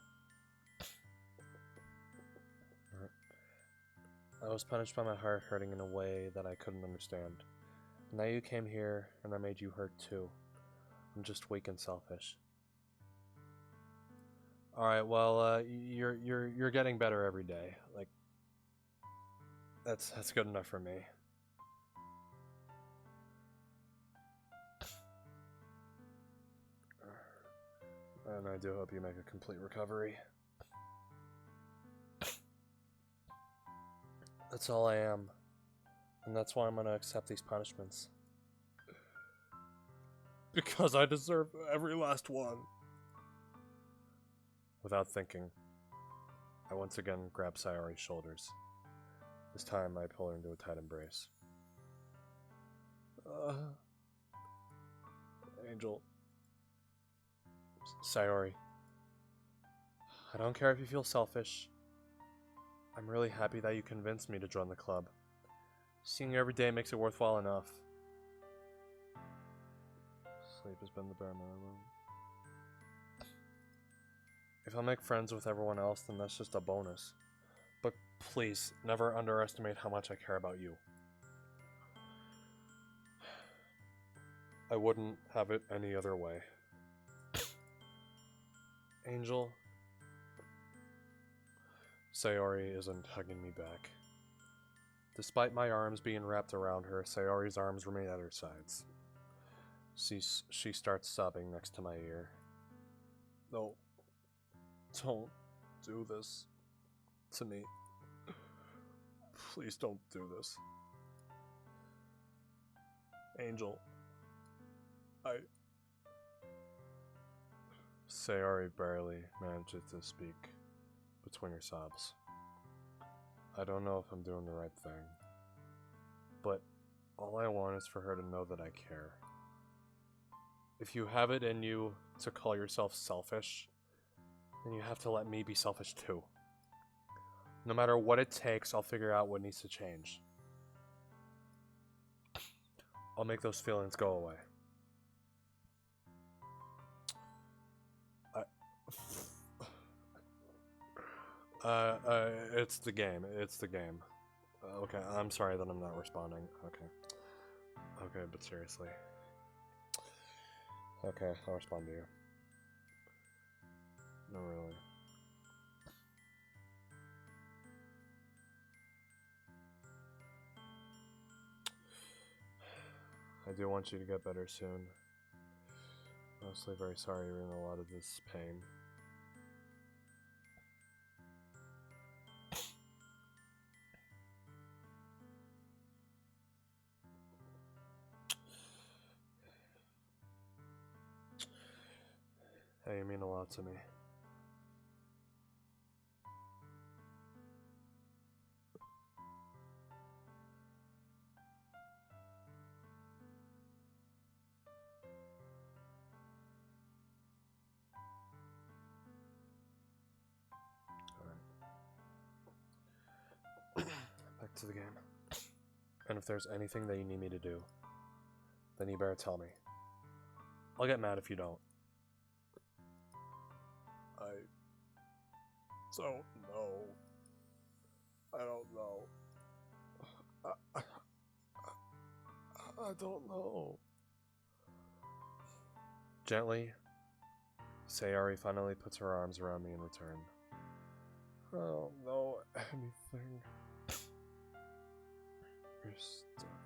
I was punished by my heart hurting in a way that I couldn't understand. Now you came here, and I made you hurt too. I'm just weak and selfish. All right, well, you're getting better every day. Like, that's good enough for me. And I do hope you make a complete recovery. That's all I am. And that's why I'm gonna accept these punishments. Because I deserve every last one. Without thinking, I once again grab Sayori's shoulders. This time I pull her into a tight embrace. Angel. Sayori. I don't care if you feel selfish. I'm really happy that you convinced me to join the club. Seeing you every day makes it worthwhile enough. Sleep has been the bare minimum. If I make friends with everyone else, then that's just a bonus. But please, never underestimate how much I care about you. I wouldn't have it any other way. Angel. Sayori isn't hugging me back. Despite my arms being wrapped around her, Sayori's arms remain at her sides. She starts sobbing next to my ear. No. Don't do this to me. Please don't do this. Angel. Sayori barely manages to speak between her sobs. I don't know if I'm doing the right thing, but all I want is for her to know that I care. If you have it in you to call yourself selfish, then you have to let me be selfish too. No matter what it takes, I'll figure out what needs to change. I'll make those feelings go away. It's the game. It's the game. Okay, I'm sorry that I'm not responding. Okay. Okay, but seriously. Okay, I'll respond to you. No, really. I do want you to get better soon. Honestly, very sorry you're in a lot of this pain. Hey, you mean a lot to me. Alright. Back to the game. And if there's anything that you need me to do, then you better tell me. I'll get mad if you don't. I don't know. I don't know. I don't know. Gently, Sayori finally puts her arms around me in return. I don't know anything. You're stuck.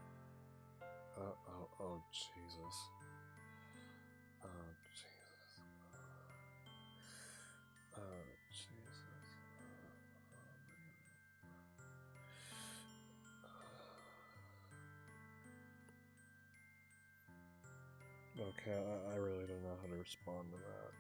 Oh, Jesus. Oh, Jesus. Oh, Jesus. Okay, I really don't know how to respond to that.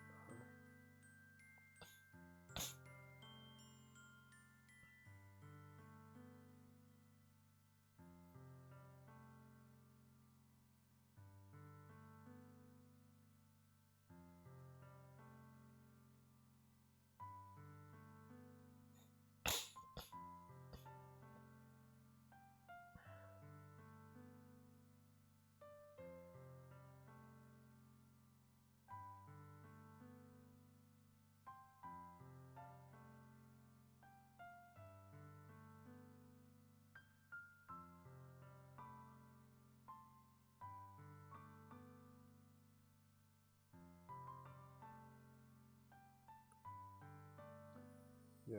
Yeah,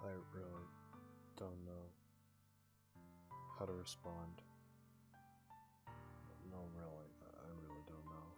I really don't know how to respond. No, really, I really don't know.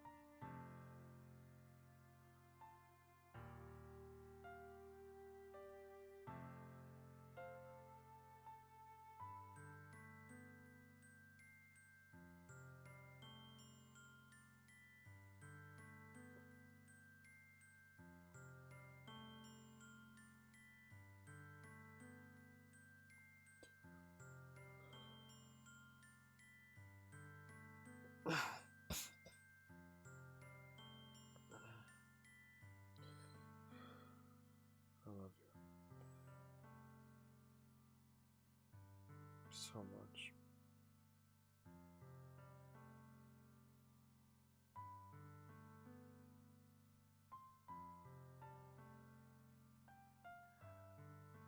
I love you so much.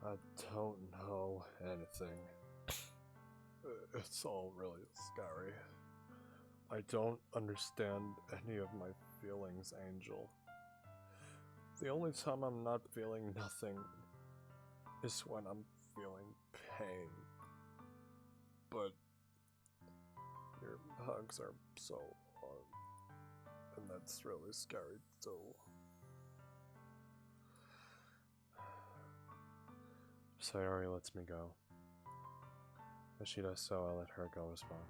I don't know anything. It's all really scary. I don't understand any of my feelings, Angel. The only time I'm not feeling nothing is when I'm feeling pain. But your hugs are so hard, and that's really scary too. Sayori lets me go. As she does so, I let her go as well.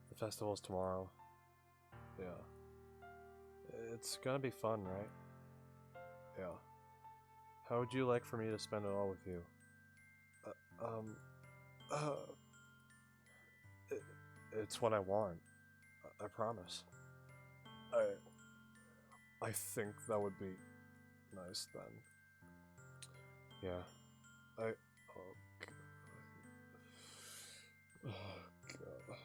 The festival's tomorrow. Yeah. It's gonna be fun, right? Yeah. How would you like for me to spend it all with you? It's what I want. I promise. I think that would be nice then. Yeah. Oh god. Oh god.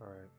Alright,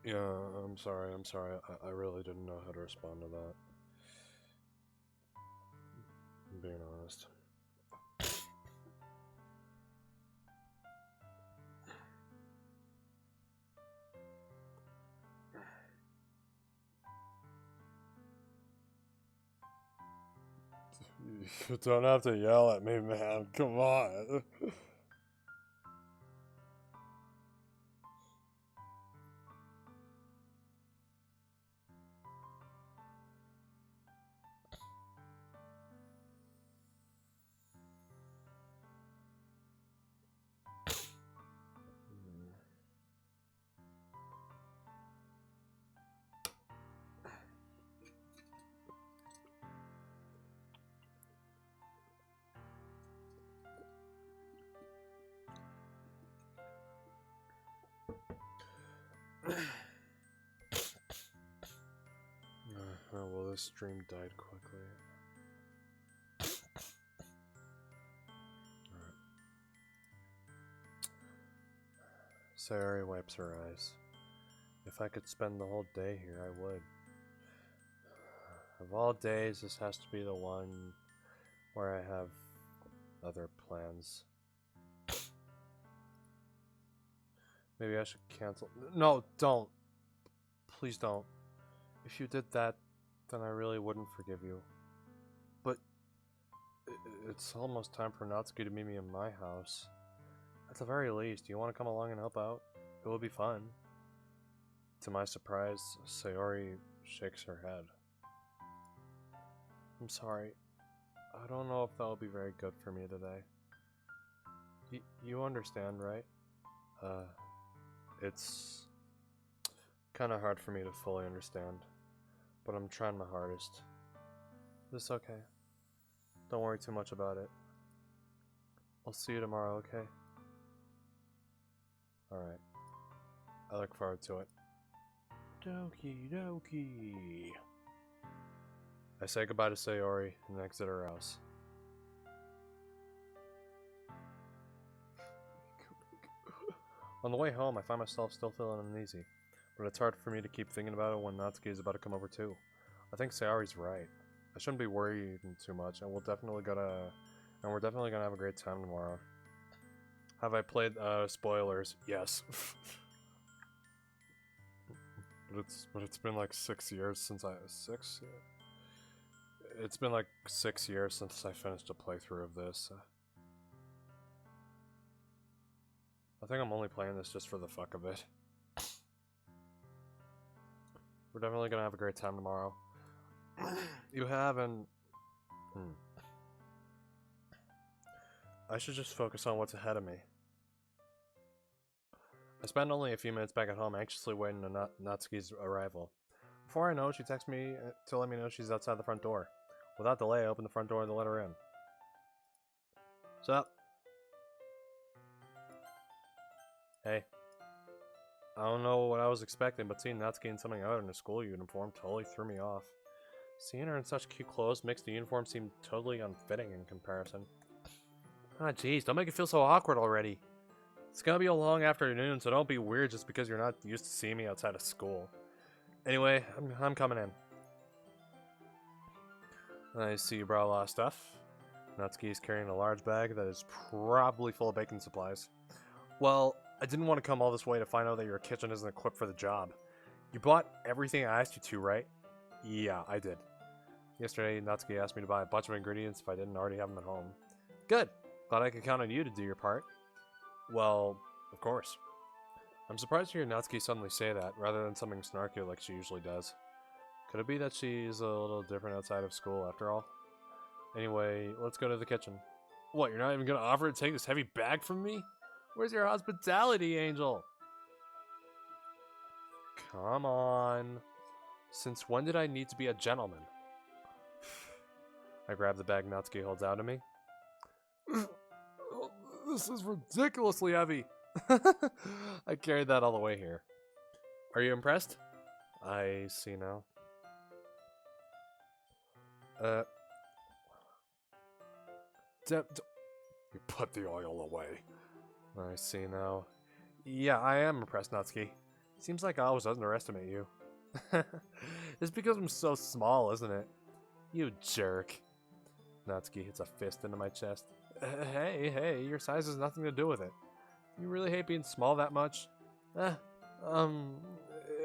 Yeah, I'm sorry. I really didn't know how to respond to that. I'm being honest. You don't have to yell at me, man. Come on. Oh, well, this stream died quickly. Alright. Sayori wipes her eyes. If I could spend the whole day here, I would. Of all days, this has to be the one where I have other plans. Maybe I should cancel. No, don't. Please don't. If you did that, then I really wouldn't forgive you. But it's almost time for Natsuki to meet me in my house. At the very least, do you want to come along and help out? It will be fun. To my surprise, Sayori shakes her head. I'm sorry. I don't know if that will be very good for me today. You understand, right? It's kind of hard for me to fully understand, but I'm trying my hardest. It's okay. Don't worry too much about it. I'll see you tomorrow, okay? Alright. I look forward to it. Doki doki. I say goodbye to Sayori and exit her house. On the way home, I find myself still feeling uneasy, but it's hard for me to keep thinking about it when Natsuki is about to come over too. I think Sayori's right. I shouldn't be worried too much, and we're definitely gonna have a great time tomorrow. Have I played spoilers? Yes. but it's been like 6 years since It's been like 6 years since I finished a playthrough of this. I think I'm only playing this just for the fuck of it. We're definitely gonna have a great time tomorrow. You haven't... I should just focus on what's ahead of me. I spent only a few minutes back at home anxiously waiting on Natsuki's arrival. Before I know it, she texts me to let me know she's outside the front door. Without delay, I open the front door to let her in. What's up? Hey. I don't know what I was expecting, but seeing Natsuki in something other than a school uniform totally threw me off. Seeing her in such cute clothes makes the uniform seem totally unfitting in comparison. Ah, jeez, don't make it feel so awkward already. It's gonna be a long afternoon, so don't be weird just because you're not used to seeing me outside of school. Anyway, I'm coming in. I see you brought a lot of stuff. Natsuki is carrying a large bag that is probably full of baking supplies. Well, I didn't want to come all this way to find out that your kitchen isn't equipped for the job. You bought everything I asked you to, right? Yeah, I did. Yesterday, Natsuki asked me to buy a bunch of ingredients if I didn't already have them at home. Good! Glad I could count on you to do your part. Well, of course. I'm surprised to hear Natsuki suddenly say that, rather than something snarky like she usually does. Could it be that she's a little different outside of school after all? Anyway, let's go to the kitchen. What, you're not even gonna offer to take this heavy bag from me? Where's your hospitality, Angel? Come on. Since when did I need to be a gentleman? I grab the bag Natsuki holds out to me. This is ridiculously heavy. I carried that all the way here. Are you impressed? I see now. You put the oil away. I see now. Yeah, I am impressed, Natsuki. Seems like I always underestimate you. It's because I'm so small, isn't it? You jerk. Natsuki hits a fist into my chest. Hey, your size has nothing to do with it. You really hate being small that much?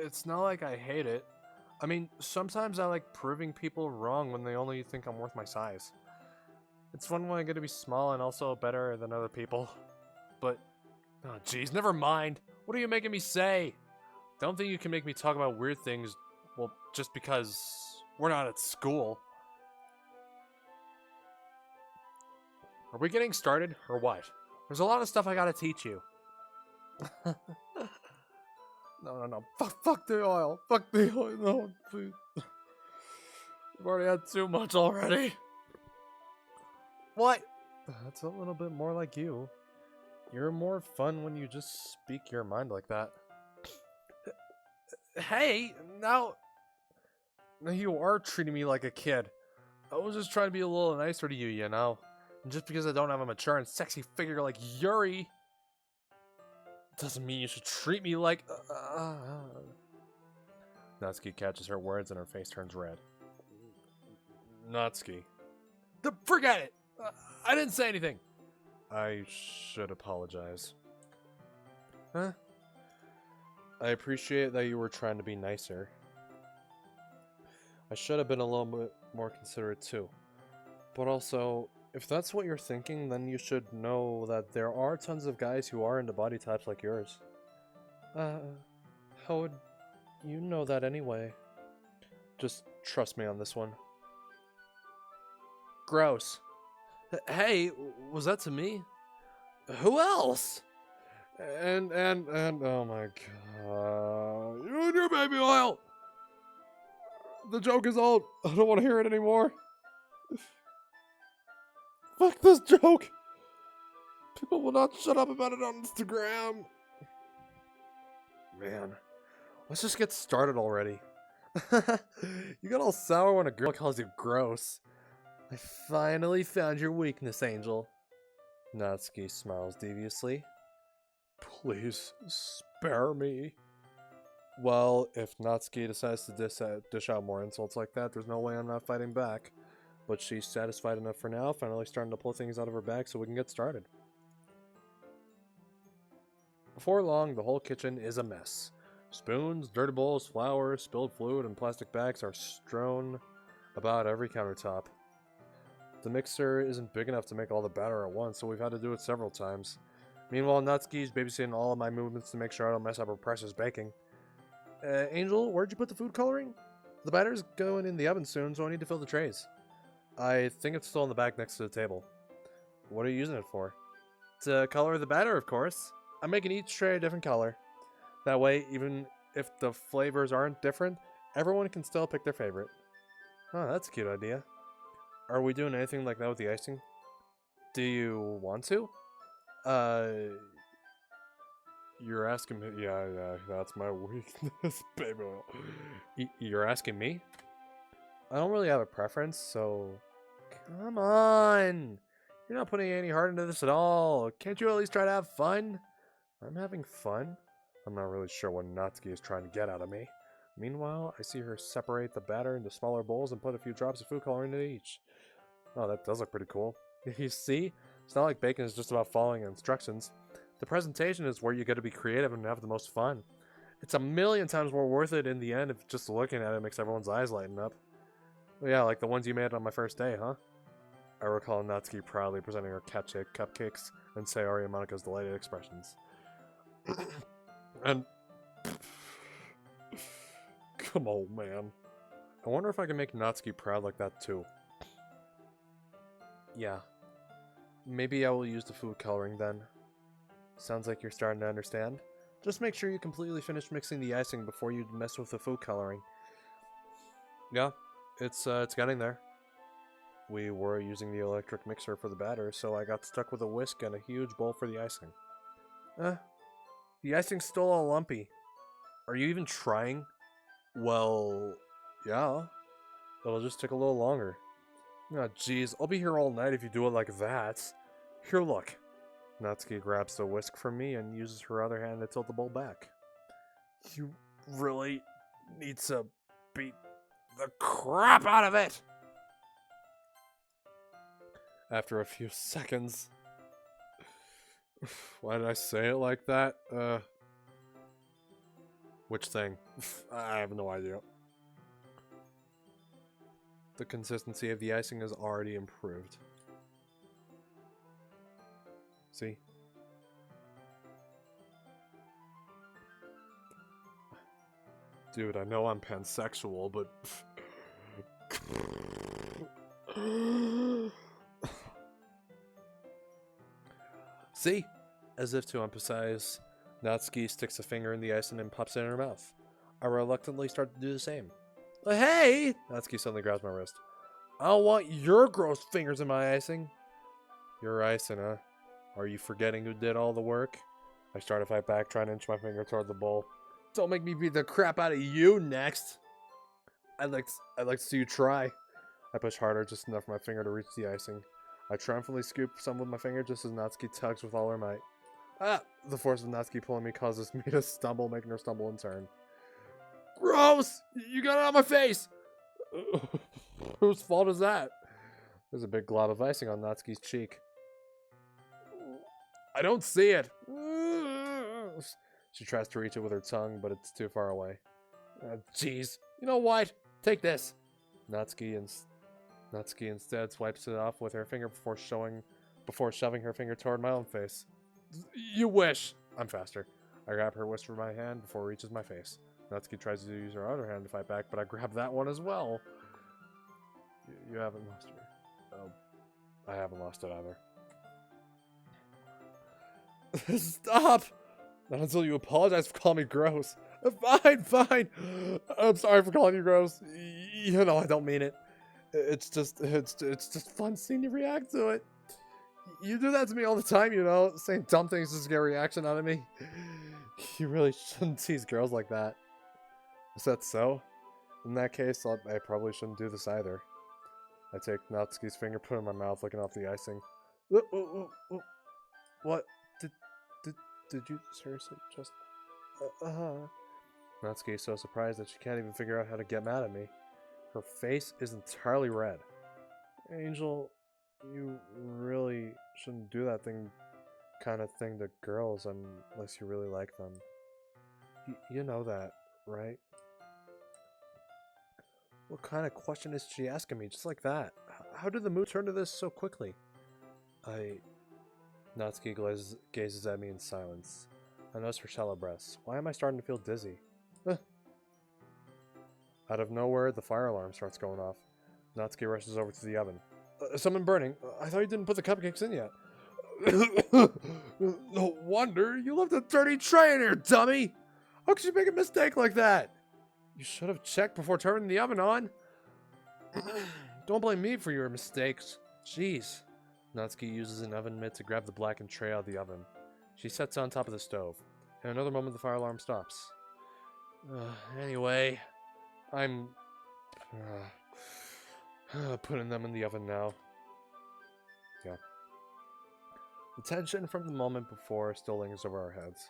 It's not like I hate it. I mean, sometimes I like proving people wrong when they only think I'm worth my size. It's fun when I get to be small and also better than other people. But, oh jeez, never mind. What are you making me say? Don't think you can make me talk about weird things, well, just because we're not at school. Are we getting started, or what? There's a lot of stuff I gotta teach you. No. Fuck the oil. Fuck the oil. No, please. We've already had too much already. What? That's a little bit more like you. You're more fun when you just speak your mind like that. Hey, now you are treating me like a kid. I was just trying to be a little nicer to you, you know? And just because I don't have a mature and sexy figure like Yuri doesn't mean you should treat me like... Natsuki catches her words and her face turns red. Natsuki. Forget it! I didn't say anything! I should apologize. Huh? I appreciate that you were trying to be nicer. I should have been a little bit more considerate too. But also, if that's what you're thinking, then you should know that there are tons of guys who are into body types like yours. How would you know that anyway? Just trust me on this one. Gross. Hey, was that to me? Who else? And oh my god. You and your baby oil! The joke is old. I don't want to hear it anymore. Fuck this joke. People will not shut up about it on Instagram. Man, let's just get started already. You got all sour when a girl calls you gross. I finally found your weakness, Angel. Natsuki smiles deviously. Please, spare me. Well, if Natsuki decides to dish out more insults like that, there's no way I'm not fighting back. But she's satisfied enough for now, finally starting to pull things out of her bag so we can get started. Before long, the whole kitchen is a mess. Spoons, dirty bowls, flour, spilled fluid, and plastic bags are strewn about every countertop. The mixer isn't big enough to make all the batter at once, so we've had to do it several times. Meanwhile, Natsuki's babysitting all of my movements to make sure I don't mess up her precious baking. Angel, where'd you put the food coloring? The batter's going in the oven soon, so I need to fill the trays. I think it's still in the back next to the table. What are you using it for? To color the batter, of course. I'm making each tray a different color. That way, even if the flavors aren't different, everyone can still pick their favorite. Oh, that's a cute idea. Are we doing anything like that with the icing? Do you want to? You're asking me? Yeah, that's my weakness, baby oil. You're asking me? I don't really have a preference, so... Come on! You're not putting any heart into this at all. Can't you at least try to have fun? I'm having fun. I'm not really sure what Natsuki is trying to get out of me. Meanwhile, I see her separate the batter into smaller bowls and put a few drops of food coloring into each. Oh, that does look pretty cool. You see? It's not like baking is just about following instructions. The presentation is where you get to be creative and have the most fun. It's a million times more worth it in the end if just looking at it makes everyone's eyes lighten up. Well, yeah, like the ones you made on my first day, huh? I recall Natsuki proudly presenting her cat-shaped cupcakes and Sayori and Monika's delighted expressions. And... Come on, man. I wonder if I can make Natsuki proud like that, too. Yeah. Maybe I will use the food coloring, then. Sounds like you're starting to understand. Just make sure you completely finish mixing the icing before you mess with the food coloring. Yeah, it's getting there. We were using the electric mixer for the batter, so I got stuck with a whisk and a huge bowl for the icing. The icing's still all lumpy. Are you even trying? Well, yeah. It'll just take a little longer. Oh, jeez, I'll be here all night if you do it like that. Here, look. Natsuki grabs the whisk from me and uses her other hand to tilt the bowl back. You really need to beat the crap out of it! After a few seconds. Why did I say it like that? Which thing? I have no idea. The consistency of the icing has already improved. See? Dude, I know I'm pansexual, but... See? As if to emphasize, Natsuki sticks a finger in the icing and pops it in her mouth. I reluctantly start to do the same. Hey! Natsuki suddenly grabs my wrist. I don't want your gross fingers in my icing. Your icing, huh? Are you forgetting who did all the work? I start to fight back, trying to inch my finger toward the bowl. Don't make me beat the crap out of you next. I'd like to see you try. I push harder, just enough for my finger to reach the icing. I triumphantly scoop some with my finger just as Natsuki tugs with all her might. Ah! The force of Natsuki pulling me causes me to stumble, making her stumble in turn. Gross! You got it on my face! Whose fault is that? There's a big glob of icing on Natsuki's cheek. I don't see it! She tries to reach it with her tongue, but it's too far away. Jeez. You know what? Take this! Natsuki instead swipes it off with her finger before shoving her finger toward my own face. You wish! I'm faster. I grab her wrist from my hand before it reaches my face. Natsuki tries to use her other hand to fight back, but I grab that one as well. You haven't lost her. Oh, I haven't lost it either. Stop! Not until you apologize for calling me gross. Fine. I'm sorry for calling you gross. You know I don't mean it. It's just fun seeing you react to it. You do that to me all the time, you know, saying dumb things just to get a reaction out of me. You really shouldn't tease girls like that. Is that so? In that case, I probably shouldn't do this either. I take Natsuki's finger, put it in my mouth, looking off the icing. What? Did you seriously just... Natsuki is so surprised that she can't even figure out how to get mad at me. Her face is entirely red. Angel, you really shouldn't do that kind of thing to girls unless you really like them. You know that, right? What kind of question is she asking me just like that? How did the mood turn to this so quickly? Natsuki gazes at me in silence. I notice her shallow breaths. Why am I starting to feel dizzy? Out of nowhere, the fire alarm starts going off. Natsuki rushes over to the oven. Something burning. I thought you didn't put the cupcakes in yet. No wonder. You left a dirty tray in here, dummy! How could you make a mistake like that? You should have checked before turning the oven on. Don't blame me for your mistakes. Jeez. Natsuki uses an oven mitt to grab the blackened tray out of the oven. She sets it on top of the stove. In another moment, the fire alarm stops. Anyway, I'm putting them in the oven now. Yeah. The tension from the moment before still lingers over our heads.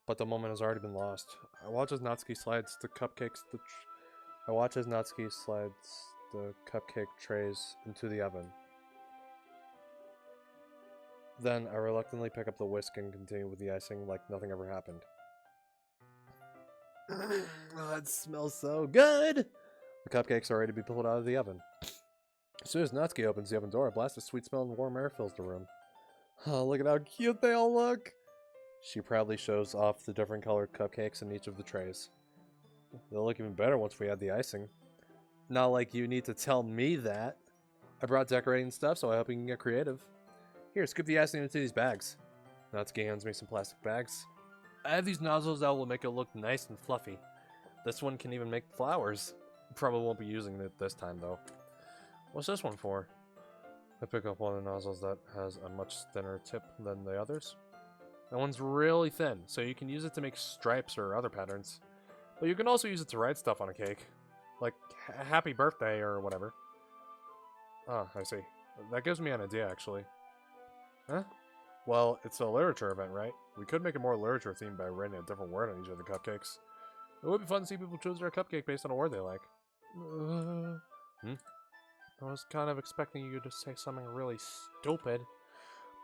But the moment has already been lost. I watch as Natsuki slides the cupcake trays into the oven. Then I reluctantly pick up the whisk and continue with the icing like nothing ever happened. Oh, it smells so good! The cupcakes are ready to be pulled out of the oven. As soon as Natsuki opens the oven door, a blast of sweet smell and warm air fills the room. Oh, look at how cute they all look! She proudly shows off the different colored cupcakes in each of the trays. They'll look even better once we add the icing. Not like you need to tell me that. I brought decorating stuff, so I hope you can get creative. Here, scoop the icing into these bags. Natsuki hands me some plastic bags. I have these nozzles that will make it look nice and fluffy. This one can even make flowers. Probably won't be using it this time, though. What's this one for? I pick up one of the nozzles that has a much thinner tip than the others. That one's really thin, so you can use it to make stripes or other patterns. But you can also use it to write stuff on a cake. Like, happy birthday or whatever. Ah, I see. That gives me an idea, actually. Huh? Well, it's a literature event, right? We could make it more literature themed by writing a different word on each of the cupcakes. It would be fun to see people choose their cupcake based on a word they like. I was kind of expecting you to say something really stupid,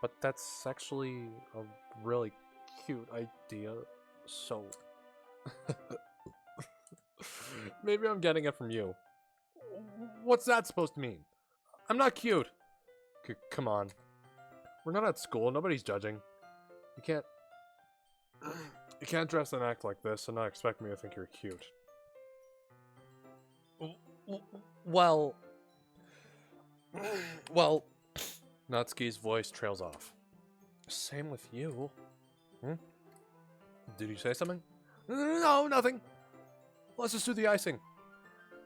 but that's actually a really cute idea, so... Maybe I'm getting it from you. What's that supposed to mean? I'm not cute! Come on. We're not at school, nobody's judging. You can't dress and act like this and not expect me to think you're cute. Well... Natsuki's voice trails off. Same with you. Did you say something? No, nothing. Let's just do the icing.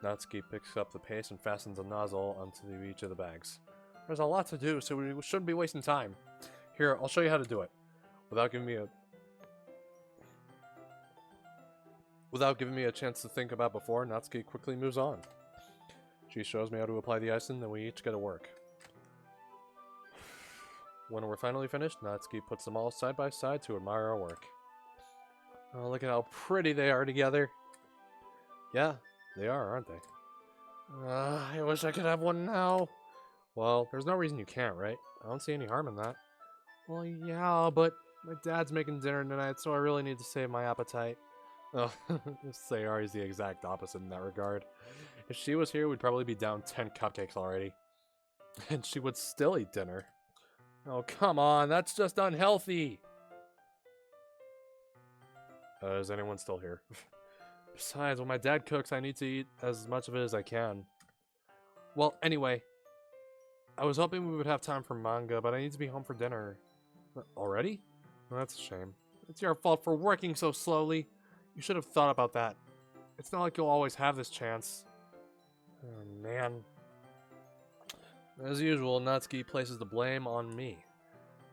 Natsuki picks up the paste and fastens a nozzle onto each of the bags. There's a lot to do, so we shouldn't be wasting time. Here, I'll show you how to do it. Without giving me a chance to think about before, Natsuki quickly moves on. She shows me how to apply the icing, then we each get to work. When we're finally finished, Natsuki puts them all side by side to admire our work. Oh, look at how pretty they are together. Yeah, they are, aren't they? I wish I could have one now. Well, there's no reason you can't, right? I don't see any harm in that. Well, yeah, but my dad's making dinner tonight, so I really need to save my appetite. Oh, Sayari's the exact opposite in that regard. If she was here, we'd probably be down 10 cupcakes already. And she would still eat dinner. Oh, come on, that's just unhealthy! Is anyone still here? Besides, when my dad cooks, I need to eat as much of it as I can. Well, anyway, I was hoping we would have time for manga, but I need to be home for dinner. Already? Well, that's a shame. It's your fault for working so slowly. You should have thought about that. It's not like you'll always have this chance. Oh, man. As usual, Natsuki places the blame on me.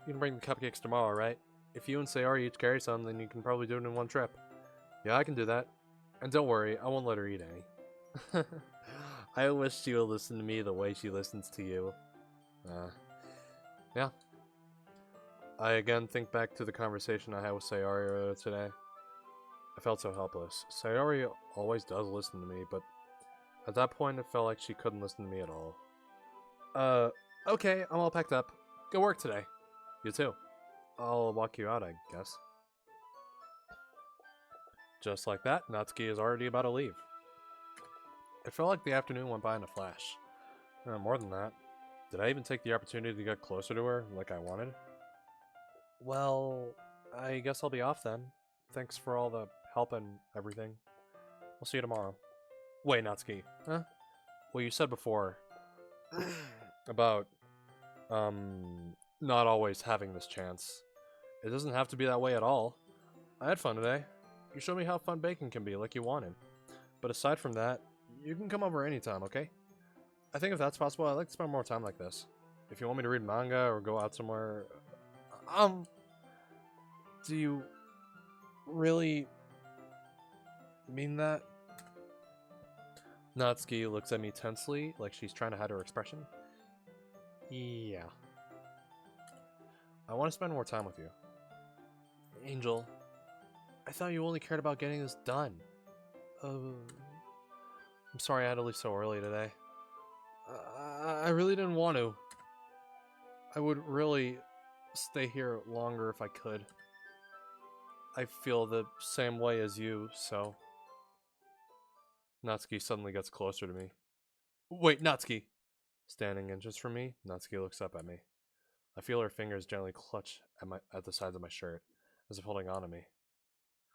You can bring the cupcakes tomorrow, right? If you and Sayori each carry some, then you can probably do it in one trip. Yeah, I can do that. And don't worry, I won't let her eat any. I wish she would listen to me the way she listens to you. Yeah. I again think back to the conversation I had with Sayori earlier today. I felt so helpless. Sayori always does listen to me, but at that point it felt like she couldn't listen to me at all. Okay, I'm all packed up. Go work today. You too. I'll walk you out, I guess. Just like that, Natsuki is already about to leave. It felt like the afternoon went by in a flash. More than that. Did I even take the opportunity to get closer to her like I wanted? Well, I guess I'll be off then. Thanks for all the help and everything. We'll see you tomorrow. Wait, Natsuki. Huh? Well, you said before about, not always having this chance. It doesn't have to be that way at all. I had fun today. You showed me how fun baking can be, like you wanted. But aside from that, you can come over anytime, okay? I think if that's possible, I'd like to spend more time like this. If you want me to read manga or go out somewhere... Do you really mean that? Natsuki looks at me tensely, like she's trying to hide her expression. Yeah. I want to spend more time with you. Angel, I thought you only cared about getting this done. I'm sorry I had to leave so early today. I really didn't want to. I would really stay here longer if I could. I feel the same way as you, so... Natsuki suddenly gets closer to me. Wait, Natsuki! Standing inches from me, Natsuki looks up at me. I feel her fingers gently clutch at the sides of my shirt, as if holding on to me.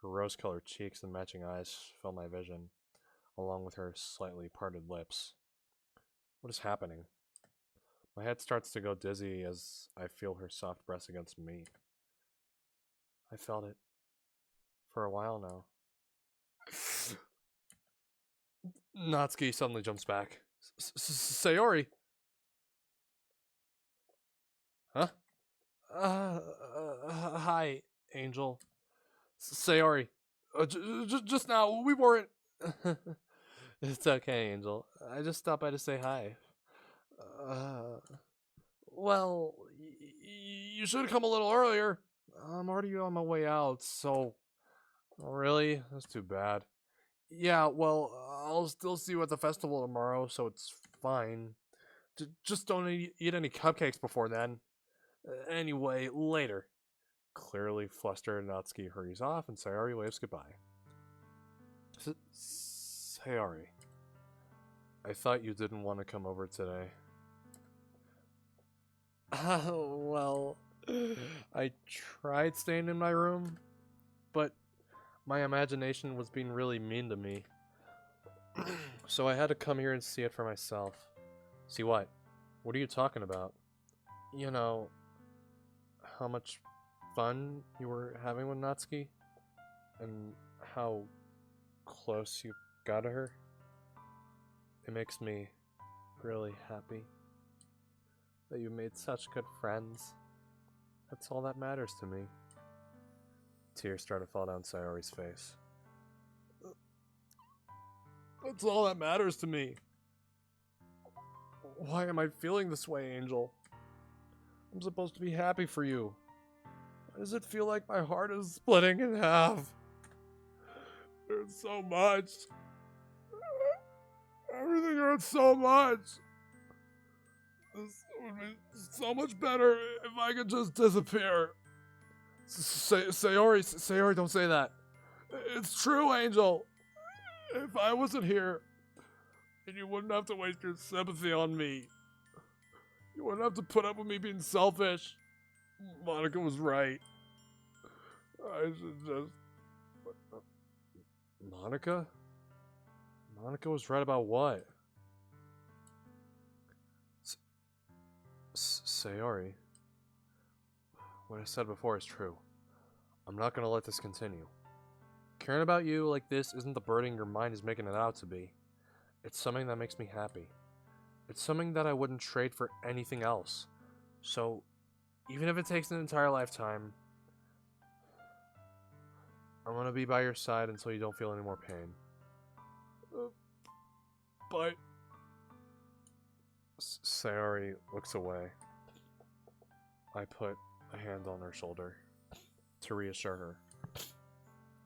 Her rose-colored cheeks and matching eyes fill my vision, along with her slightly parted lips. What is happening? My head starts to go dizzy as I feel her soft breast against me. I felt it. For a while now. Natsuki suddenly jumps back. Sayori! Huh? Hi, Angel. Sayori. Just now, we weren't... It's okay, Angel. I just stopped by to say hi. Well, you should have come a little earlier. I'm already on my way out, so... Oh, really? That's too bad. Yeah, well, I'll still see you at the festival tomorrow, so it's fine. Just don't eat any cupcakes before then. Anyway, later. Clearly flustered, Natsuki hurries off, and Sayori waves goodbye. Sayori, I thought you didn't want to come over today. Well, I tried staying in my room, but my imagination was being really mean to me. So I had to come here and see it for myself. See what? What are you talking about? You know, how much fun you were having with Natsuki? And how close you got to her? It makes me really happy that you made such good friends. That's all that matters to me. Tears start to fall down Sayori's face. That's all that matters to me. Why am I feeling this way, Angel? I'm supposed to be happy for you. Why does it feel like my heart is splitting in half? There's so much. Everything hurts so much. This would be so much better if I could just disappear. Sayori, don't say that. It's true, Angel. If I wasn't here, then you wouldn't have to waste your sympathy on me. You wouldn't have to put up with me being selfish. Monica was right. I should just... Monica? Monica was right about what? Sayori. What I said before is true. I'm not gonna let this continue. Caring about you like this isn't the burden your mind is making it out to be. It's something that makes me happy. It's something that I wouldn't trade for anything else. So, even if it takes an entire lifetime, I want to be by your side until you don't feel any more pain. But... Sayori looks away. I put a hand on her shoulder to reassure her.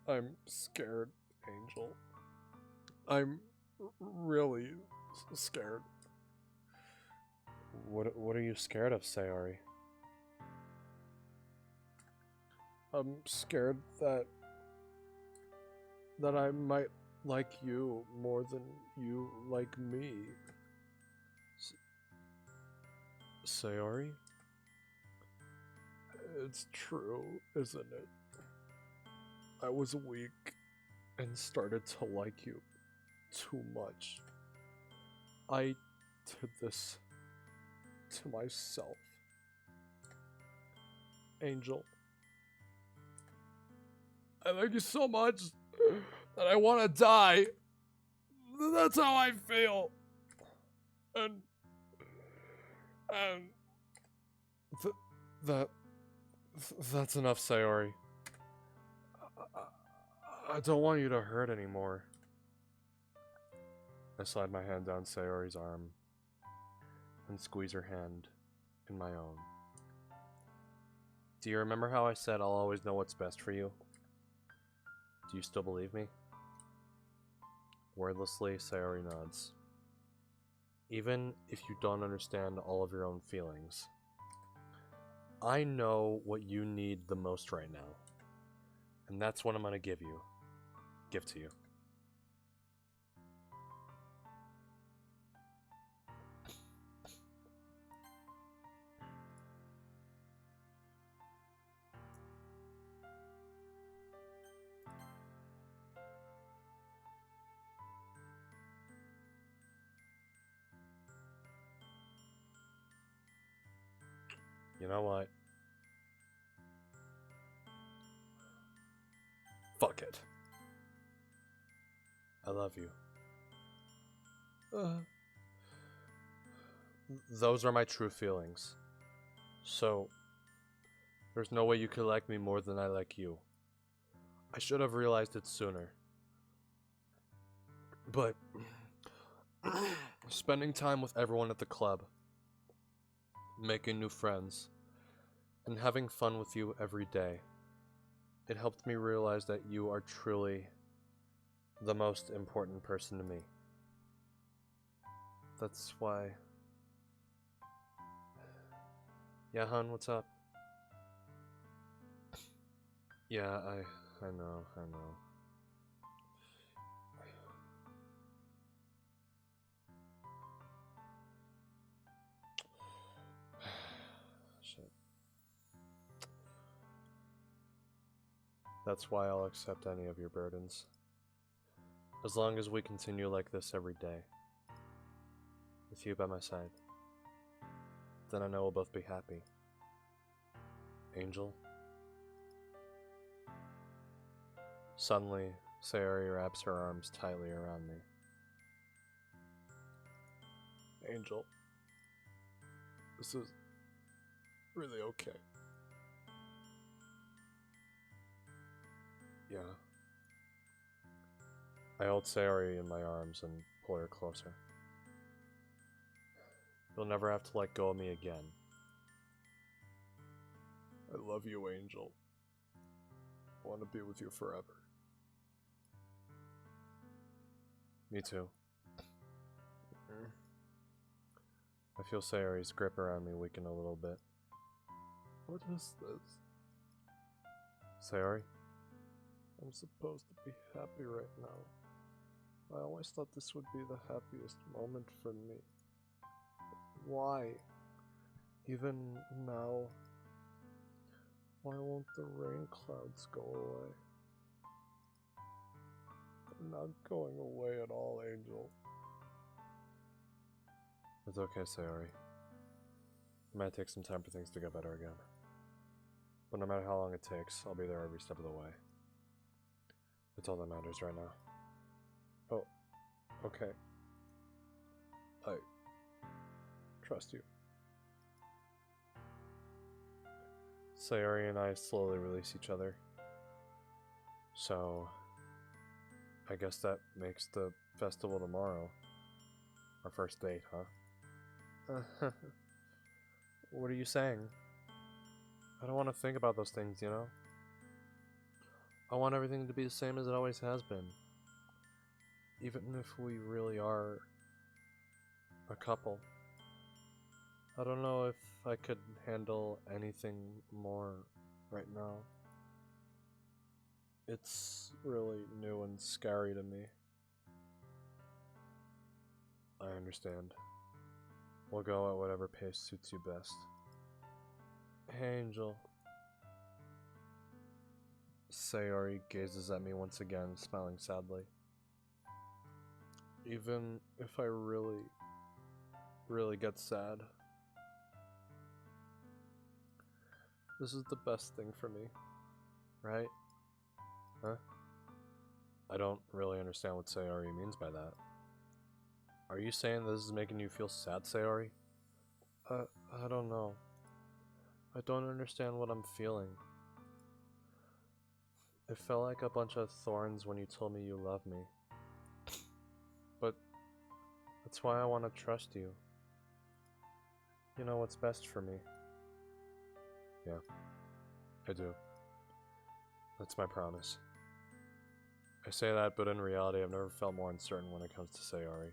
I'm scared, Angel. I'm really scared. What are you scared of, Sayori? I'm scared that I might like you more than you like me. Sayori? It's true, isn't it? I was weak and started to like you too much. I did this to myself. Angel, I like you so much that I want to die. That's how I feel. And that's enough, Sayori. I don't want you to hurt anymore. I slide my hand down Sayori's arm and squeeze her hand in my own. Do you remember how I said I'll always know what's best for you? Do you still believe me? Wordlessly, Sayori nods. Even if you don't understand all of your own feelings, I know what you need the most right now. And that's what I'm gonna give to you. You know what? Fuck it. I love you. Those are my true feelings. So, there's no way you could like me more than I like you. I should have realized it sooner. But, spending time with everyone at the club, making new friends, and having fun with you every day, it helped me realize that you are truly the most important person to me. That's why... Yeah, hun, what's up? Yeah, I know. Shit. That's why I'll accept any of your burdens. As long as we continue like this every day, with you by my side, then I know we'll both be happy. Angel? Suddenly, Sayori wraps her arms tightly around me. Angel, this is really okay. Yeah. I hold Sayori in my arms and pull her closer. You'll never have to let go of me again. I love you, Angel. I want to be with you forever. Me too. I feel Sayori's grip around me weaken a little bit. What is this? Sayori? I'm supposed to be happy right now. I always thought this would be the happiest moment for me. Why? Even now? Why won't the rain clouds go away? They're not going away at all, Angel. It's okay, Sayori. It might take some time for things to get better again. But no matter how long it takes, I'll be there every step of the way. It's all that matters right now. Oh, okay. I trust you. Sayori and I slowly release each other. So, I guess that makes the festival tomorrow our first date, huh? What are you saying? I don't want to think about those things, you know? I want everything to be the same as it always has been. Even if we really are a couple. I don't know if I could handle anything more right now. It's really new and scary to me. I understand. We'll go at whatever pace suits you best. Hey, Angel. Sayori gazes at me once again, smiling sadly. Even if I really get sad, this is the best thing for me, right? Huh? I don't really understand what Sayori means by that. Are you saying this is making you feel sad, Sayori? I don't know. I don't understand what I'm feeling. It felt like a bunch of thorns when you told me you love me. But that's why I want to trust you. You know what's best for me. Yeah, I do. That's my promise. I say that, but in reality, I've never felt more uncertain when it comes to Sayori.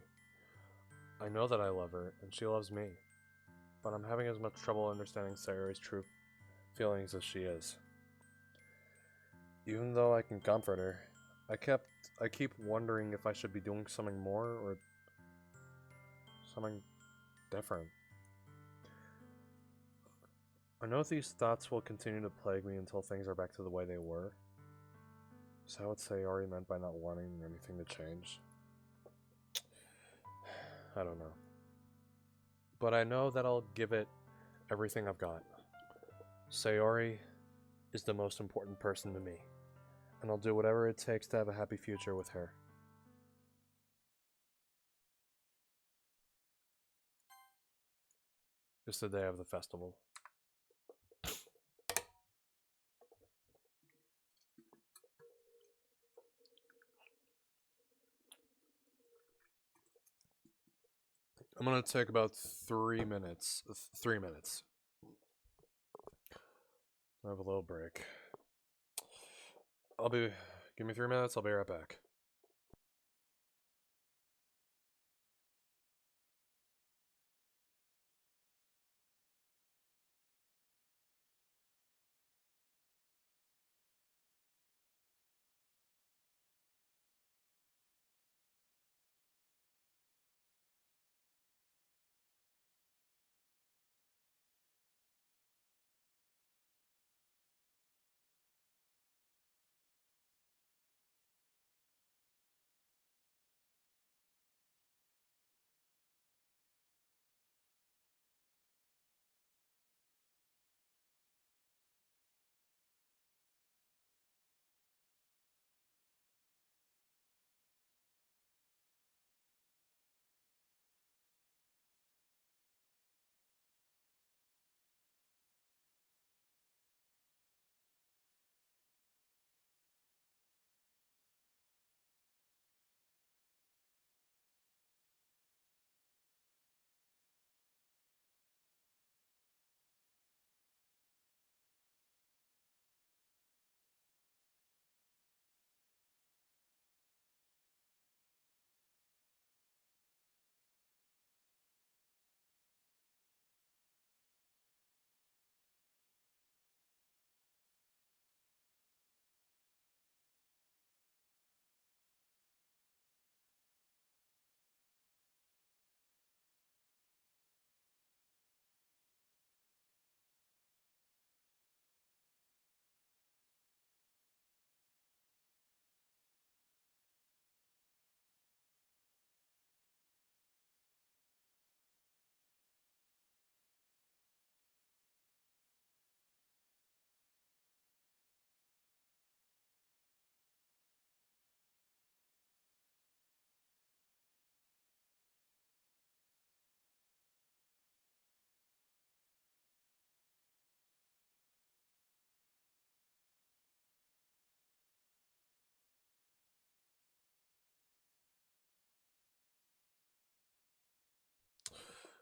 I know that I love her, and she loves me. But I'm having as much trouble understanding Sayori's true feelings as she is. Even though I can comfort her, I keep wondering if I should be doing something more or something different. I know these thoughts will continue to plague me until things are back to the way they were. Is that what Sayori meant by not wanting anything to change? I don't know. But I know that I'll give it everything I've got. Sayori is the most important person to me, and I'll do whatever it takes to have a happy future with her. It's the day of the festival. I'm gonna take about 3 minutes. 3 minutes. I have a little break. Give me 3 minutes, I'll be right back.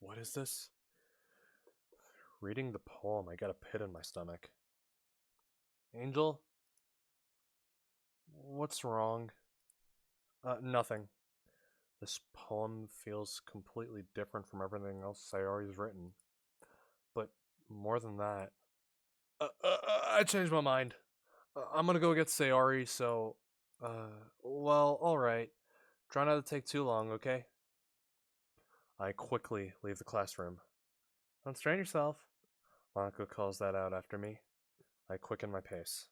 What is this? Reading the poem, I got a pit in my stomach. Angel? What's wrong? Nothing. This poem feels completely different from everything else Sayori's written. But more than that, I changed my mind. I'm gonna go get Sayori, so, well, alright. Try not to take too long, okay? I quickly leave the classroom. Don't strain yourself. Monaco calls that out after me. I quicken my pace.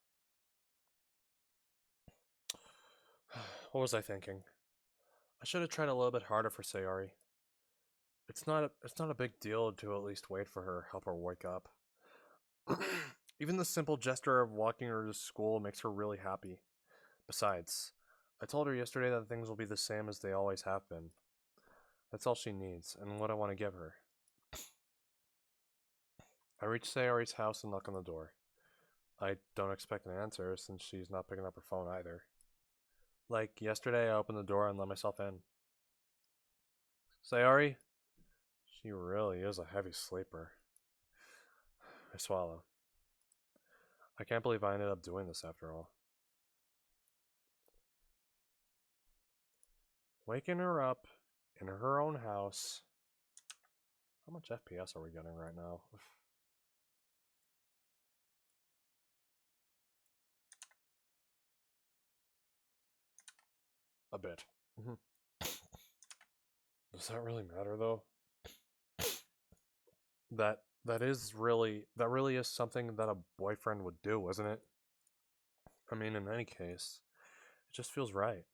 What was I thinking? I should have tried a little bit harder for Sayori. It's not a big deal to at least wait for her, help her wake up. Even the simple gesture of walking her to school makes her really happy. Besides, I told her yesterday that things will be the same as they always have been. That's all she needs, and what I want to give her. I reach Sayori's house and knock on the door. I don't expect an answer since she's not picking up her phone either. Like yesterday, I opened the door and let myself in. Sayori? She really is a heavy sleeper. I swallow. I can't believe I ended up doing this after all. Waking her up in her own house. How much FPS are we getting right now? A bit. Does that really matter though? That really is something that a boyfriend would do, isn't it? I mean, in any case, it just feels right.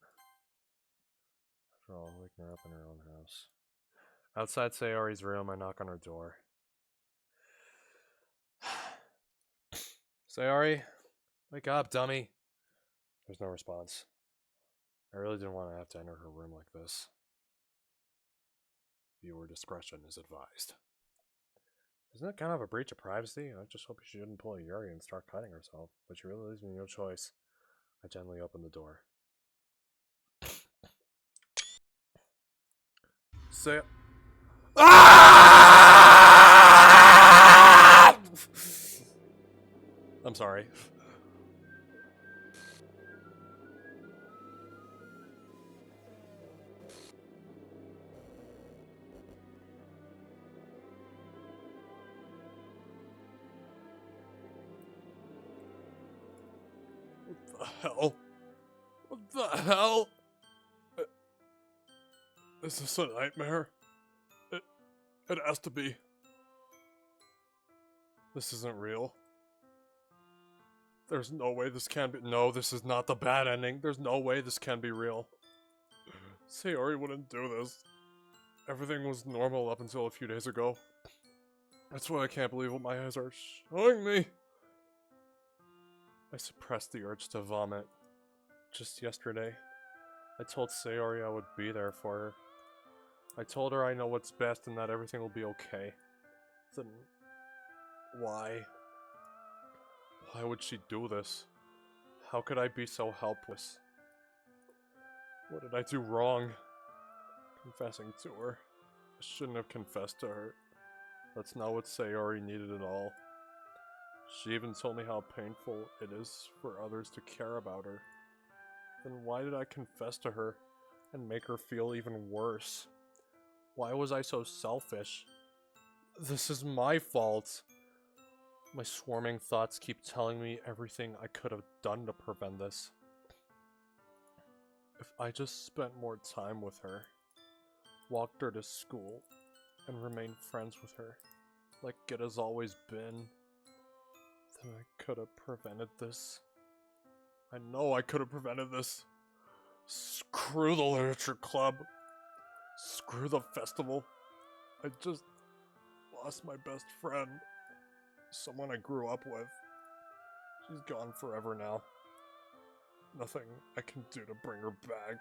After all, waking her up in her own house. Outside Sayori's room, I knock on her door. Sayori, wake up, dummy. There's no response. I really didn't want to have to enter her room like this. Viewer discretion is advised. Isn't that kind of a breach of privacy? I just hope she didn't pull a Yuri and start cutting herself, but she really leaves me no choice. I gently open the door. Say. Ah! I'm sorry. What the hell? What the hell? Is this a nightmare? It has to be. This isn't real. There's no way this can be. No, this is not the bad ending. There's no way this can be real. Sayori wouldn't do this. Everything was normal up until a few days ago. That's why I can't believe what my eyes are showing me. I suppressed the urge to vomit. Just yesterday, I told Sayori I would be there for her. I told her I know what's best and that everything will be okay. Then, why? Why would she do this? How could I be so helpless? What did I do wrong? Confessing to her. I shouldn't have confessed to her. That's not what Sayori needed at all. She even told me how painful it is for others to care about her. Then why did I confess to her and make her feel even worse? Why was I so selfish? This is my fault. My swarming thoughts keep telling me everything I could have done to prevent this. If I just spent more time with her, walked her to school, and remained friends with her, like it has always been, then I could have prevented this. I know I could have prevented this. Screw the literature club. Screw the festival. I just lost my best friend. Someone I grew up with. She's gone forever now. Nothing I can do to bring her back.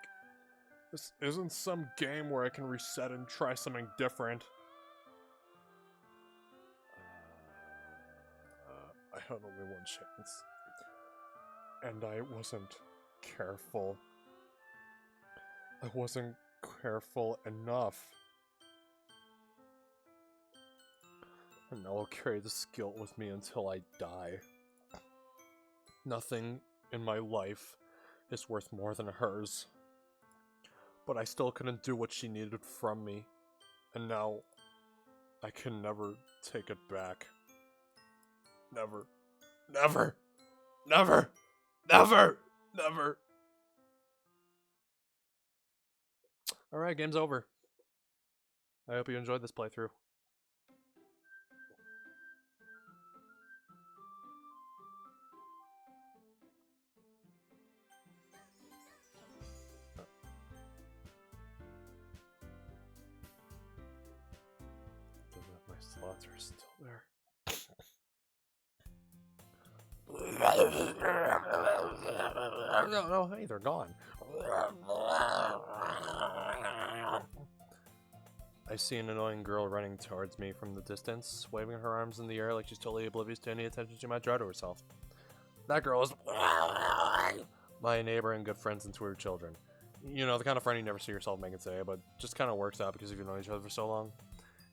This isn't some game where I can reset and try something different. I had only one chance. And I wasn't careful. I wasn't careful enough. And I'll carry this guilt with me until I die. Nothing in my life is worth more than hers. But I still couldn't do what she needed from me. And now, I can never take it back. Never. Never! Never! Never! Never! Alright, game's over. I hope you enjoyed this playthrough. My slots are still there. No, hey, they're gone. I see an annoying girl running towards me from the distance, waving her arms in the air like she's totally oblivious to any attention she might draw to herself. That girl is my neighbor and good friends since we were children. You know, the kind of friend you never see yourself making today, but just kind of works out because you've known each other for so long.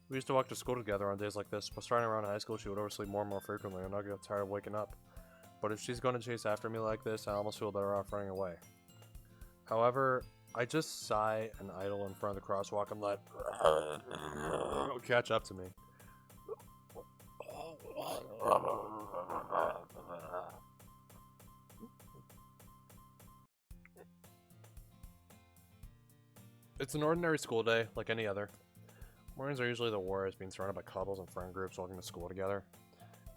We used to walk to school together on days like this, but starting around high school she would oversleep more and more frequently and I get tired of waking up. But if she's going to chase after me like this, I almost feel better off running away. However, I just sigh and idle in front of the crosswalk and let catch up to me. It's an ordinary school day, like any other. Mornings are usually the worst, being surrounded by couples and friend groups walking to school together.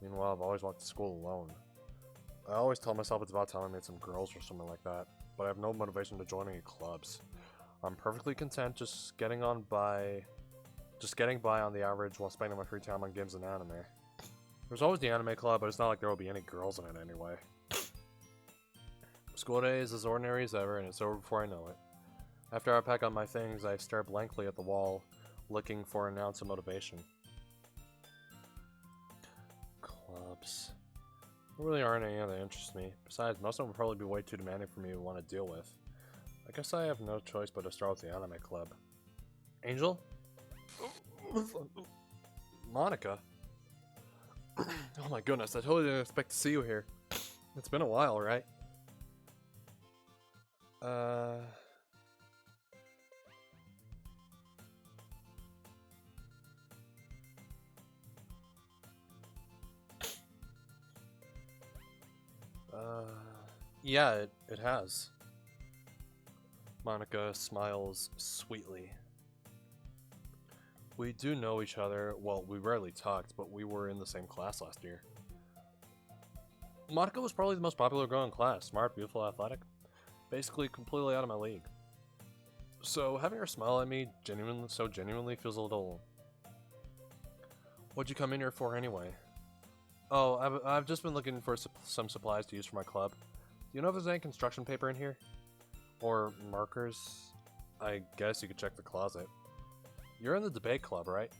Meanwhile, I've always walked to school alone. I always tell myself it's about time I made some girls or something like that, but I have no motivation to join any clubs. I'm perfectly content just getting by on the average while spending my free time on games and anime. There's always the anime club, but it's not like there will be any girls in it anyway. School day is as ordinary as ever, and it's over before I know it. After I pack up my things, I stare blankly at the wall, looking for an ounce of motivation. Clubs. There really aren't any that interest me. Besides, most of them will probably be way too demanding for me to want to deal with. I guess I have no choice but to start with the anime club. Angel? Monica? Oh my goodness, I totally didn't expect to see you here. It's been a while, right? Yeah, it has. Monica smiles sweetly. We do know each other. Well, we rarely talked, but we were in the same class last year. Monica was probably the most popular girl in class. Smart, beautiful, athletic. Basically completely out of my league. So having her smile at me genuinely feels a little... What'd you come in here for anyway? Oh, I've just been looking for some supplies to use for my club. Do you know if there's any construction paper in here? Or markers? I guess you could check the closet. You're in the debate club, right?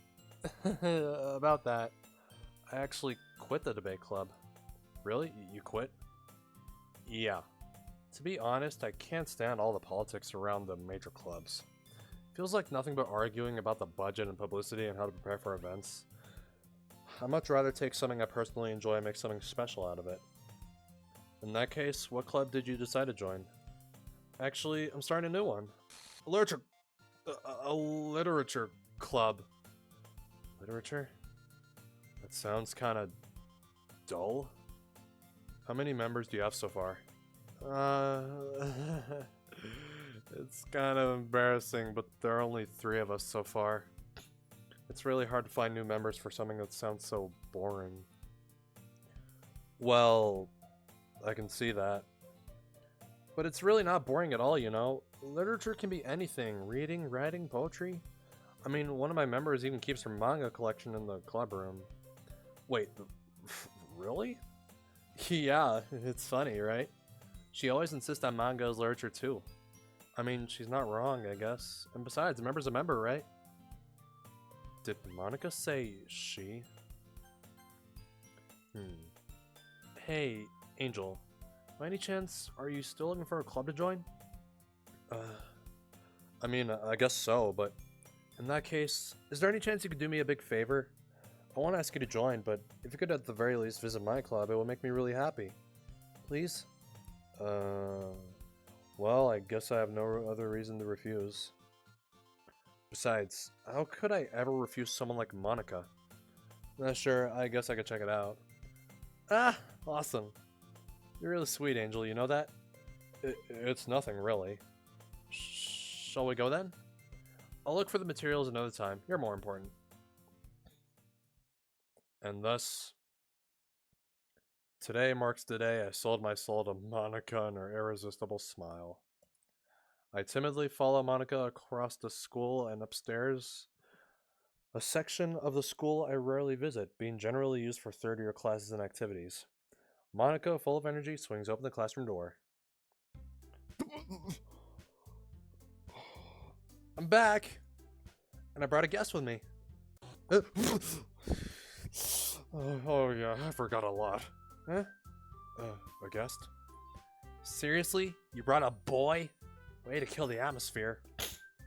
About that. I actually quit the debate club. Really? You quit? Yeah. To be honest, I can't stand all the politics around the major clubs. Feels like nothing but arguing about the budget and publicity and how to prepare for events. I'd much rather take something I personally enjoy and make something special out of it. In that case, what club did you decide to join? Actually, I'm starting a new one. A literature club. Literature? That sounds kind of dull. How many members do you have so far? It's kind of embarrassing, but there are only 3 of us so far. It's really hard to find new members for something that sounds so boring. Well, I can see that. But it's really not boring at all, you know? Literature can be anything. Reading, writing, poetry. I mean, one of my members even keeps her manga collection in the club room. Wait, really? Yeah, it's funny, right? She always insists on manga as literature too. I mean, she's not wrong, I guess. And besides, a member's a member, right? Did Monica say she? Hey, Angel. By any chance, are you still looking for a club to join? I mean, I guess so, but in that case, is there any chance you could do me a big favor? I want to ask you to join, but if you could at the very least visit my club, it would make me really happy. Please? Well, I guess I have no other reason to refuse. Besides, how could I ever refuse someone like Monica? Sure, I guess I could check it out. Ah, awesome. You're really sweet, Angel, you know that? It's nothing, really. Shall we go then? I'll look for the materials another time. You're more important. And thus, today marks the day I sold my soul to Monica and her irresistible smile. I timidly follow Monica across the school and upstairs, a section of the school I rarely visit, being generally used for third-year classes and activities. Monica, full of energy, swings open the classroom door. I'm back! And I brought a guest with me. Oh yeah, I forgot a lot. Huh? A guest? Seriously? You brought a boy? Way to kill the atmosphere.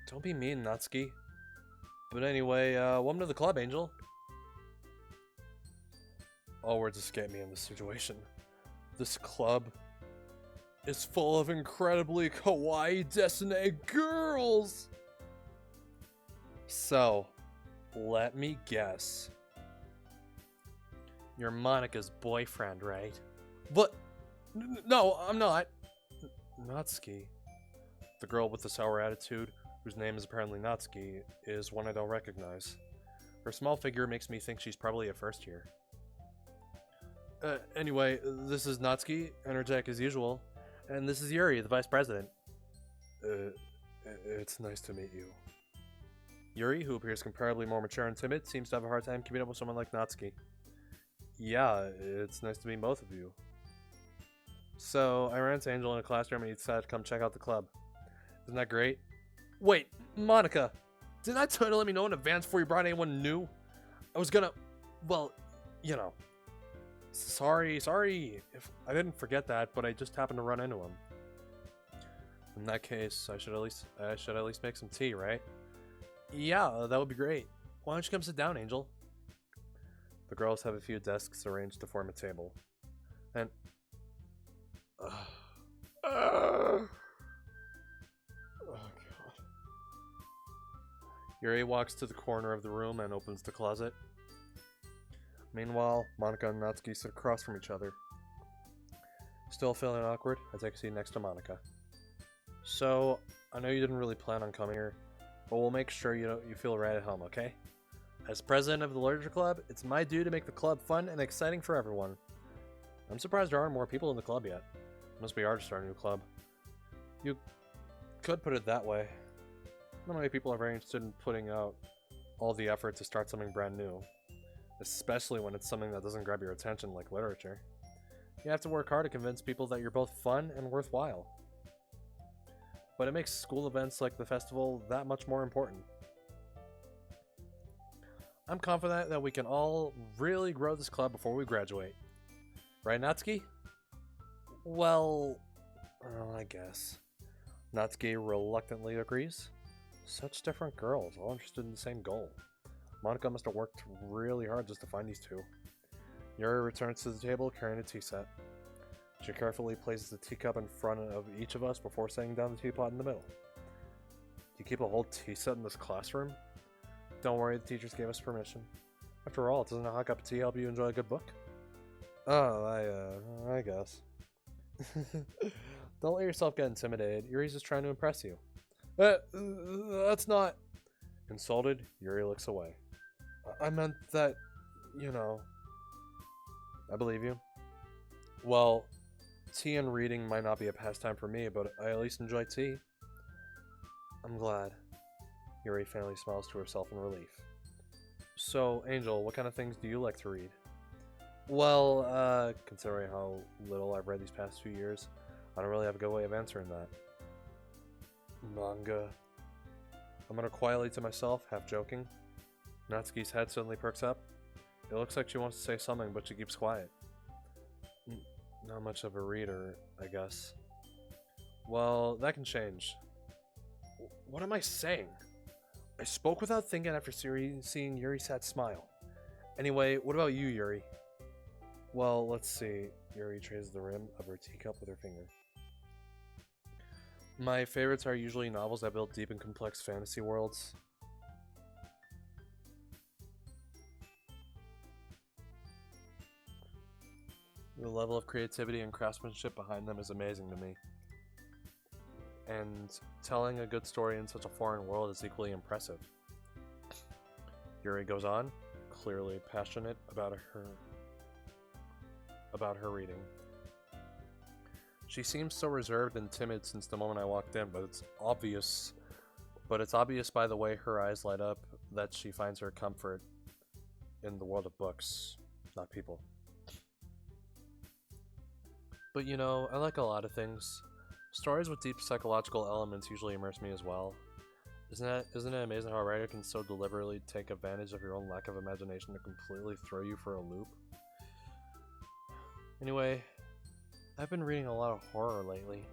Don't be mean, Natsuki. But anyway, welcome to the club, Angel. All words escape me in this situation. This club is full of incredibly kawaii desune girls! So, let me guess. You're Monica's boyfriend, right? What? No, I'm not. Natsuki. The girl with the sour attitude, whose name is apparently Natsuki, is one I don't recognize. Her small figure makes me think she's probably a first year. Anyway, this is Natsuki, energetic as usual, and this is Yuri, the vice president. It's nice to meet you. Yuri, who appears comparably more mature and timid, seems to have a hard time keeping up with someone like Natsuki. Yeah, it's nice to meet both of you. So, I ran into Angel in a classroom and he decided to come check out the club. Isn't that great? Wait, Monica! Didn't I tell you to let me know in advance before you brought anyone new? I was gonna... well, you know. Sorry if I didn't forget that, but I just happened to run into him. In that case, I should at least make some tea, right? Yeah, that would be great. Why don't you come sit down, Angel? The girls have a few desks arranged to form a table. And... oh, God. Yuri walks to the corner of the room and opens the closet. Meanwhile, Monica and Natsuki sit across from each other. Still feeling awkward, I take a seat next to Monica. So, I know you didn't really plan on coming here, but we'll make sure you feel right at home, okay? As president of the literature club, it's my duty to make the club fun and exciting for everyone. I'm surprised there aren't more people in the club yet. It must be hard to start a new club. You could put it that way. Not many people are very interested in putting out all the effort to start something brand new. Especially when it's something that doesn't grab your attention like literature. You have to work hard to convince people that you're both fun and worthwhile. But it makes school events like the festival that much more important. I'm confident that we can all really grow this club before we graduate. Right, Natsuki? Well, I guess. Natsuki reluctantly agrees. Such different girls, all interested in the same goal. Monica must have worked really hard just to find these two. Yuri returns to the table carrying a tea set. She carefully places the teacup in front of each of us before setting down the teapot in the middle. Do you keep a whole tea set in this classroom? Don't worry, the teachers gave us permission. After all, doesn't a hot cup of tea help you enjoy a good book? Oh, I guess. Don't let yourself get intimidated. Yuri's just trying to impress you. That's not... Insulted, Yuri looks away. I meant that, you know... I believe you. Well, tea and reading might not be a pastime for me, but I at least enjoy tea. I'm glad. Yuri faintly smiles to herself in relief. So, Angel, what kind of things do you like to read? Well, considering how little I've read these past few years, I don't really have a good way of answering that. Manga. I mutter quietly to myself, half joking. Natsuki's head suddenly perks up. It looks like she wants to say something, but she keeps quiet. Not much of a reader, I guess. Well, that can change. What am I saying? I spoke without thinking after seeing Yuri's sad smile. Anyway, what about you, Yuri? Well, let's see. Yuri traces the rim of her teacup with her finger. My favorites are usually novels that build deep and complex fantasy worlds. The level of creativity and craftsmanship behind them is amazing to me. And telling a good story in such a foreign world is equally impressive. Yuri goes on, clearly passionate about her reading. She seems so reserved and timid since the moment I walked in, but it's obvious by the way her eyes light up that she finds her comfort in the world of books, not people. But you know, I like a lot of things. Stories with deep psychological elements usually immerse me as well. Isn't it amazing how a writer can so deliberately take advantage of your own lack of imagination to completely throw you for a loop? Anyway, I've been reading a lot of horror lately.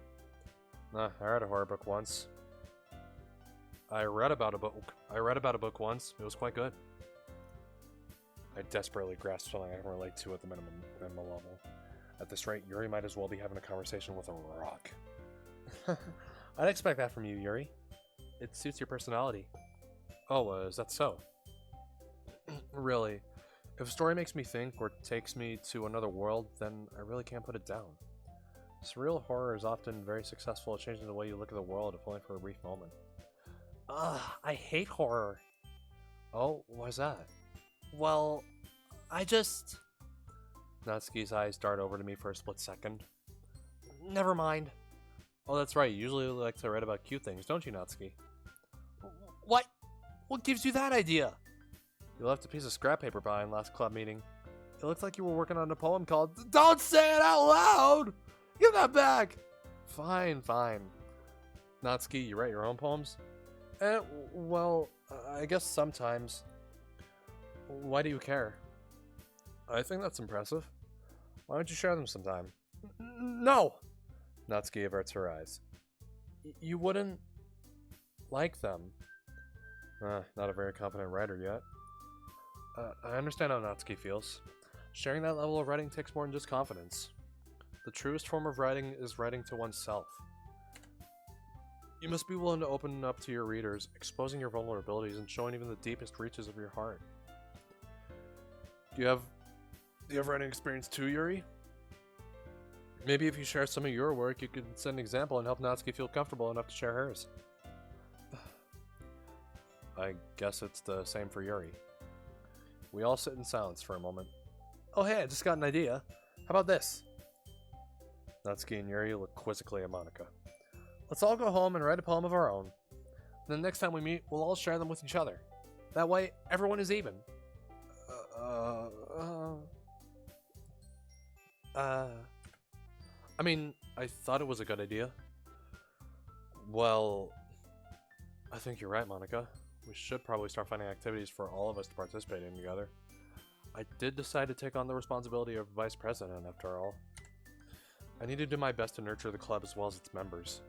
I read a horror book once. I read about a book once. It was quite good. I desperately grasp something I can relate to at the minimum level. At this rate, Yuri might as well be having a conversation with a rock. I'd expect that from you, Yuri. It suits your personality. Oh, is that so? Really, if a story makes me think or takes me to another world, then I really can't put it down. Surreal horror is often very successful at changing the way you look at the world, if only for a brief moment. I hate horror. Oh, why's that? Well, Natsuki's eyes dart over to me for a split second. Never mind. Oh, that's right. You usually like to write about cute things, don't you, Natsuki? What? What gives you that idea? You left a piece of scrap paper behind last club meeting. It looked like you were working on a poem called Don't Say It Out Loud! Give that back! Fine. Natsuki, you write your own poems? Well, I guess sometimes. Why do you care? I think that's impressive. Why don't you share them sometime? No! Natsuki averts her eyes. You wouldn't like them. Not a very confident writer yet. I understand how Natsuki feels. Sharing that level of writing takes more than just confidence. The truest form of writing is writing to oneself. You must be willing to open up to your readers, exposing your vulnerabilities and showing even the deepest reaches of your heart. Do you have writing experience too, Yuri? Maybe if you share some of your work, you could set an example and help Natsuki feel comfortable enough to share hers. I guess it's the same for Yuri. We all sit in silence for a moment. Oh hey, I just got an idea. How about this? Natsuki and Yuri look quizzically at Monika. Let's all go home and write a poem of our own. Then next time we meet, we'll all share them with each other. That way, everyone is even. I mean, I thought it was a good idea. Well, I think you're right, Monika. We should probably start finding activities for all of us to participate in together. I did decide to take on the responsibility of vice president, after all. I need to do my best to nurture the club as well as its members.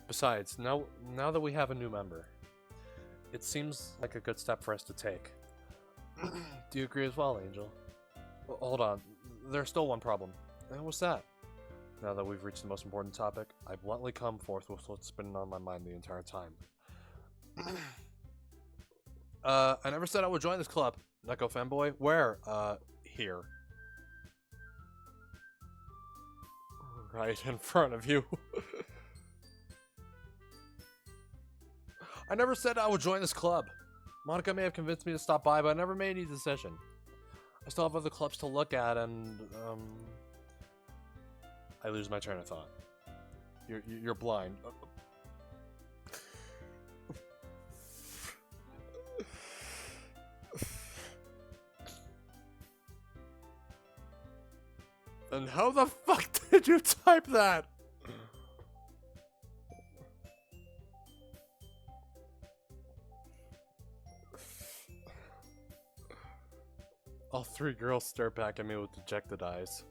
Besides, now that we have a new member, it seems like a good step for us to take. Do you agree as well, Angel? Well, hold on, there's still one problem. And what's that? Now that we've reached the most important topic, I bluntly come forth with what's been on my mind the entire time. I never said I would join this club. Neko femboy? Where? Here. Right in front of you. I never said I would join this club. Monika may have convinced me to stop by, but I never made any decision. I still have other clubs to look at, and, I lose my train of thought. You're blind. And how the fuck did you type that? All three girls stare back at me with dejected eyes.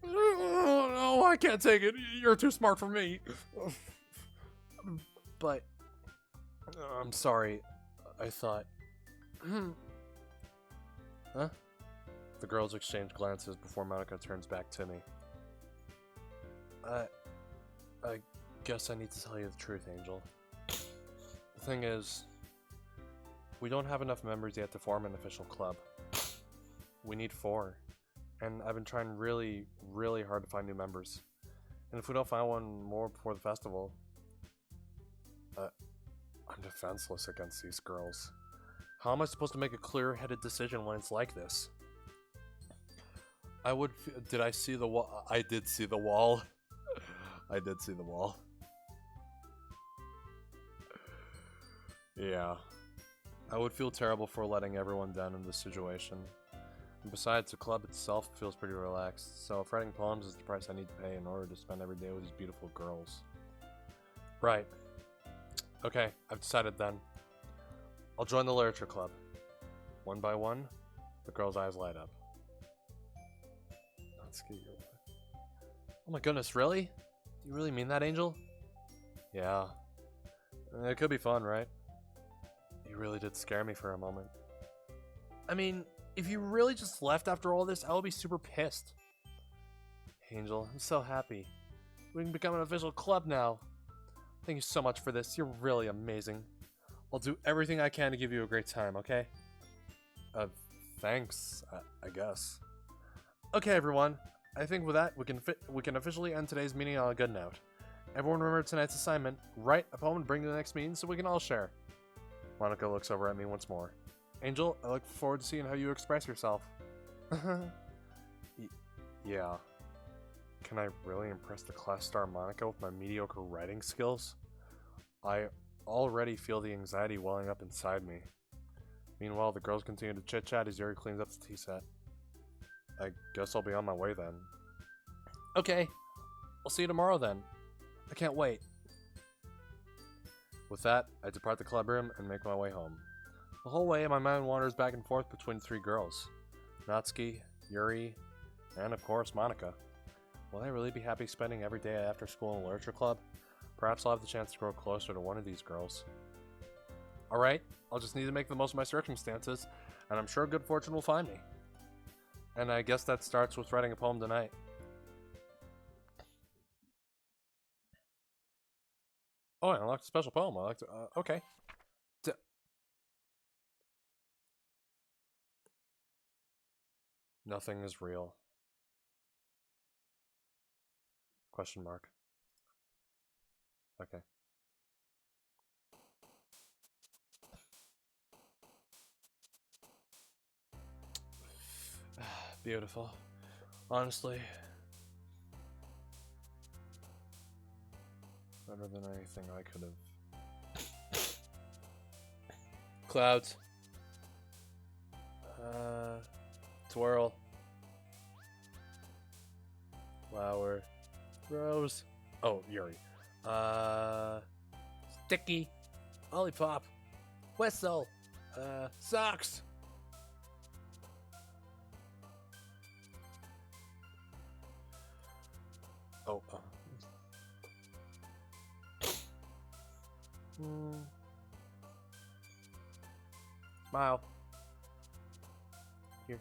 No, I can't take it. You're too smart for me. But, I'm sorry. I thought. Huh? The girls exchange glances before Monica turns back to me. I guess I need to tell you the truth, Angel. The thing is, we don't have enough members yet to form an official club. We need 4. And I've been trying really, really hard to find new members. And if we don't find one more before the festival, I'm defenseless against these girls. How am I supposed to make a clear-headed decision when it's like this? Did I see the wall? I did see the wall. I did see the wall. Yeah. I would feel terrible for letting everyone down in this situation. And besides, the club itself feels pretty relaxed, so if writing poems is the price I need to pay in order to spend every day with these beautiful girls. Right. Okay, I've decided then. I'll join the literature club. One by one, the girl's eyes light up. Oh my goodness, really? Do you really mean that, Angel? Yeah. It could be fun, right? You really did scare me for a moment. I mean, if you really just left after all this, I would be super pissed. Angel, I'm so happy. We can become an official club now. Thank you so much for this. You're really amazing. I'll do everything I can to give you a great time, okay? Thanks, I guess. Okay, everyone. I think with that, we can officially end today's meeting on a good note. Everyone remember tonight's assignment. Write a poem and bring to the next meeting so we can all share. Monica looks over at me once more. Angel, I look forward to seeing how you express yourself. Yeah. Can I really impress the class star Monica with my mediocre writing skills? I already feel the anxiety welling up inside me. Meanwhile, the girls continue to chit-chat as Yuri cleans up the tea set. I guess I'll be on my way then. Okay. I'll see you tomorrow then. I can't wait. With that, I depart the club room and make my way home. The whole way, my mind wanders back and forth between 3 girls. Natsuki, Yuri, and of course, Monica. Will I really be happy spending every day after school in a literature club? Perhaps I'll have the chance to grow closer to one of these girls. Alright, I'll just need to make the most of my circumstances, and I'm sure good fortune will find me. And I guess that starts with writing a poem tonight. Oh, I unlocked a special poem. I like to, okay. Nothing is real. Question mark. Okay. Beautiful. Honestly. Better than anything I could have. Clouds. Twirl. Flower. Rose. Oh, Yuri. Sticky. Lollipop. Whistle. Socks. Oh. Smile. Here.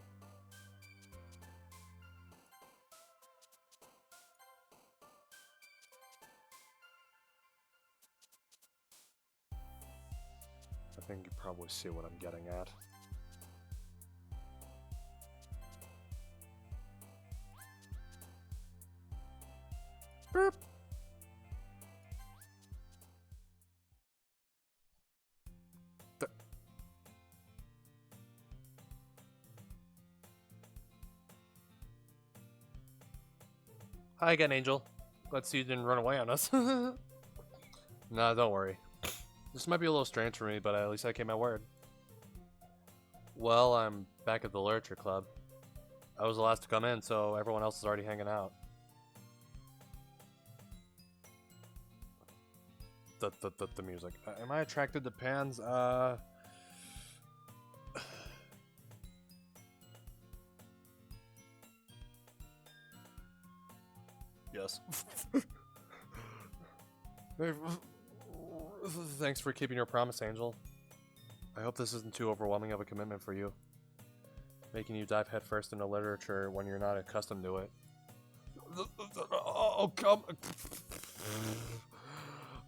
I think you probably see what I'm getting at. Boop. Hi again, Angel. Glad to see you didn't run away on us. Nah, don't worry. This might be a little strange for me, but at least I kept my word. Well, I'm back at the literature club. I was the last to come in, so everyone else is already hanging out. The music. Am I attracted to pans? this. Thanks for keeping your promise, Angel. I hope this isn't too overwhelming of a commitment for you. Making you dive headfirst into literature when you're not accustomed to it.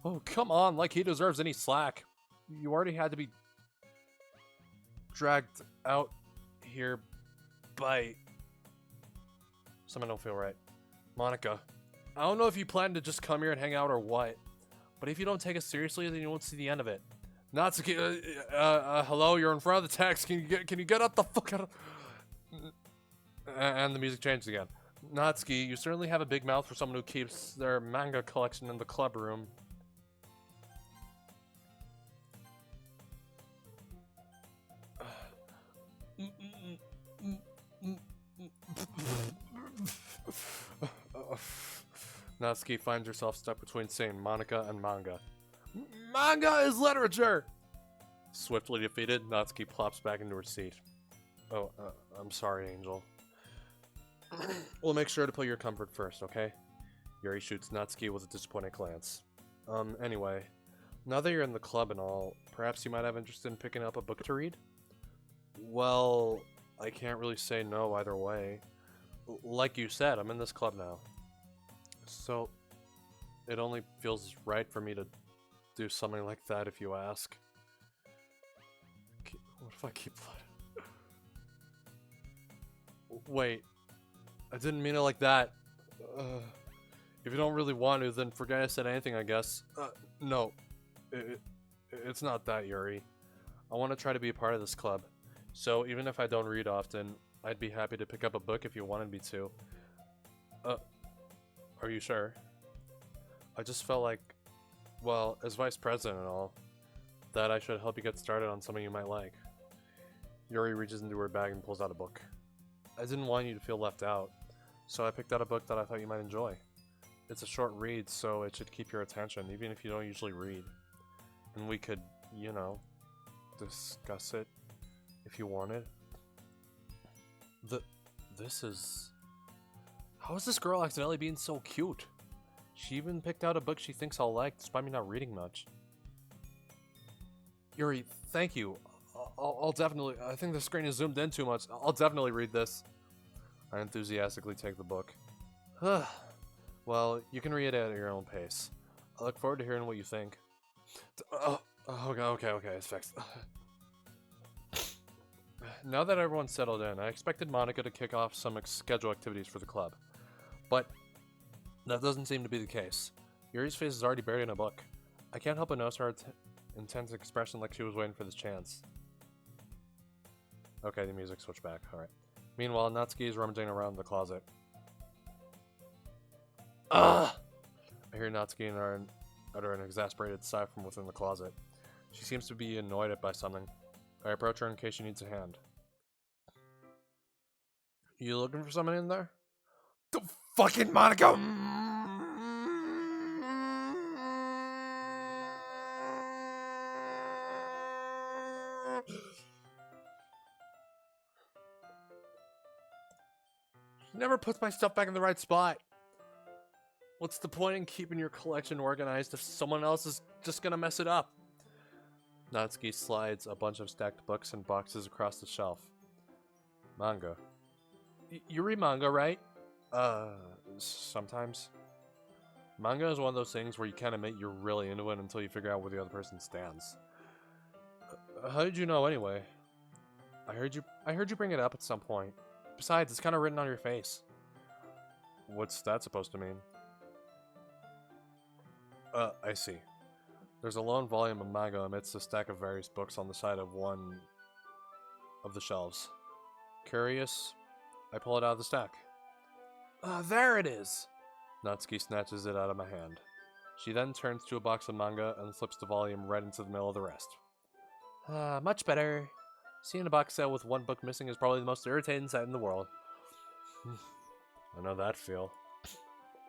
Oh, come on, like he deserves any slack. You already had to be dragged out here by... Something don't feel right. Monica, I don't know if you plan to just come here and hang out or what, but if you don't take us seriously, then you won't see the end of it. Natsuki, hello, you're in front of the text. Can you get up the fuck out of... And the music changed again. Natsuki, you certainly have a big mouth for someone who keeps their manga collection in the club room. Natsuki finds herself stuck between saying Monica and manga. Manga is literature! Swiftly defeated, Natsuki plops back into her seat. Oh, I'm sorry, Angel. We'll make sure to put your comfort first, okay? Yuri shoots Natsuki with a disappointed glance. Anyway, now that you're in the club and all, perhaps you might have interest in picking up a book to read? Well, I can't really say no either way. Like you said, I'm in this club now. So, it only feels right for me to do something like that if you ask. What if I keep blood? Wait, I didn't mean it like that. If you don't really want to, then forget I said anything, I guess. No, it's not that, Yuri. I want to try to be a part of this club. So even if I don't read often, I'd be happy to pick up a book if you wanted me to. Are you sure? I just felt like, well, as vice president and all, that I should help you get started on something you might like. Yuri reaches into her bag and pulls out a book. I didn't want you to feel left out, so I picked out a book that I thought you might enjoy. It's a short read, so it should keep your attention, even if you don't usually read. And we could, you know, discuss it if you wanted. This is... How is this girl accidentally being so cute? She even picked out a book she thinks I'll like, despite me not reading much. Yuri, thank you. I'll definitely... I think the screen is zoomed in too much. I'll definitely read this. I enthusiastically take the book. Well, you can read it at your own pace. I look forward to hearing what you think. Okay, it's fixed. Now that everyone's settled in, I expected Monica to kick off some schedule activities for the club. But that doesn't seem to be the case. Yuri's face is already buried in a book. I can't help but notice her intense expression like she was waiting for this chance. Okay, the music switched back. Alright. Meanwhile, Natsuki is rummaging around the closet. I hear Natsuki utter an exasperated sigh from within the closet. She seems to be annoyed by something. I approach her in case she needs a hand. You looking for someone in there? The fucking Monica! She never puts my stuff back in the right spot. What's the point in keeping your collection organized if someone else is just gonna mess it up? Natsuki slides a bunch of stacked books and boxes across the shelf. Manga. You read manga, right? Sometimes. Manga is one of those things where you can't admit you're really into it until you figure out where the other person stands. How did you know anyway? I heard you bring it up at some point. Besides, it's kind of written on your face. What's that supposed to mean? I see. There's a lone volume of manga amidst a stack of various books on the side of one of the shelves. Curious, I pull it out of the stack. There it is! Natsuki snatches it out of my hand. She then turns to a box of manga and slips the volume right into the middle of the rest. Much better. Seeing a box set with one book missing is probably the most irritating sight in the world. I know that feel.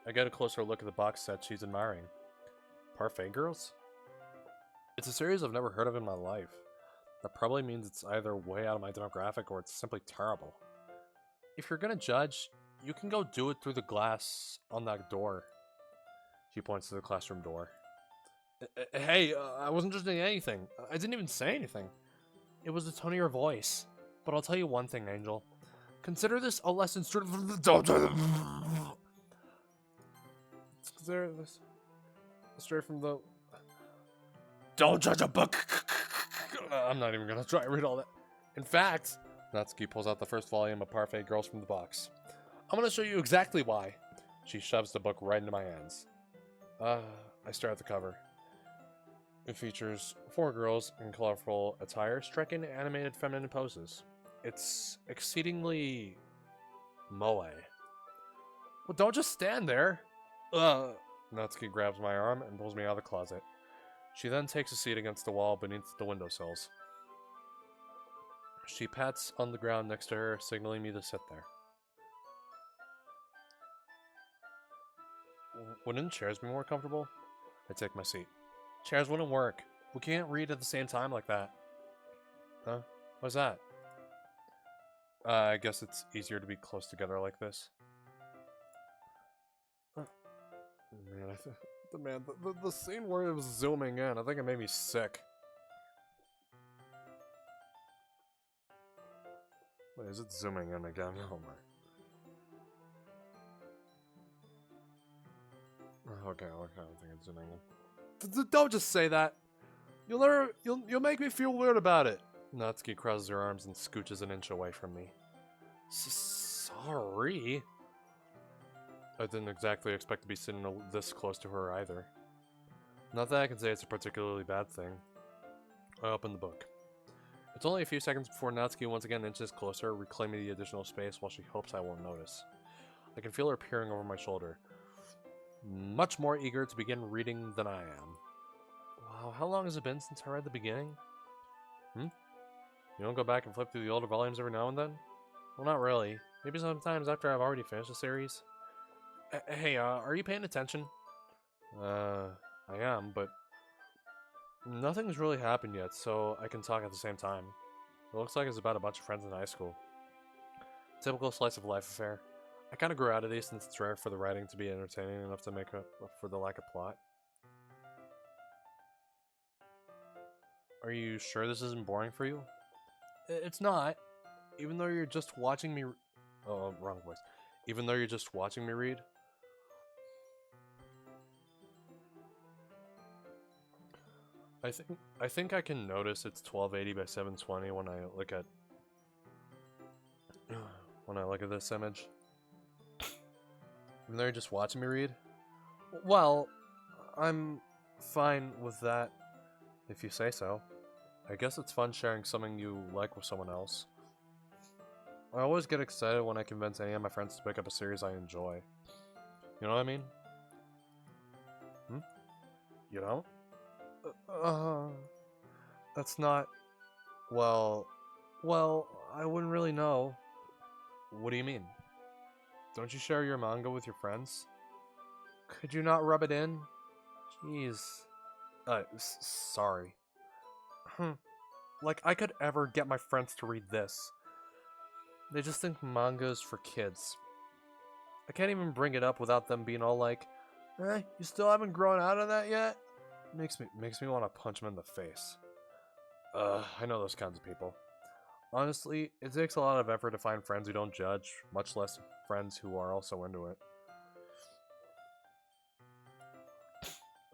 I get a closer look at the box set she's admiring. Parfait Girls? It's a series I've never heard of in my life. That probably means it's either way out of my demographic or it's simply terrible. If you're gonna judge, You can go do it through the glass on that door. She points to the classroom door. Hey, I wasn't just doing anything. I didn't even say anything. It was the tone of your voice. But I'll tell you one thing, Angel. Consider this a lesson straight from the... Consider this straight from the... Don't judge a book! I'm not even gonna try to read all that. In fact, Natsuki pulls out the first volume of Parfait Girls from the box. I'm gonna show you exactly why. She shoves the book right into my hands. I stare at the cover. It features 4 girls in colorful attire, striking animated feminine poses. It's exceedingly moe. Well, don't just stand there. Natsuki grabs my arm and pulls me out of the closet. She then takes a seat against the wall beneath the windowsills. She pats on the ground next to her, signaling me to sit there. Wouldn't chairs be more comfortable? I take my seat. Chairs wouldn't work. We can't read at the same time like that. Huh? What's that? I guess it's easier to be close together like this. Man, the scene where it was zooming in, I think it made me sick. Wait, is it zooming in again? Oh my. Okay, I don't think it's zooming in. Don't just say that. You'll make me feel weird about it. Natsuki crosses her arms and scooches an inch away from me. Sorry. I didn't exactly expect to be sitting this close to her either. Not that I can say it's a particularly bad thing. I open the book. It's only a few seconds before Natsuki once again inches closer, reclaiming the additional space while she hopes I won't notice. I can feel her peering over my shoulder. Much more eager to begin reading than I am. Wow, how long has it been since I read the beginning? You don't go back and flip through the older volumes every now and then? Well, not really. Maybe sometimes after I've already finished the series. Hey, are you paying attention? I am, but nothing's really happened yet, so I can talk at the same time. It looks like it's about a bunch of friends in high school. Typical slice of life affair. I kind of grew out of these since it's rare for the writing to be entertaining enough to make up for the lack of plot. Are you sure this isn't boring for you? It's not. Even though you're just watching me... Oh, wrong voice. Even though you're just watching me read? I think I can notice it's 1280 by 720 when I look at this image. Even though you're just watching me read? Well, I'm fine with that, if you say so. I guess it's fun sharing something you like with someone else. I always get excited when I convince any of my friends to pick up a series I enjoy. You know what I mean? You don't? That's not... Well, I wouldn't really know. What do you mean? Don't you share your manga with your friends? Could you not rub it in? Jeez. Sorry. Like I could ever get my friends to read this. They just think manga is for kids. I can't even bring it up without them being all like, you still haven't grown out of that yet? Makes me want to punch them in the face. I know those kinds of people. Honestly, it takes a lot of effort to find friends who don't judge, much less friends who are also into it.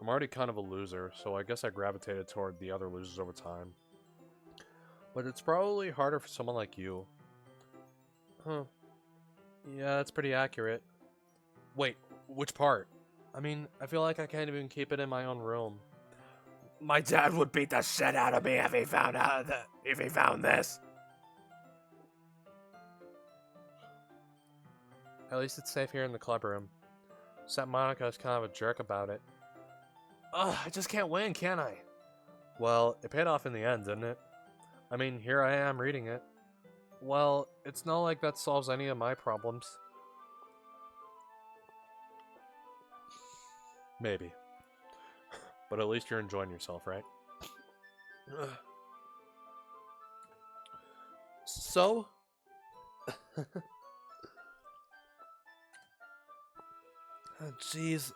I'm already kind of a loser, so I guess I gravitated toward the other losers over time. But it's probably harder for someone like you. Huh. Yeah, that's pretty accurate. Wait, which part? I mean, I feel like I can't even keep it in my own room. My dad would beat the shit out of me if he found this. At least it's safe here in the club room. Except Monica's kind of a jerk about it. Ugh, I just can't win, can I? Well, it paid off in the end, didn't it? I mean, here I am reading it. Well, it's not like that solves any of my problems. Maybe. But at least you're enjoying yourself, right? So? Jeez,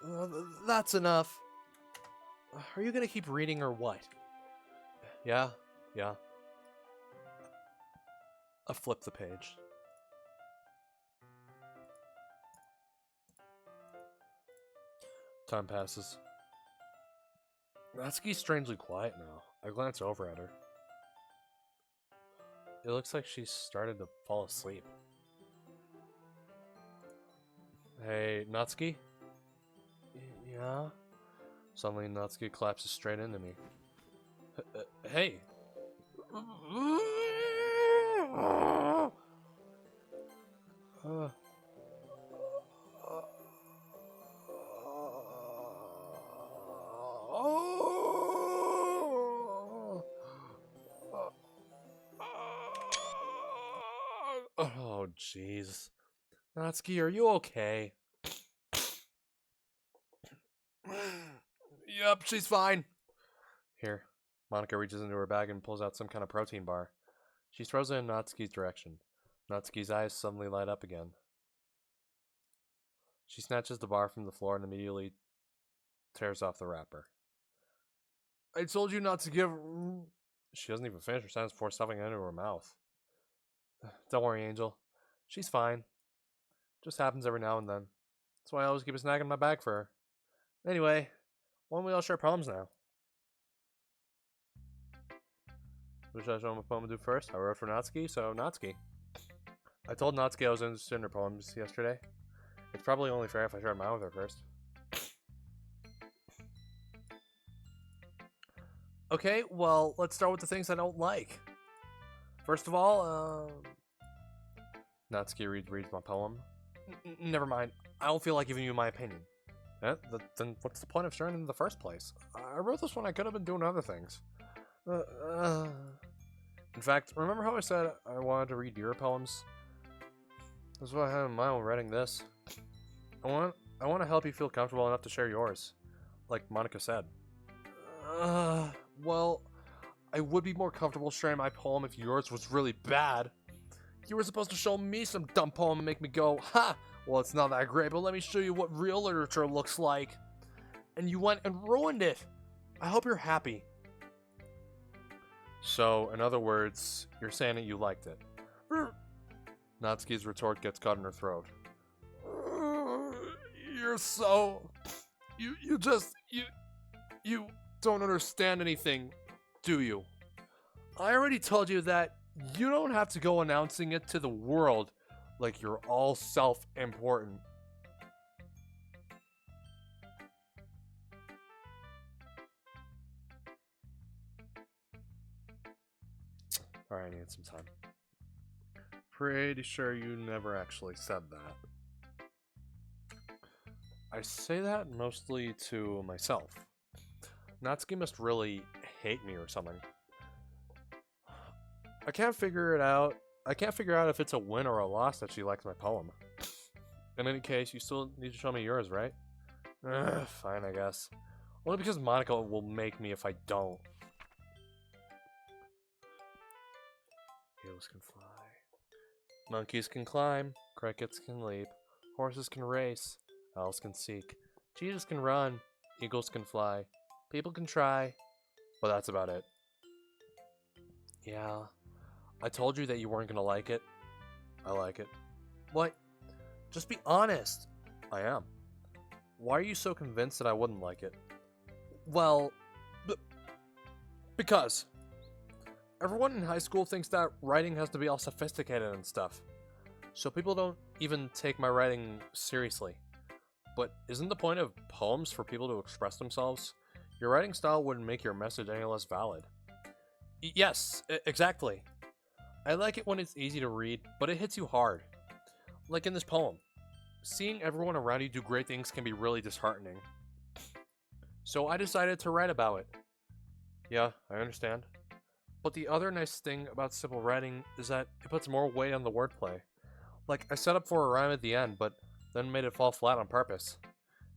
that's enough. Are you gonna keep reading or what? Yeah, yeah. I flip the page. Time passes. Natsuki's strangely quiet now. I glance over at her. It looks like she's started to fall asleep. Hey, Natsuki? Yeah? Suddenly, Natsuki collapses straight into me. Hey! Oh, jeez. Natsuki, are you okay? Yep, she's fine. Here. Monica reaches into her bag and pulls out some kind of protein bar. She throws it in Natsuki's direction. Natsuki's eyes suddenly light up again. She snatches the bar from the floor and immediately tears off the wrapper. I told you not to give... She doesn't even finish her sentence before stuffing it into her mouth. Don't worry, Angel. She's fine. Just happens every now and then. That's why I always keep a snack in my bag for her. Anyway, why don't we all share poems now? Which should I show my poem to do first? I wrote for Natsuki, so Natsuki. I told Natsuki I was interested in her poems yesterday. It's probably only fair if I share mine with her first. Okay, well, let's start with the things I don't like. First of all, Natsuki reads my poem. Never mind. I don't feel like giving you my opinion. Yeah, then what's the point of sharing it in the first place? I wrote this when I could have been doing other things. In fact, remember how I said I wanted to read your poems? That's what I had in mind when writing this. I want to help you feel comfortable enough to share yours, like Monica said. Well, I would be more comfortable sharing my poem if yours was really bad. You were supposed to show me some dumb poem and make me go, ha! Well, it's not that great, but let me show you what real literature looks like. And you went and ruined it. I hope you're happy. So, in other words, you're saying that you liked it. Natsuki's retort gets caught in her throat. You're so... You don't understand anything, do you? I already told you that you don't have to go announcing it to the world like you're all self-important. Alright, I need some time. Pretty sure you never actually said that. I say that mostly to myself. Natsuki must really hate me or something. I can't figure out if it's a win or a loss that she likes my poem. In any case, you still need to show me yours, right? Fine, I guess. Only because Monica will make me if I don't. Eagles can fly. Monkeys can climb. Crickets can leap. Horses can race. Owls can seek. Cheetahs can run. Eagles can fly. People can try. But that's about it. Yeah. I told you that you weren't gonna like it. I like it. What? Just be honest. I am. Why are you so convinced that I wouldn't like it? Well, because everyone in high school thinks that writing has to be all sophisticated and stuff. So people don't even take my writing seriously. But isn't the point of poems for people to express themselves? Your writing style wouldn't make your message any less valid. Yes, exactly. I like it when it's easy to read, but it hits you hard. Like in this poem. Seeing everyone around you do great things can be really disheartening. So I decided to write about it. Yeah, I understand. But the other nice thing about simple writing is that it puts more weight on the wordplay. Like, I set up for a rhyme at the end, but then made it fall flat on purpose.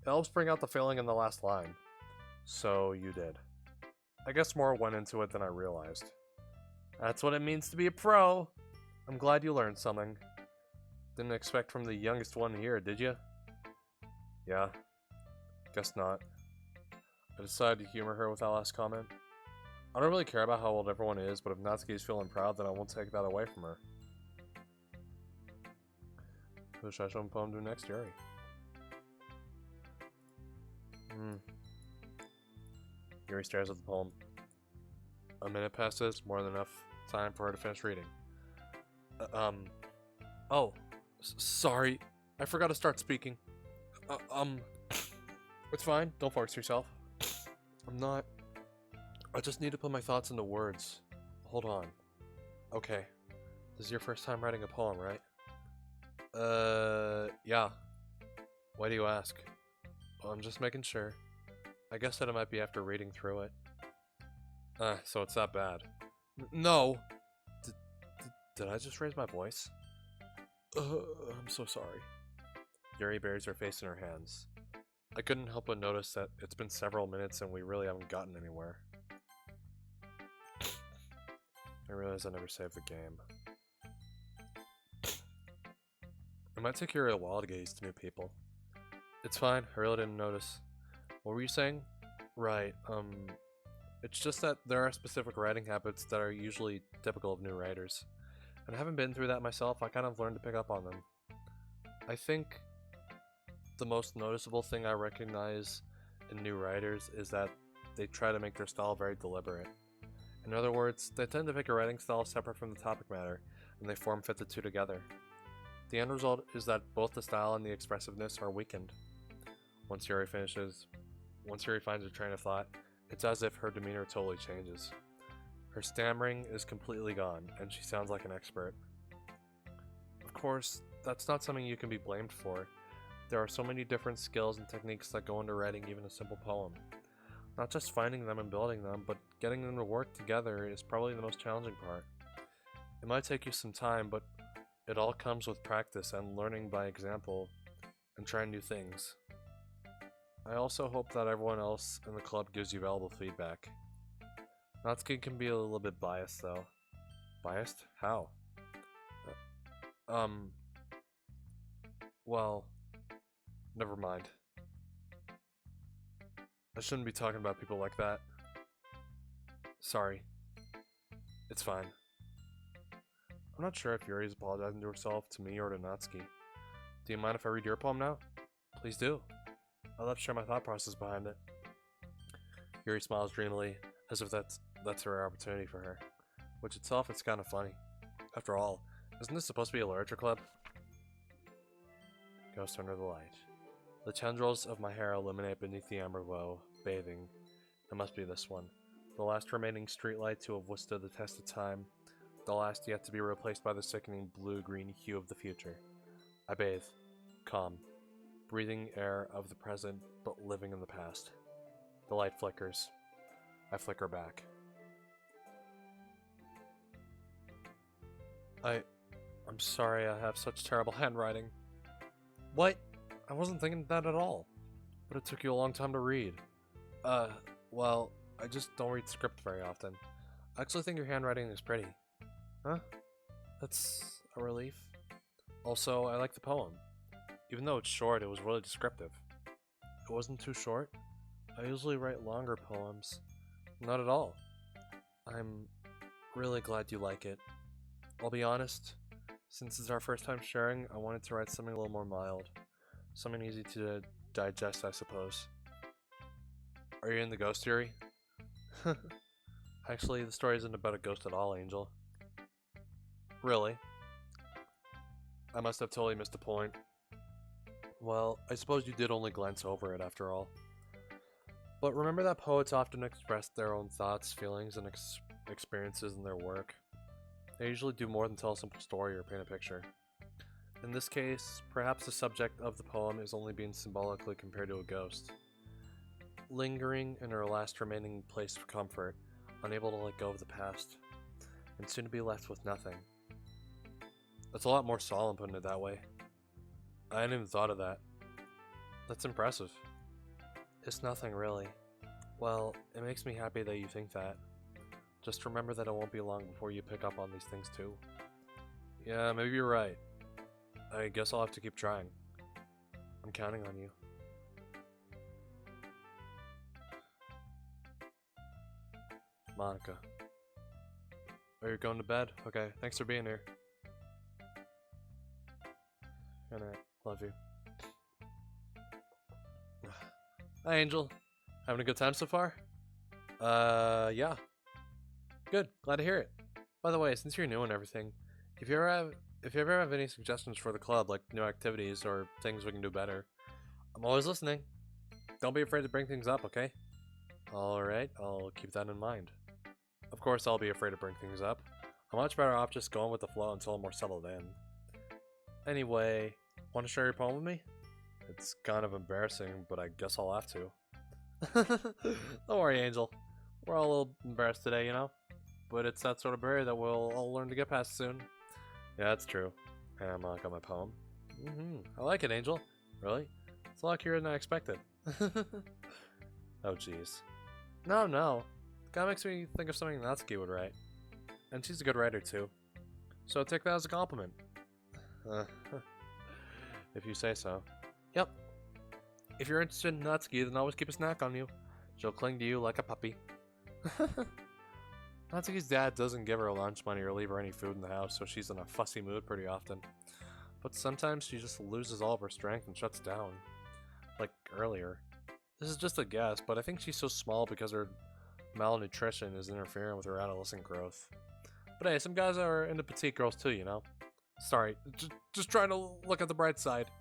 It helps bring out the feeling in the last line. So you did. I guess more went into it than I realized. That's what it means to be a pro. I'm glad you learned something. Didn't expect from the youngest one here, did you? Yeah, guess not. I decided to humor her with that last comment. I don't really care about how old everyone is, but if Natsuki's feeling proud, then I won't take that away from her. Who should I show him poem to next, Yuri? Yuri stares at the poem. A minute passes, more than enough time for her to finish reading. Oh, sorry. I forgot to start speaking. It's fine. Don't force yourself. I'm not... I just need to put my thoughts into words. Hold on. Okay. This is your first time writing a poem, right? Yeah. Why do you ask? Well, I'm just making sure. I guess that it might be after reading through it. So it's that bad. No! Did I just raise my voice? I'm so sorry. Yuri buries her face in her hands. I couldn't help but notice that it's been several minutes and we really haven't gotten anywhere. I realized I never saved the game. It might take Yuri a while to get used to new people. It's fine, I really didn't notice. What were you saying? Right, it's just that there are specific writing habits that are usually typical of new writers. And having been through that myself, I kind of learned to pick up on them. I think the most noticeable thing I recognize in new writers is that they try to make their style very deliberate. In other words, they tend to pick a writing style separate from the topic matter, and they form-fit the two together. The end result is that both the style and the expressiveness are weakened. Once Yuri finds her train of thought, it's as if her demeanor totally changes. Her stammering is completely gone, and she sounds like an expert. Of course, that's not something you can be blamed for. There are so many different skills and techniques that go into writing even a simple poem. Not just finding them and building them, but getting them to work together is probably the most challenging part. It might take you some time, but it all comes with practice and learning by example and trying new things. I also hope that everyone else in the club gives you valuable feedback. Natsuki can be a little bit biased though. Biased? How? Well, never mind. I shouldn't be talking about people like that. Sorry. It's fine. I'm not sure if Yuri's apologizing to herself, to me, or to Natsuki. Do you mind if I read your poem now? Please do. I'd love to share my thought process behind it. Yuri smiles dreamily, as if that's a rare opportunity for her. Which itself is kind of funny. After all, isn't this supposed to be a literature club? Ghost under the light. The tendrils of my hair illuminate beneath the amber glow, bathing. It must be this one. The last remaining streetlight to have withstood the test of time. The last yet to be replaced by the sickening blue-green hue of the future. I bathe. Calm. Breathing air of the present, but living in the past. The light flickers. I flicker back. I'm sorry I have such terrible handwriting. What? I wasn't thinking that at all. But it took you a long time to read. Well, I just don't read script very often. I actually think your handwriting is pretty. Huh? That's a relief. Also, I like the poem. Even though it's short, it was really descriptive. It wasn't too short. I usually write longer poems. Not at all. I'm really glad you like it. I'll be honest, since it's our first time sharing, I wanted to write something a little more mild. Something easy to digest, I suppose. Are you in the ghost theory? Actually, the story isn't about a ghost at all, Angel. Really? I must have totally missed the point. Well, I suppose you did only glance over it after all. But remember that poets often express their own thoughts, feelings, and experiences in their work. They usually do more than tell a simple story or paint a picture. In this case, perhaps the subject of the poem is only being symbolically compared to a ghost. Lingering in her last remaining place of comfort, unable to let go of the past, and soon to be left with nothing. That's a lot more solemn putting it that way. I hadn't even thought of that. That's impressive. It's nothing really. Well, it makes me happy that you think that. Just remember that it won't be long before you pick up on these things too. Yeah, maybe you're right. I guess I'll have to keep trying. I'm counting on you. Monica. Are you going to bed? Okay, thanks for being here. Good night. Love you. Hi, Angel. Having a good time so far? Yeah. Good. Glad to hear it. By the way, since you're new and everything, if you ever have any suggestions for the club, like new activities or things we can do better, I'm always listening. Don't be afraid to bring things up, okay? Alright, I'll keep that in mind. Of course, I'll be afraid to bring things up. I'm much better off just going with the flow until I'm more settled in. Anyway, want to share your poem with me? It's kind of embarrassing, but I guess I'll have to. Don't worry, Angel. We're all a little embarrassed today, you know? But it's that sort of barrier that we'll all learn to get past soon. Yeah, that's true. And I got my poem. I like it, Angel. Really? It's a lot clearer than I expected. Oh, jeez. No. It kinda makes me think of something Natsuki would write. And she's a good writer, too. So take that as a compliment. If you say so. Yep. If you're interested in Natsuki, then always keep a snack on you. She'll cling to you like a puppy. Natsuki's dad doesn't give her lunch money or leave her any food in the house, so she's in a fussy mood pretty often. But sometimes she just loses all of her strength and shuts down. Like earlier. This is just a guess, but I think she's so small because her malnutrition is interfering with her adolescent growth. But hey, some guys are into petite girls too, you know? Sorry, just trying to look at the bright side.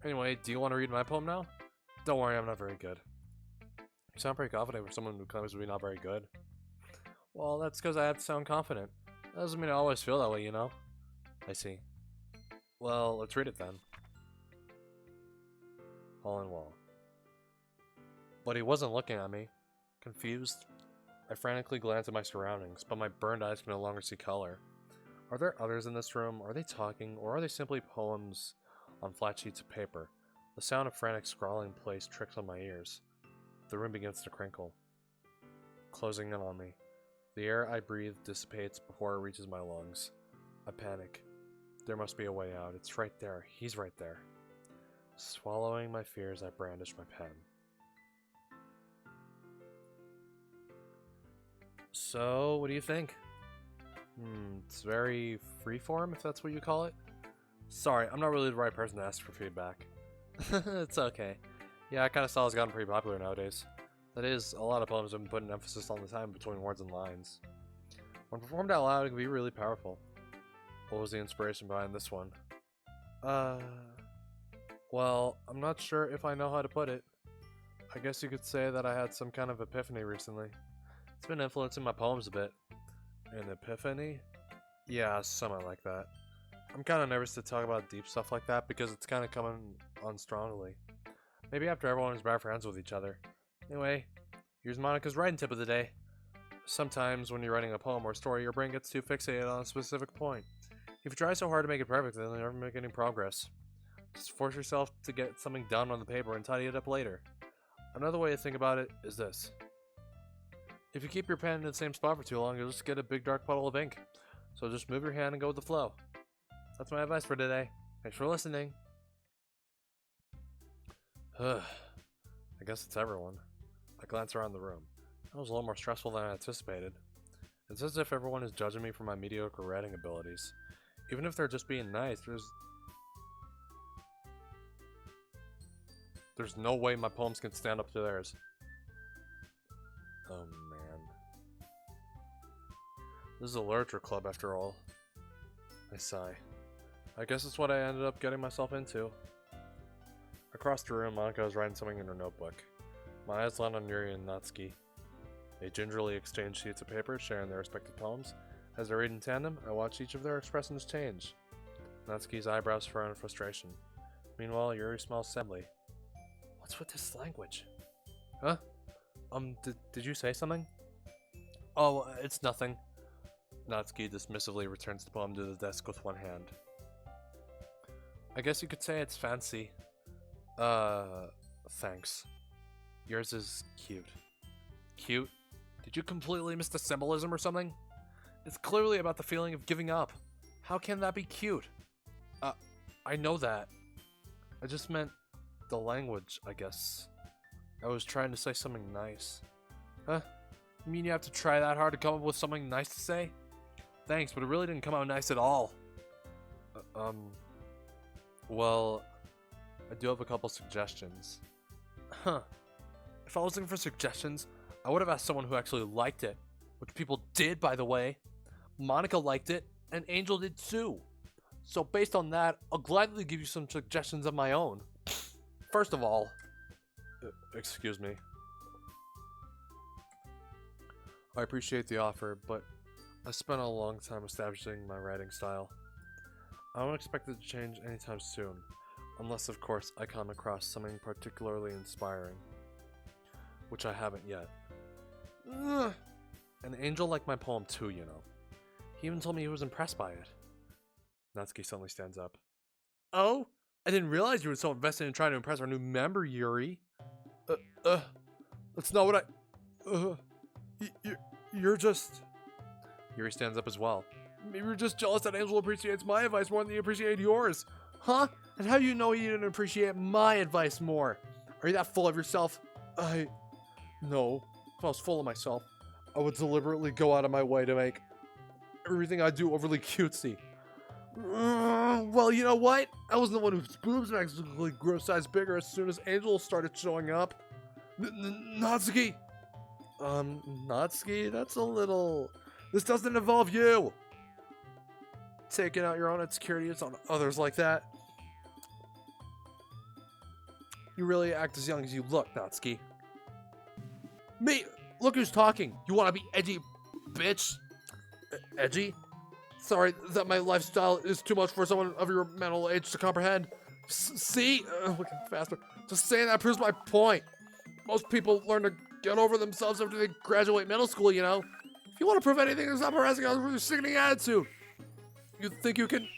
Anyway, do you want to read my poem now? Don't worry, I'm not very good. You sound pretty confident for someone who claims to be not very good. Well, that's because I have to sound confident. That doesn't mean I always feel that way, you know? I see. Well, let's read it then. Hall and wall. But he wasn't looking at me. Confused, I frantically glanced at my surroundings, but my burned eyes could no longer see color. Are there others in this room? Are they talking? Or are they simply poems on flat sheets of paper? The sound of frantic scrawling plays tricks on my ears. The room begins to crinkle, closing in on me. The air I breathe dissipates before it reaches my lungs. I panic. There must be a way out. It's right there. He's right there. Swallowing my fears, I brandish my pen. So, what do you think? It's very freeform, if that's what you call it. Sorry, I'm not really the right person to ask for feedback. It's okay. Yeah, I kinda saw it's gotten pretty popular nowadays. That is, a lot of poems have been putting emphasis on the time between words and lines. When performed out loud, it can be really powerful. What was the inspiration behind this one? Well, I'm not sure if I know how to put it. I guess you could say that I had some kind of epiphany recently. It's been influencing my poems a bit. An epiphany? Yeah, something like that. I'm kinda nervous to talk about deep stuff like that because it's kinda coming on strongly. Maybe after everyone is better friends with each other. Anyway, here's Monica's writing tip of the day. Sometimes when you're writing a poem or story, your brain gets too fixated on a specific point. If you try so hard to make it perfect, then you'll never make any progress. Just force yourself to get something done on the paper and tidy it up later. Another way to think about it is this. If you keep your pen in the same spot for too long, you'll just get a big dark puddle of ink. So just move your hand and go with the flow. That's my advice for today. Thanks for listening. I guess it's everyone. I glance around the room. That was a little more stressful than I anticipated. It's as if everyone is judging me for my mediocre writing abilities. Even if they're just being nice, there's no way my poems can stand up to theirs. Oh man. This is a literature club after all. I sigh. I guess it's what I ended up getting myself into. Across the room, Monica is writing something in her notebook. My eyes land on Yuri and Natsuki. They gingerly exchange sheets of paper, sharing their respective poems. As they read in tandem, I watch each of their expressions change. Natsuki's eyebrows furrow in frustration. Meanwhile, Yuri smiles sadly. What's with this language? Huh? Did you say something? Oh, it's nothing. Natsuki dismissively returns the poem to the desk with one hand. I guess you could say it's fancy. Thanks. Yours is cute. Cute? Did you completely miss the symbolism or something? It's clearly about the feeling of giving up. How can that be cute? I know that. I just meant the language, I guess. I was trying to say something nice. Huh? You mean you have to try that hard to come up with something nice to say? Thanks, but it really didn't come out nice at all. Well, I do have a couple suggestions. Huh. If I was looking for suggestions, I would have asked someone who actually liked it. Which people did, by the way. Monica liked it, and Angel did too. So based on that, I'll gladly give you some suggestions of my own. First of all... excuse me. I appreciate the offer, but I spent a long time establishing my writing style. I don't expect it to change anytime soon, unless of course I come across something particularly inspiring. Which I haven't yet. Ugh. And Angel liked my poem too, you know. He even told me he was impressed by it. Natsuki suddenly stands up. Oh? I didn't realize you were so invested in trying to impress our new member, Yuri. That's not what you're just... Yuri stands up as well. Maybe you're just jealous that Angel appreciates my advice more than you appreciate yours. Huh? And how do you know you didn't appreciate my advice more? Are you that full of yourself? No. If I was full of myself, I would deliberately go out of my way to make everything I do overly cutesy. Well, you know what? I wasn't the one whose boobs magically grew a size bigger as soon as Angel started showing up. Natsuki! Natsuki, that's a little... This doesn't involve you! Taking out your own insecurities on others like that. You really act as young as you look, Natsuki. Me! Look who's talking! You wanna be edgy, bitch? Edgy? Sorry that my lifestyle is too much for someone of your mental age to comprehend. See? Looking faster. Just saying that proves my point. Most people learn to get over themselves after they graduate middle school, you know? If you want to prove anything, stop harassing others with your sickening attitude. You think you can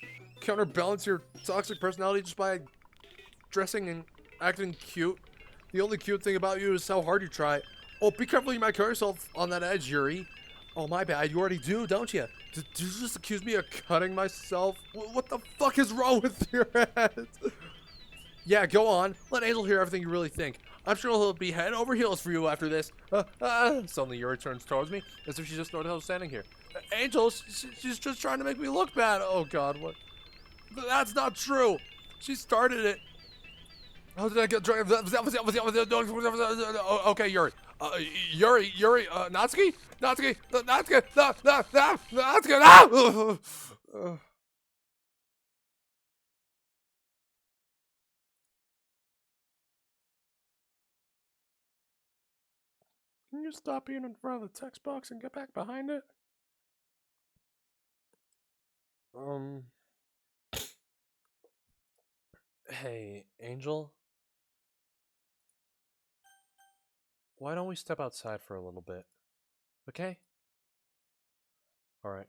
counterbalance your toxic personality just by dressing and acting cute? The only cute thing about you is how hard you try. Oh, be careful, you might kill yourself on that edge, Yuri. Oh, my bad. You already do, don't you? Did you just accuse me of cutting myself? What the fuck is wrong with your head? Yeah, go on. Let Angel hear everything you really think. I'm sure he'll be head over heels for you after this. Suddenly Yuri turns towards me, as if she just noticed I was standing here. Angel, she's just trying to make me look bad. Oh, God, what? That's not true. She started it. How did I get drunk? Okay, Yuri. Yuri, Natsuki? Natsuki, no! Can you stop being in front of the text box and get back behind it? Hey, Angel? Why don't we step outside for a little bit? Okay? Alright.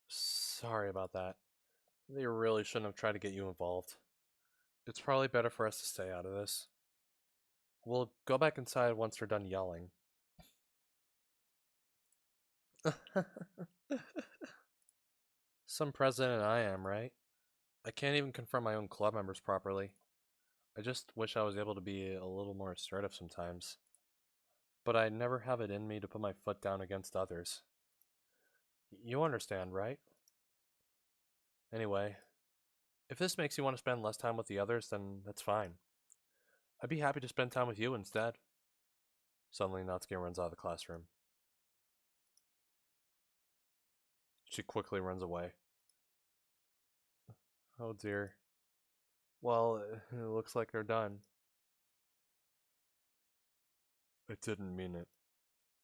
Sorry about that. They really shouldn't have tried to get you involved. It's probably better for us to stay out of this. We'll go back inside once we're done yelling. Some president I am, right? I can't even confront my own club members properly. I just wish I was able to be a little more assertive sometimes. But I never have it in me to put my foot down against others. You understand, right? Anyway, if this makes you want to spend less time with the others, then that's fine. I'd be happy to spend time with you instead. Suddenly, Natsuki runs out of the classroom. She quickly runs away. Oh dear. Well, it looks like they're done. I didn't mean it.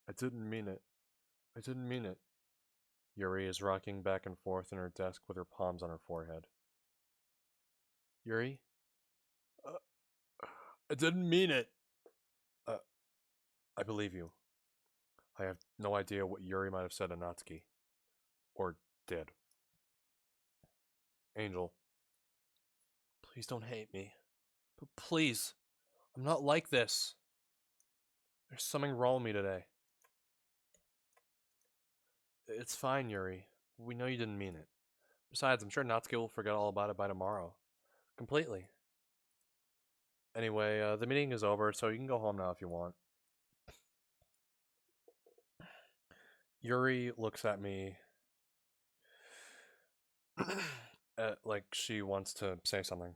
I didn't mean it. I didn't mean it. Yuri is rocking back and forth in her desk with her palms on her forehead. Yuri? I didn't mean it. I believe you. I have no idea what Yuri might have said to Natsuki. Or did. Angel. Please don't hate me. But please. I'm not like this. There's something wrong with me today. It's fine, Yuri. We know you didn't mean it. Besides, I'm sure Natsuki will forget all about it by tomorrow. Completely. Anyway, the meeting is over, so you can go home now if you want. Yuri looks at me like she wants to say something.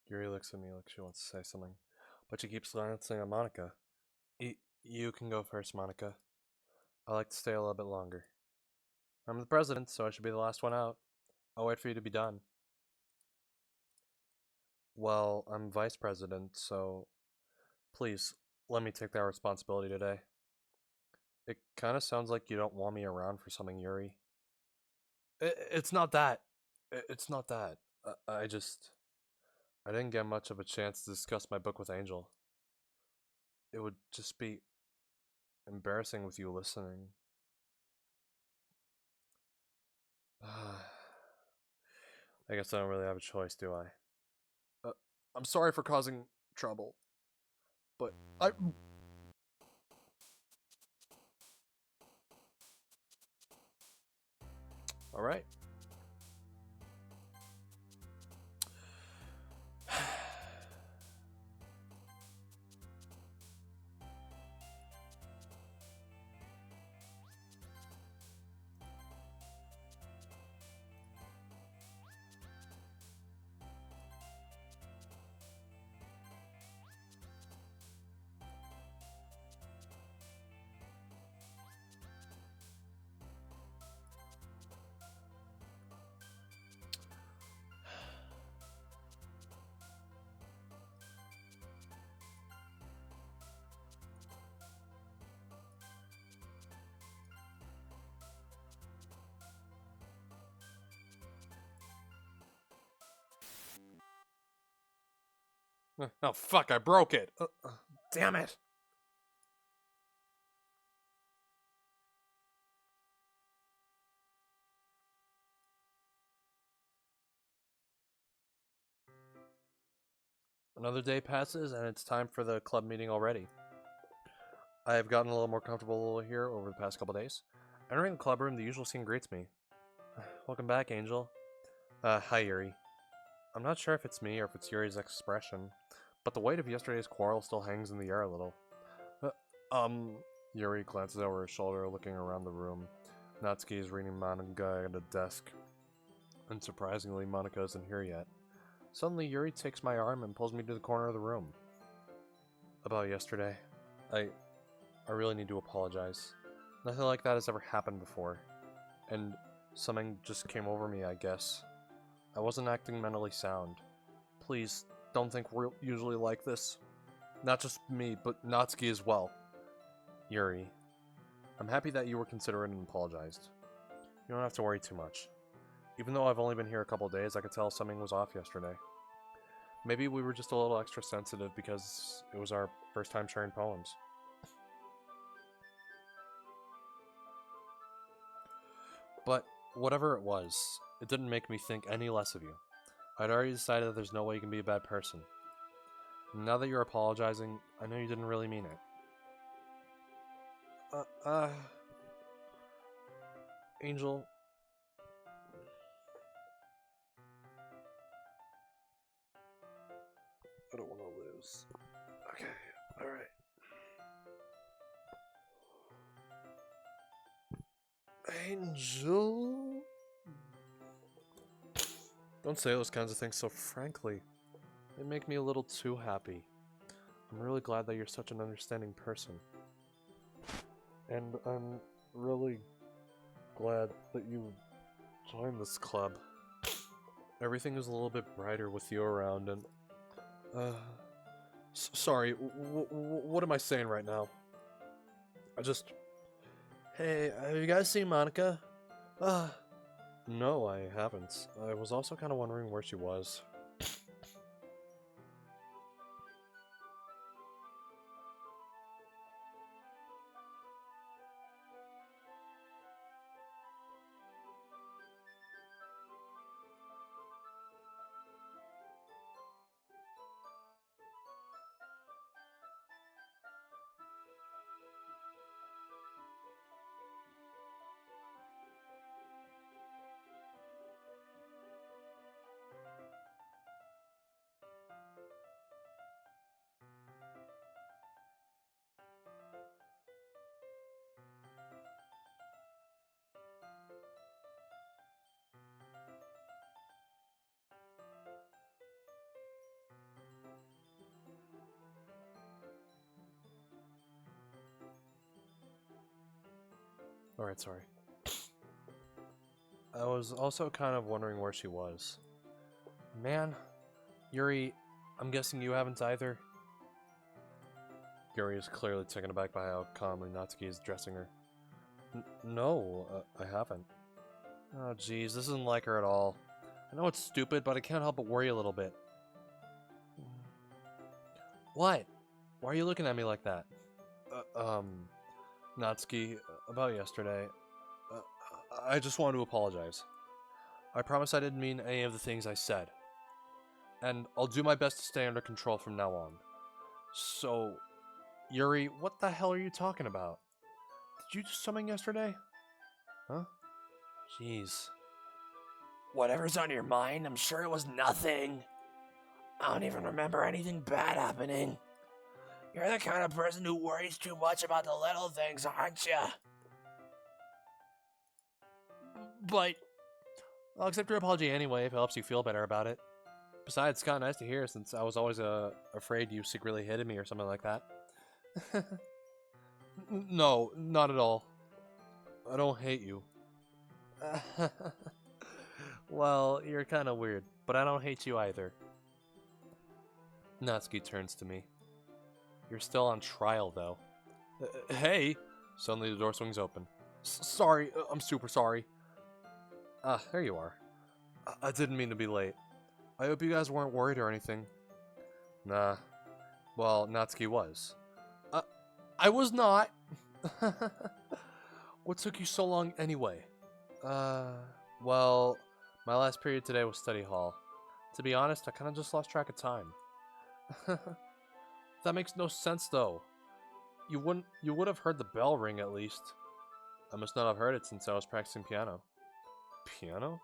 Yuri looks at me like she wants to say something, but she keeps glancing at Monica. You can go first, Monica. I like to stay a little bit longer. I'm the president, so I should be the last one out. I'll wait for you to be done. Well, I'm vice president, so please, let me take that responsibility today. It kind of sounds like you don't want me around for something, Yuri. It's not that. It's not that. I didn't get much of a chance to discuss my book with Angel. It would just be embarrassing with you listening. I guess I don't really have a choice, do I? I'm sorry for causing trouble, but Alright. Oh, fuck, I broke it. Damn it. Another day passes, and it's time for the club meeting already. I have gotten a little more comfortable here over the past couple days. Entering the club room, the usual scene greets me. Welcome back, Angel. Hi, Yuri. I'm not sure if it's me or if it's Yuri's expression, but the weight of yesterday's quarrel still hangs in the air a little. Yuri glances over her shoulder, looking around the room. Natsuki is reading manga at a desk. Unsurprisingly, Monica isn't here yet. Suddenly, Yuri takes my arm and pulls me to the corner of the room. About yesterday, I really need to apologize. Nothing like that has ever happened before. And something just came over me, I guess. I wasn't acting mentally sound. Please, don't think we're usually like this. Not just me, but Natsuki as well. Yuri, I'm happy that you were considerate and apologized. You don't have to worry too much. Even though I've only been here a couple days, I could tell something was off yesterday. Maybe we were just a little extra sensitive because it was our first time sharing poems. But whatever it was, it didn't make me think any less of you. I'd already decided that there's no way you can be a bad person. And now that you're apologizing, I know you didn't really mean it. Angel... I don't want to lose. Okay, alright. Angel? Don't say those kinds of things so frankly. They make me a little too happy. I'm really glad that you're such an understanding person. And I'm really glad that you joined this club. Everything is a little bit brighter with you around and... sorry, what am I saying right now? Hey, have you guys seen Monica? No, I haven't. I was also kind of wondering where she was. Alright, sorry. I was also kind of wondering where she was. Man, Yuri, I'm guessing you haven't either? Yuri is clearly taken aback by how calmly Natsuki is addressing her. No, I haven't. Oh jeez, this isn't like her at all. I know it's stupid, but I can't help but worry a little bit. What? Why are you looking at me like that? Natsuki, about yesterday. I just wanted to apologize. I promise I didn't mean any of the things I said. And I'll do my best to stay under control from now on. So, Yuri, what the hell are you talking about? Did you do something yesterday? Huh? Jeez. Whatever's on your mind, I'm sure it was nothing. I don't even remember anything bad happening. You're the kind of person who worries too much about the little things, aren't you? But I'll accept your apology anyway if it helps you feel better about it. Besides, it's kind of nice to hear since I was always afraid you secretly hated me or something like that. No, not at all. I don't hate you. Well, you're kind of weird, but I don't hate you either. Natsuki turns to me. You're still on trial, though. Hey! Suddenly the door swings open. Sorry, I'm super sorry. Ah, there you are. I didn't mean to be late. I hope you guys weren't worried or anything. Nah. Well, Natsuki was. I was not! What took you so long anyway? Well, my last period today was study hall. To be honest, I kind of just lost track of time. That makes no sense, though. You would have heard the bell ring at least. I must not have heard it since I was practicing piano. Piano?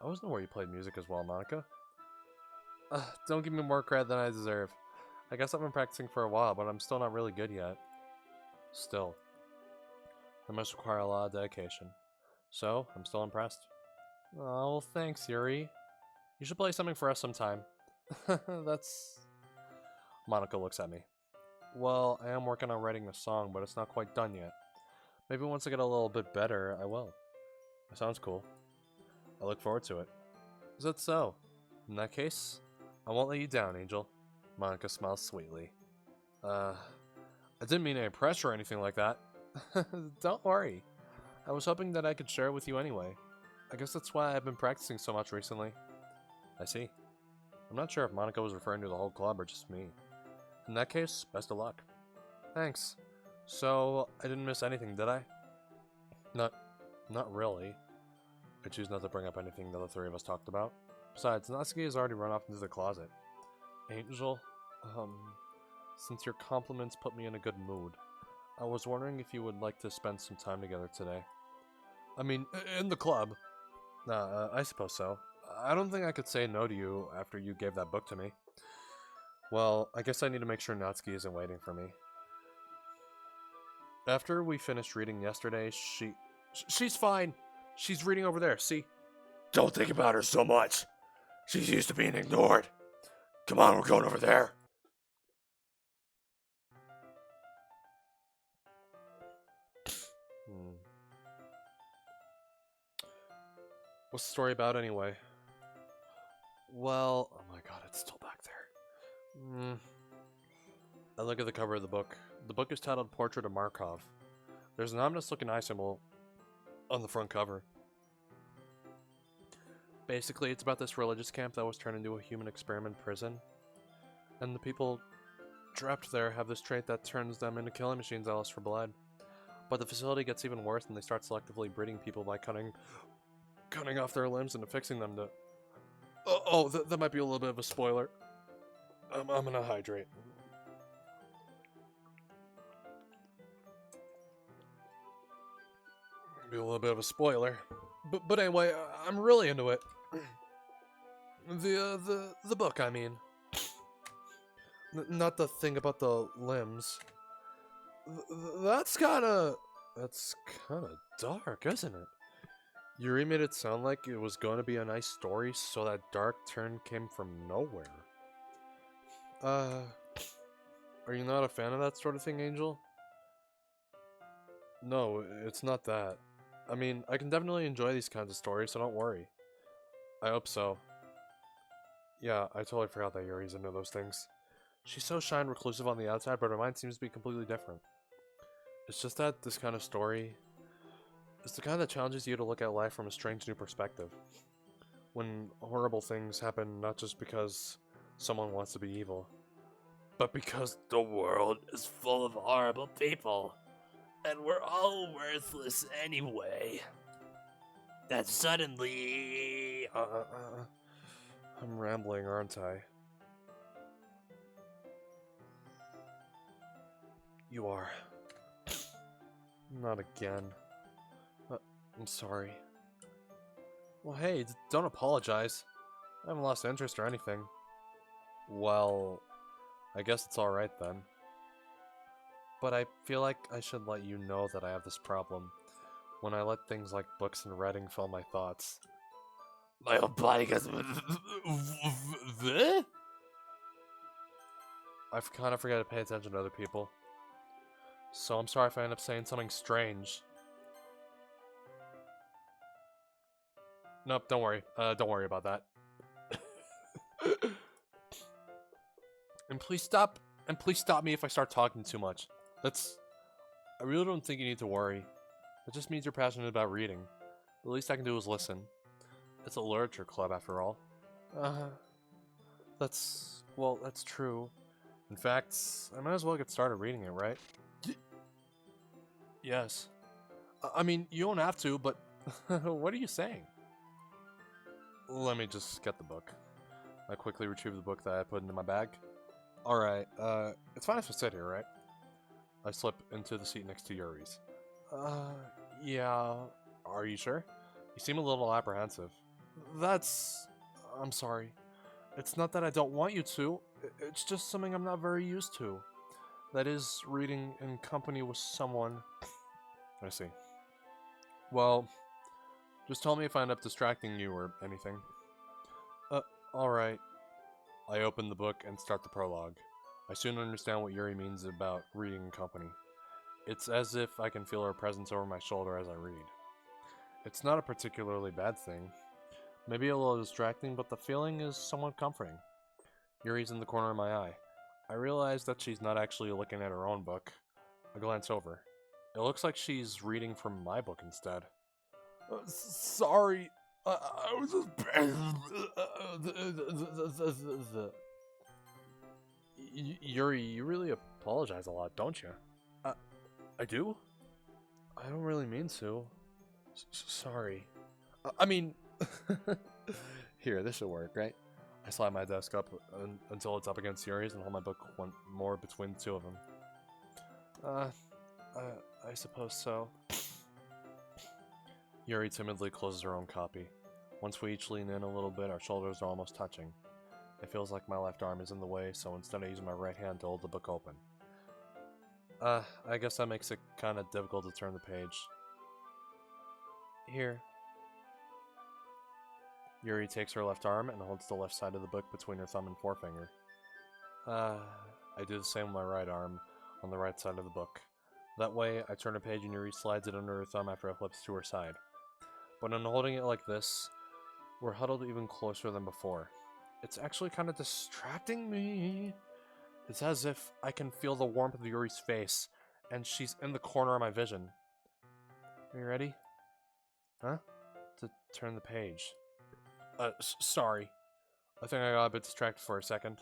I wasn't aware you played music as well, Monica. Don't give me more credit than I deserve. I guess I've been practicing for a while, but I'm still not really good yet. Still. That must require a lot of dedication. So, I'm still impressed. Oh, well, thanks, Yuri. You should play something for us sometime. That's... Monica looks at me. Well, I am working on writing a song, but it's not quite done yet. Maybe once I get a little bit better, I will. That sounds cool. I look forward to it. Is that so? In that case, I won't let you down, Angel. Monica smiles sweetly. I didn't mean any pressure or anything like that. Don't worry. I was hoping that I could share it with you anyway. I guess that's why I've been practicing so much recently. I see. I'm not sure if Monica was referring to the whole club or just me. In that case, best of luck. Thanks. So, I didn't miss anything, did I? Not really. I choose not to bring up anything the other three of us talked about. Besides, Natsuki has already run off into the closet. Angel, since your compliments put me in a good mood, I was wondering if you would like to spend some time together today. I mean, in the club. I suppose so. I don't think I could say no to you after you gave that book to me. Well, I guess I need to make sure Natsuki isn't waiting for me. After we finished reading yesterday, she's fine. She's reading over there, see? Don't think about her so much. She's used to being ignored. Come on, we're going over there. What's the story about anyway? Well, oh my god, it's still back there. I look at the cover of the book. The book is titled Portrait of Markov. There's an ominous looking eye symbol on the front cover. Basically, it's about this religious camp that was turned into a human experiment prison. And the people trapped there have this trait that turns them into killing machines that lust for blood. But the facility gets even worse and they start selectively breeding people by cutting off their limbs and affixing them to... that might be a little bit of a spoiler. I'm gonna hydrate. Be a little bit of a spoiler. But anyway, I'm really into it. The book, I mean. Not the thing about the limbs. That's kinda dark, isn't it? Yuri made it sound like it was going to be a nice story, so that dark turn came from nowhere. Are you not a fan of that sort of thing, Angel? No, it's not that. I mean, I can definitely enjoy these kinds of stories, so don't worry. I hope so. Yeah, I totally forgot that Yuri's into those things. She's so shy and reclusive on the outside, but her mind seems to be completely different. It's just that this kind of story is the kind that challenges you to look at life from a strange new perspective. When horrible things happen not just because someone wants to be evil, But because the world is full of horrible people, and we're all worthless anyway. That suddenly. I'm rambling, aren't I? You are. Not again. I'm sorry. Well, hey, don't apologize. I haven't lost interest or anything. Well, I guess it's alright then. But I feel like I should let you know that I have this problem. When I let things like books and reading fill my thoughts. My whole body goes. I kind of forget to pay attention to other people. So I'm sorry if I end up saying something strange. Nope, don't worry. Don't worry about that. And please stop me if I start talking too much. I really don't think you need to worry. It just means you're passionate about reading. The least I can do is listen. It's a literature club after all. That's true. In fact, I might as well get started reading it, right? Yes. I mean, you don't have to, but what are you saying? Let me just get the book. I quickly retrieve the book that I put into my bag. Alright, it's fine if I sit here, right? I slip into the seat next to Yuri's. Yeah. Are you sure? You seem a little apprehensive. I'm sorry. It's not that I don't want you to. It's just something I'm not very used to. That is, reading in company with someone. I see. Well, just tell me if I end up distracting you or anything. Alright. I open the book and start the prologue. I soon understand what Yuri means about reading in company. It's as if I can feel her presence over my shoulder as I read. It's not a particularly bad thing. Maybe a little distracting, but the feeling is somewhat comforting. Yuri's in the corner of my eye. I realize that she's not actually looking at her own book. I glance over. It looks like she's reading from my book instead. Sorry. I was just... Yuri, you really apologize a lot, don't you? I do? I don't really mean to. Sorry. I mean... Here, this should work, right? I slide my desk up until it's up against Yuri's and hold my book one more between the two of them. I suppose so. Yuri timidly closes her own copy. Once we each lean in a little bit, our shoulders are almost touching. It feels like my left arm is in the way, so instead I use my right hand to hold the book open. I guess that makes it kind of difficult to turn the page. Here. Yuri takes her left arm and holds the left side of the book between her thumb and forefinger. I do the same with my right arm on the right side of the book. That way, I turn a page and Yuri slides it under her thumb after it flips to her side. But in holding it like this, we're huddled even closer than before. It's actually kind of distracting me. It's as if I can feel the warmth of Yuri's face, and she's in the corner of my vision. Are you ready? Huh? To turn the page. Sorry. I think I got a bit distracted for a second.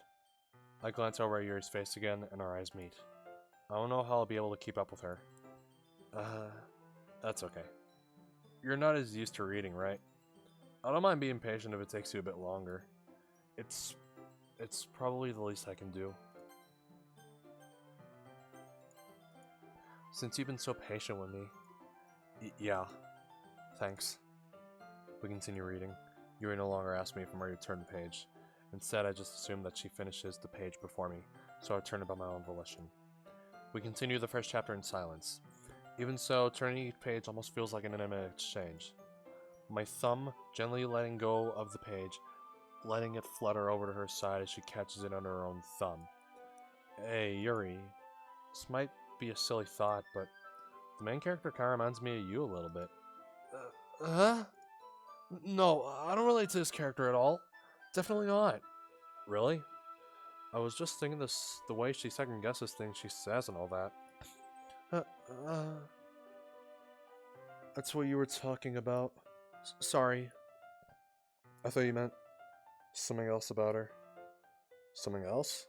I glance over at Yuri's face again, and our eyes meet. I don't know how I'll be able to keep up with her. That's okay. You're not as used to reading, right? I don't mind being patient if it takes you a bit longer. It's probably the least I can do. Since you've been so patient with me. Yeah. Thanks. We continue reading. Yuri no longer asks me if I'm ready to turn the page. Instead, I just assume that she finishes the page before me, so I turn it by my own volition. We continue the first chapter in silence. Even so, turning each page almost feels like an intimate exchange. My thumb gently letting go of the page, letting it flutter over to her side as she catches it under her own thumb. Hey, Yuri. This might be a silly thought, but the main character kind of reminds me of you a little bit. Huh? No, I don't relate to this character at all. Definitely not. Really? I was just thinking the way she second guesses things she says and all that. That's what you were talking about. Sorry. I thought you meant something else about her. Something else?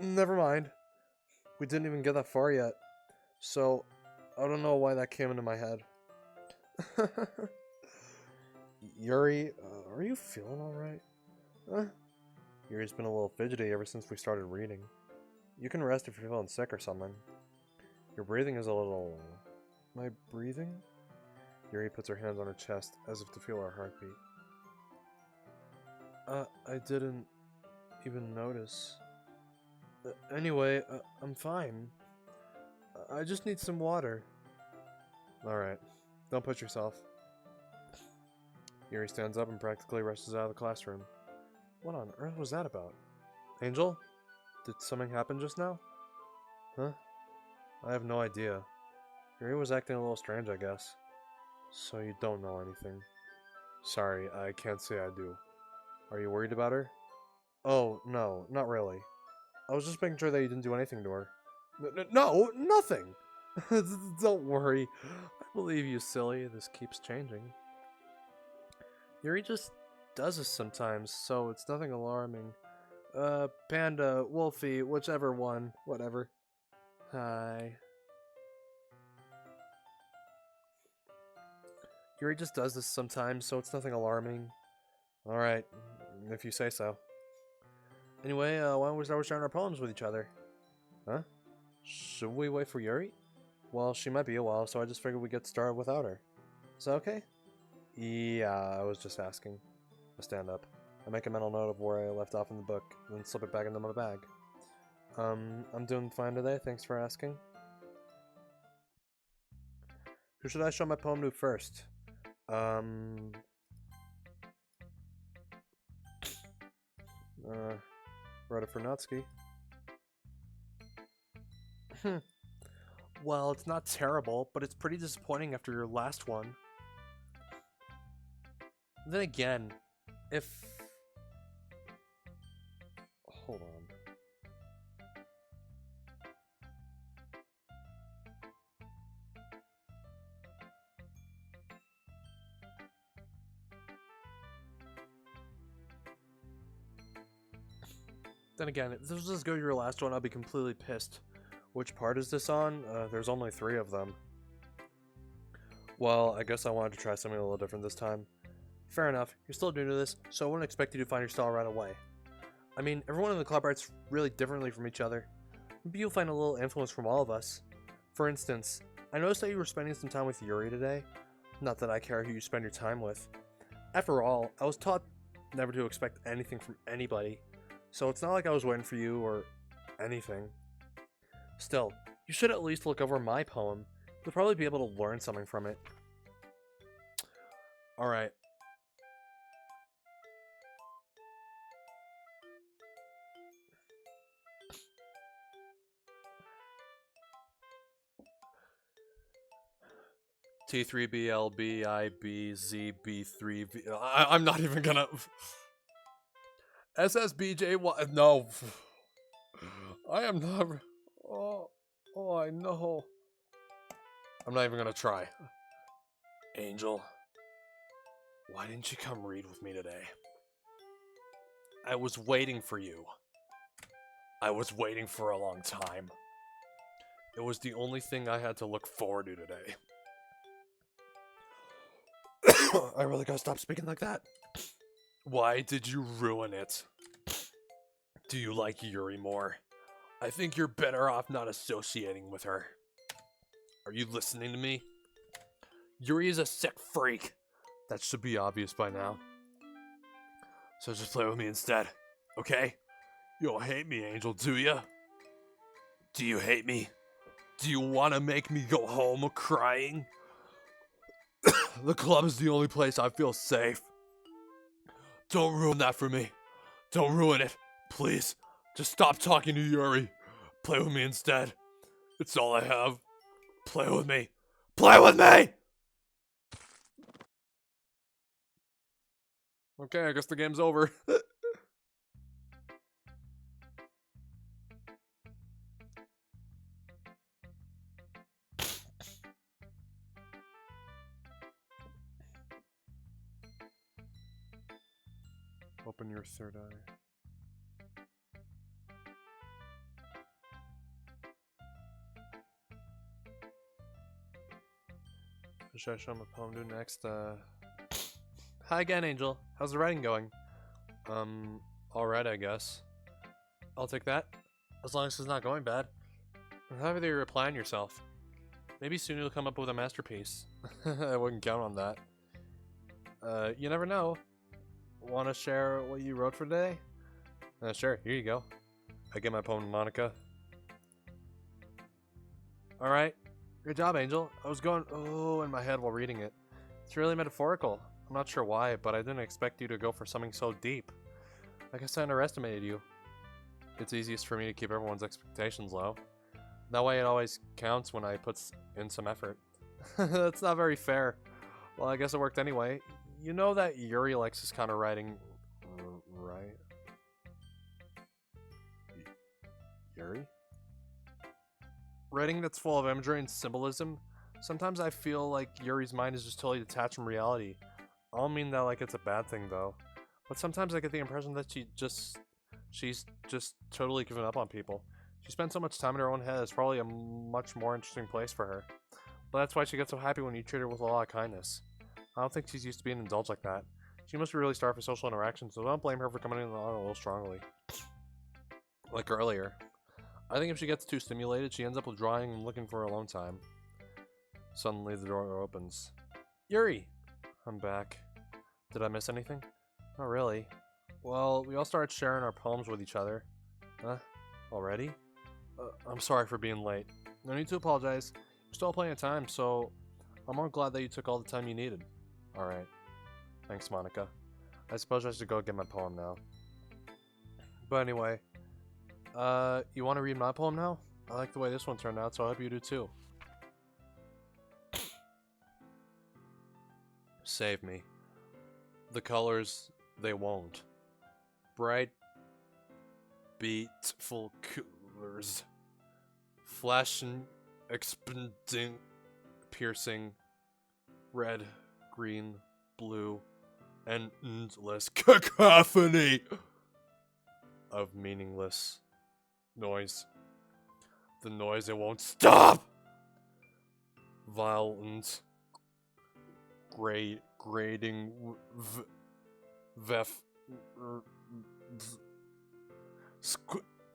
Never mind. We didn't even get that far yet. So, I don't know why that came into my head. Yuri, are you feeling alright? Yuri's been a little fidgety ever since we started reading. You can rest if you're feeling sick or something. Your breathing is a little... My breathing? Yuri puts her hands on her chest as if to feel her heartbeat. I didn't even notice. Anyway, I'm fine. I just need some water. Alright, don't push yourself. Yuri stands up and practically rushes out of the classroom. What on earth was that about? Angel? Did something happen just now? Huh? I have no idea. Yuri was acting a little strange, I guess. So you don't know anything. Sorry, I can't say I do. Are you worried about her? Oh, no, not really. I was just making sure that you didn't do anything to her. No, nothing! Don't worry. I believe you, silly. This keeps changing. Yuri just does this sometimes, so it's nothing alarming. Panda, Wolfie, whichever one, whatever. Hi. Yuri just does this sometimes, so it's nothing alarming. Alright, if you say so. Anyway, why don't we start sharing our poems with each other? Huh? Should we wait for Yuri? Well, she might be a while, so I just figured we'd get started without her. Is that okay? Yeah, I was just asking. I stand up. I make a mental note of where I left off in the book, and then slip it back into my bag. I'm doing fine today, thanks for asking. Who should I show my poem to first? Rhoda Fernotsky. Well, it's not terrible, but it's pretty disappointing after your last one. Then again, if... Hold on. Then again, if this was as good as your last one, I'll be completely pissed. Which part is this on? There's only 3 of them. Well, I guess I wanted to try something a little different this time. Fair enough, you're still new to this, so I wouldn't expect you to find your style right away. I mean, everyone in the club writes really differently from each other. Maybe you'll find a little influence from all of us. For instance, I noticed that you were spending some time with Yuri today. Not that I care who you spend your time with. After all, I was taught never to expect anything from anybody, so it's not like I was waiting for you or anything. Still, you should at least look over my poem. You'll probably be able to learn something from it. Alright. T3BLBIBZB3V. I'm not even gonna. SSBJY. No. I am not. Oh, I know. I'm not even gonna try. Angel, why didn't you come read with me today? I was waiting for you. I was waiting for a long time. It was the only thing I had to look forward to today. I really gotta stop speaking like that. Why did you ruin it? Do you like Yuri more? I think you're better off not associating with her. Are you listening to me? Yuri is a sick freak. That should be obvious by now. So just play with me instead, okay? You don't hate me, Angel, do you? Do you hate me? Do you want to make me go home crying? The club is the only place I feel safe. Don't ruin that for me. Don't ruin it. Please, just stop talking to Yuri. Play with me instead. It's all I have. Play with me. Play with me! Okay, I guess the game's over. Open your third eye. What should I show him a poem do next? Hi again, Angel. How's the writing going? Alright, I guess. I'll take that. As long as it's not going bad. I'm happy that you're applying yourself. Maybe soon you'll come up with a masterpiece. I wouldn't count on that. You never know. Want to share what you wrote for today? Sure, here you go. I get my poem to Monica. Alright. Good job, Angel. I was going in my head while reading it. It's really metaphorical. I'm not sure why, but I didn't expect you to go for something so deep. I guess I underestimated you. It's easiest for me to keep everyone's expectations low. That way it always counts when I put in some effort. That's not very fair. Well, I guess it worked anyway. You know that Yuri likes this kind of writing, right? Yuri? Writing that's full of imagery and symbolism. Sometimes I feel like Yuri's mind is just totally detached from reality. I don't mean that like it's a bad thing though. But sometimes I get the impression that she's just totally given up on people. She spends so much time in her own head, it's probably a much more interesting place for her. But that's why she gets so happy when you treat her with a lot of kindness. I don't think she's used to being indulged like that. She must be really starved for social interaction, so don't blame her for coming in on a little strongly. Like earlier. I think if she gets too stimulated, she ends up withdrawing and looking for alone time. Suddenly the door opens. Yuri! I'm back. Did I miss anything? Not really. Well, we all started sharing our poems with each other. Huh? Already? I'm sorry for being late. No need to apologize. You're still plenty of time, so I'm more glad that you took all the time you needed. Alright. Thanks, Monica. I suppose I should go get my poem now. But anyway, you want to read my poem now? I like the way this one turned out, so I hope you do too. Save me. The colors, they won't. Bright, beautiful colors. Flashing, expanding, piercing. Red, green, blue, and endless cacophony of meaningless noise. The noise, it won't stop! Violent, grating,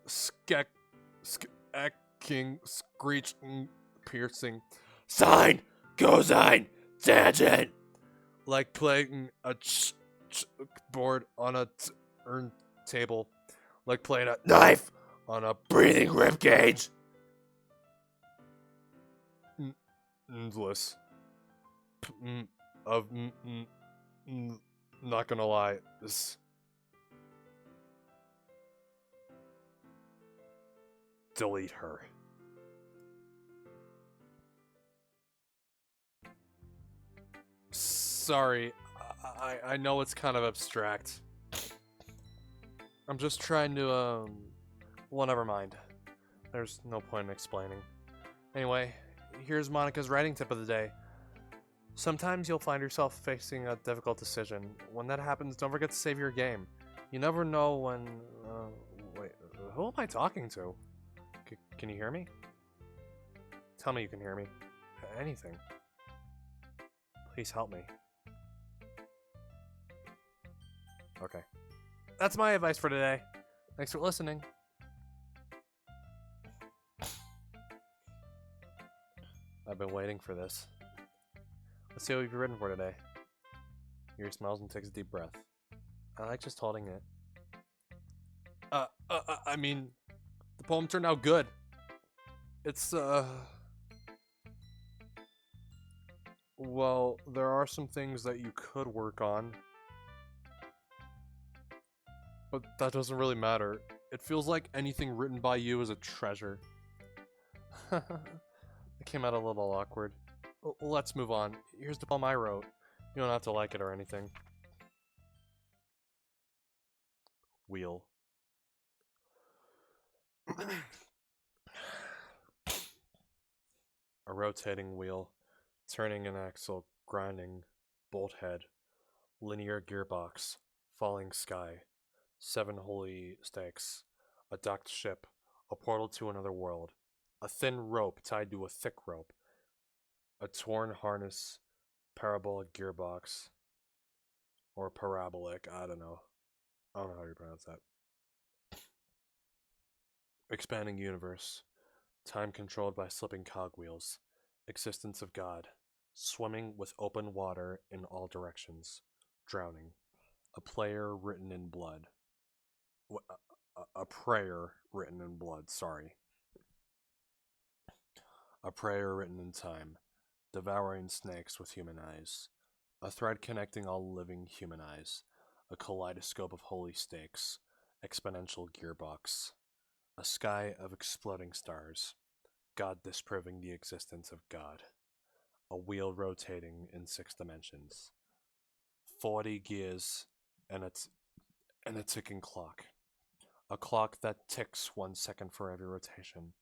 skacking, screeching, piercing. Sine! Cosine! Tangent! Like playing a board on a turntable. Like playing a Knife! on a Breathing ribcage! endless. Not gonna lie, this. Delete her. Sorry, I know it's kind of abstract. I'm just trying to, well, never mind. There's no point in explaining. Anyway, here's Monica's writing tip of the day. Sometimes you'll find yourself facing a difficult decision. When that happens, don't forget to save your game. You never know when, wait, who am I talking to? Can you hear me? Tell me you can hear me. Anything. Please help me. Okay. That's my advice for today. Thanks for listening. I've been waiting for this. Let's see what you've written for today. Yuri smiles and takes a deep breath. I like just holding it. I mean, the poem turned out good. It's, well, there are some things that you could work on. But that doesn't really matter. It feels like anything written by you is a treasure. It came out a little awkward. Let's move on. Here's the poem I wrote. You don't have to like it or anything. Wheel. A rotating wheel, turning an axle, grinding, bolt head, linear gearbox, falling sky, 7 holy stakes, a docked ship, a portal to another world, a thin rope tied to a thick rope, a torn harness, parabolic gearbox, or parabolic, I don't know. I don't know how you pronounce that. Expanding universe, time controlled by slipping cogwheels, existence of God, swimming with open water in all directions, drowning, a player written in blood. A prayer written in blood, sorry. A prayer written in time, devouring snakes with human eyes, a thread connecting all living human eyes, a kaleidoscope of holy stakes, exponential gearbox, a sky of exploding stars, God disproving the existence of God, a wheel rotating in 6 dimensions, 40 gears and a ticking clock, a clock that ticks 1 second for every rotation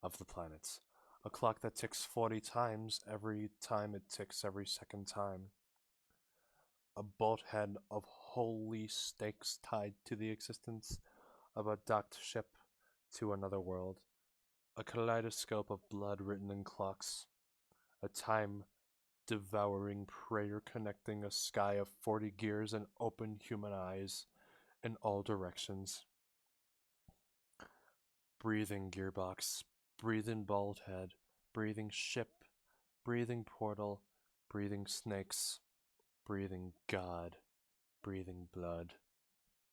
of the planets, a clock that ticks 40 times every time it ticks every second time, a bolt head of holy stakes tied to the existence of a docked ship to another world, a kaleidoscope of blood written in clocks, a time devouring prayer connecting a sky of 40 gears and open human eyes in all directions. Breathing gearbox, breathing bald head, breathing ship, breathing portal, breathing snakes, breathing God, breathing blood,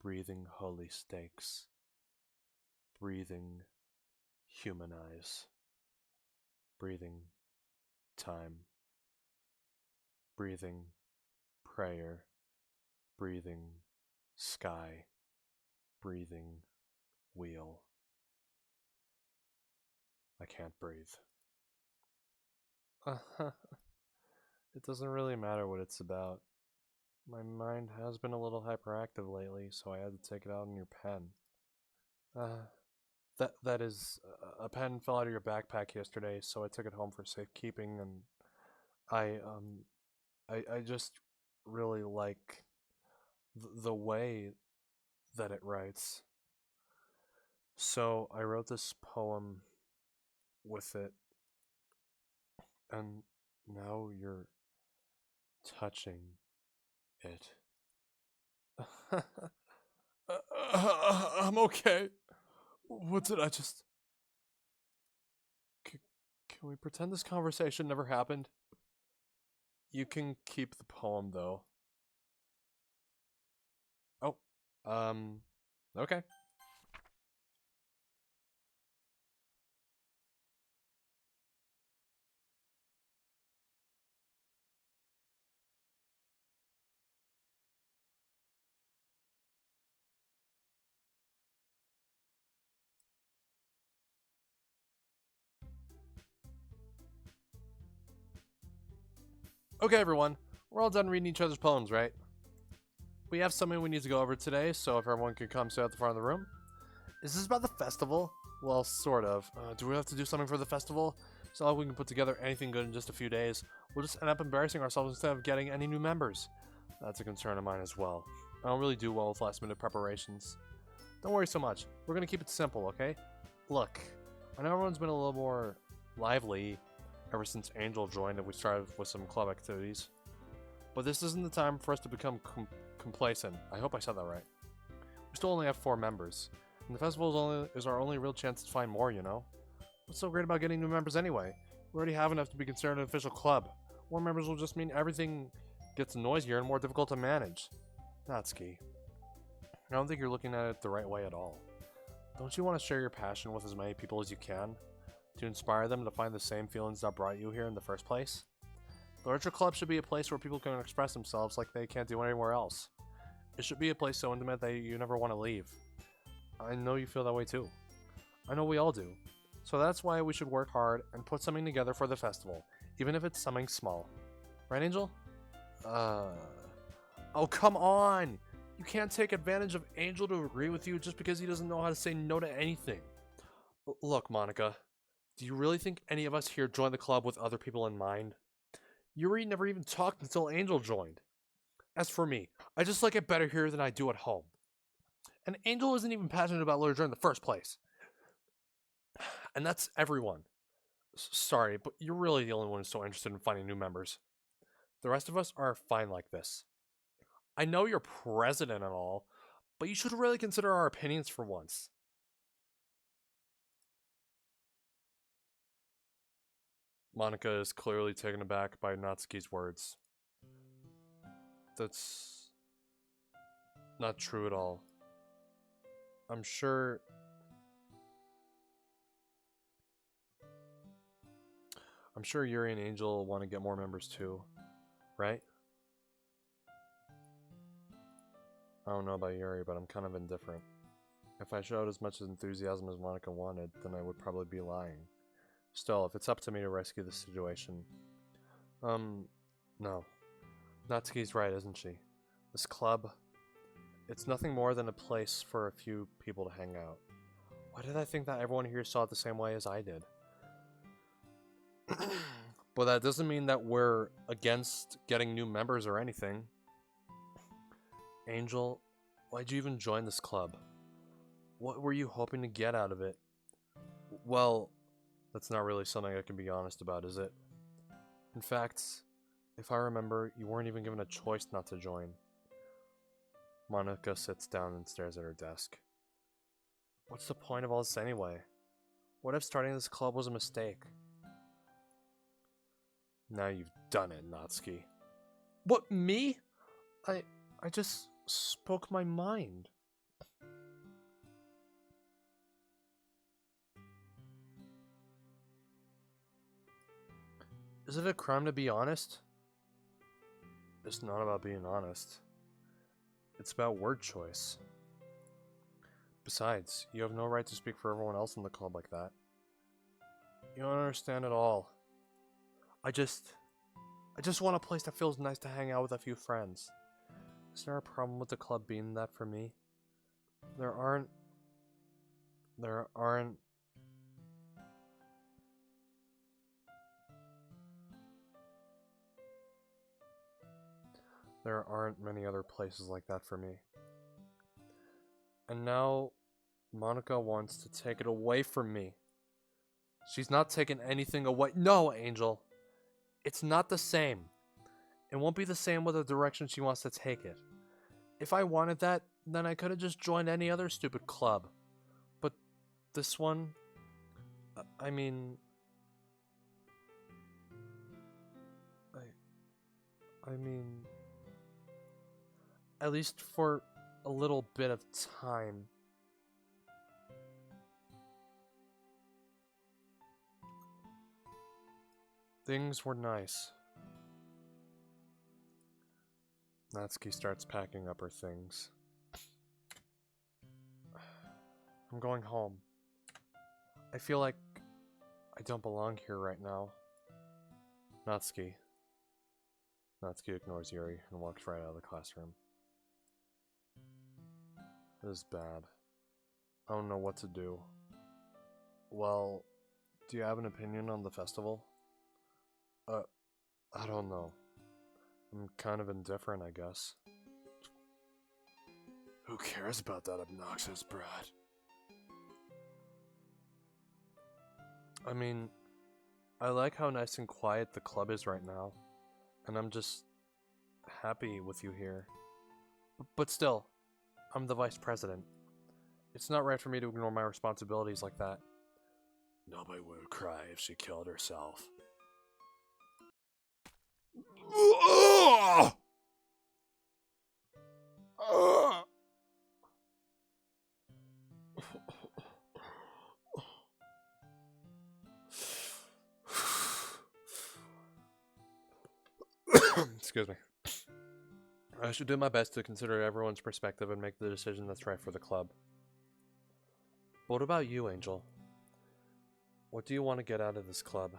breathing holy stakes, breathing human eyes, breathing time, breathing prayer, breathing sky, breathing wheel. I can't breathe. It doesn't really matter what it's about. My mind has been a little hyperactive lately, so I had to take it out on your pen. That is, a pen fell out of your backpack yesterday, so I took it home for safekeeping, and I just really like the way that it writes. So I wrote this poem with it, and now you're touching it. I'm okay. What did I just... Can we pretend this conversation never happened? You can keep the poem, though. Oh, okay. Okay, everyone. We're all done reading each other's poems, right? We have something we need to go over today, so if everyone could come sit at the front of the room. Is this about the festival? Well, sort of. Do we have to do something for the festival? It's not like we can put together anything good in just a few days. We'll just end up embarrassing ourselves instead of getting any new members. That's a concern of mine as well. I don't really do well with last-minute preparations. Don't worry so much. We're gonna keep it simple, okay? Look, I know everyone's been a little more lively ever since Angel joined and we started with some club activities. But this isn't the time for us to become complacent. I hope I said that right. We still only have 4 members. And the festival is our only real chance to find more, you know? What's so great about getting new members anyway? We already have enough to be considered an official club. More members will just mean everything gets noisier and more difficult to manage. Natsuki, I don't think you're looking at it the right way at all. Don't you want to share your passion with as many people as you can? To inspire them to find the same feelings that brought you here in the first place? The Literature Club should be a place where people can express themselves like they can't do anywhere else. It should be a place so intimate that you never want to leave. I know you feel that way too. I know we all do. So that's why we should work hard and put something together for the festival, even if it's something small. Right, Angel? Oh, come on! You can't take advantage of Angel to agree with you just because he doesn't know how to say no to anything. Look, Monica, do you really think any of us here joined the club with other people in mind? Yuri never even talked until Angel joined. As for me, I just like it better here than I do at home. And Angel isn't even passionate about literature in the first place. And that's everyone. Sorry, but you're really the only one who's so interested in finding new members. The rest of us are fine like this. I know you're president and all, but you should really consider our opinions for once. Monica is clearly taken aback by Natsuki's words. That's not true at all. I'm sure Yuri and Angel want to get more members too, right? I don't know about Yuri, but I'm kind of indifferent. If I showed as much enthusiasm as Monica wanted, then I would probably be lying. Still, if it's up to me to rescue the situation... no. Natsuki's right, isn't she? This club... It's nothing more than a place for a few people to hang out. Why did I think that everyone here saw it the same way as I did? But that doesn't mean that we're against getting new members or anything. Angel, why'd you even join this club? What were you hoping to get out of it? Well, that's not really something I can be honest about, is it? In fact, if I remember, you weren't even given a choice not to join. Monica sits down and stares at her desk. What's the point of all this anyway? What if starting this club was a mistake? Now you've done it, Natsuki. What, me? I just spoke my mind. Is it a crime to be honest? It's not about being honest. It's about word choice. Besides, you have no right to speak for everyone else in the club like that. You don't understand at all. I just want a place that feels nice to hang out with a few friends. Is there a problem with the club being that for me? There aren't many other places like that for me. And now, Monica wants to take it away from me. She's not taking anything away. No, Angel. It's not the same. It won't be the same with the direction she wants to take it. If I wanted that, then I could have just joined any other stupid club. But this one... I mean... At least for a little bit of time. Things were nice. Natsuki starts packing up her things. I'm going home. I feel like I don't belong here right now. Natsuki. Natsuki ignores Yuri and walks right out of the classroom. This is bad. I don't know what to do. Well, do you have an opinion on the festival? I don't know. I'm kind of indifferent, I guess. Who cares about that obnoxious brat? I mean, I like how nice and quiet the club is right now, and I'm just happy with you here. But still, I'm the vice president. It's not right for me to ignore my responsibilities like that. Nobody would cry if she killed herself. Excuse me. I should do my best to consider everyone's perspective and make the decision that's right for the club. But what about you, Angel? What do you want to get out of this club?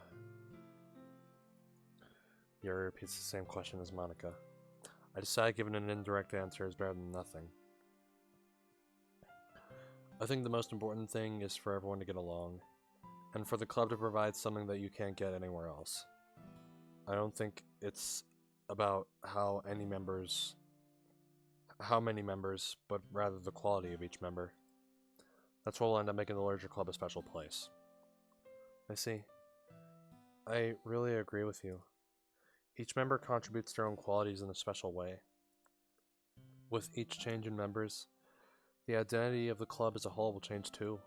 Yuri repeats the same question as Monica. I decide giving an indirect answer is better than nothing. I think the most important thing is for everyone to get along, and for the club to provide something that you can't get anywhere else. I don't think it's about how many members, but rather the quality of each member. That's what will end up making the larger club a special place. I see. I really agree with you. Each member contributes their own qualities in a special way. With each change in members, the identity of the club as a whole will change too.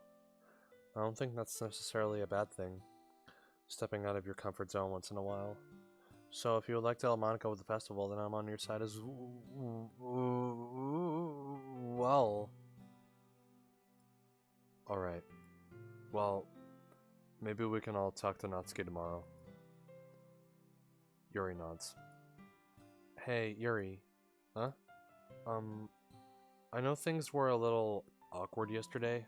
I don't think that's necessarily a bad thing, stepping out of your comfort zone once in a while. So if you would like to help Monica with the festival, then I'm on your side as well. Alright. Well, maybe we can all talk to Natsuki tomorrow. Yuri nods. Hey, Yuri. Huh? I know things were a little awkward yesterday,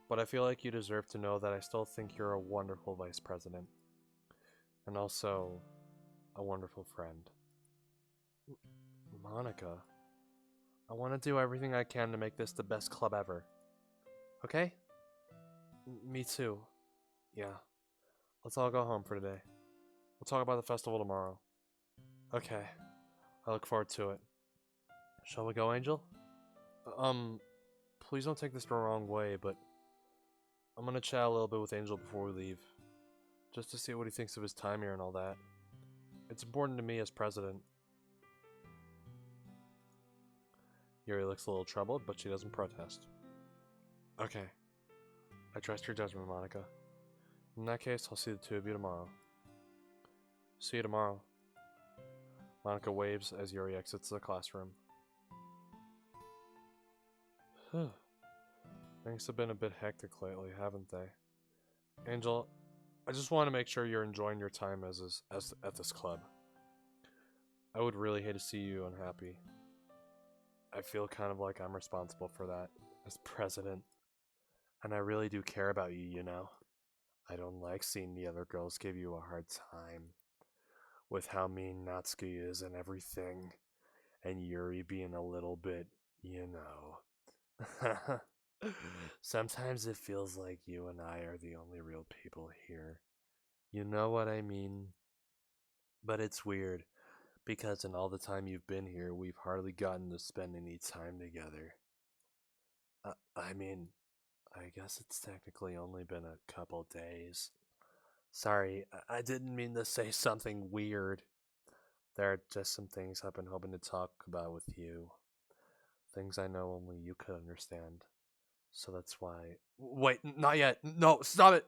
but I feel like you deserve to know that I still think you're a wonderful vice president. And also, a wonderful friend. Monica, I want to do everything I can to make this the best club ever. Okay? Me too. Yeah. Let's all go home for today. We'll talk about the festival tomorrow. Okay. I look forward to it. Shall we go, Angel? Please don't take this the wrong way, but I'm gonna chat a little bit with Angel before we leave. Just to see what he thinks of his time here and all that. It's important to me as president. Yuri looks a little troubled, but she doesn't protest. Okay. I trust your judgment, Monica. In that case, I'll see the two of you tomorrow. See you tomorrow. Monica waves as Yuri exits the classroom. Things have been a bit hectic lately, haven't they? Angel, I just want to make sure you're enjoying your time at this club. I would really hate to see you unhappy. I feel kind of like I'm responsible for that as president. And I really do care about you, you know. I don't like seeing the other girls give you a hard time. With how mean Natsuki is and everything. And Yuri being a little bit, you know. Sometimes it feels like you and I are the only real people here. You know what I mean? But it's weird, because in all the time you've been here, we've hardly gotten to spend any time together. I mean, I guess it's technically only been a couple days. Sorry, I didn't mean to say something weird. There are just some things I've been hoping to talk about with you. Things I know only you could understand. So that's why... Wait, not yet! No, stop it!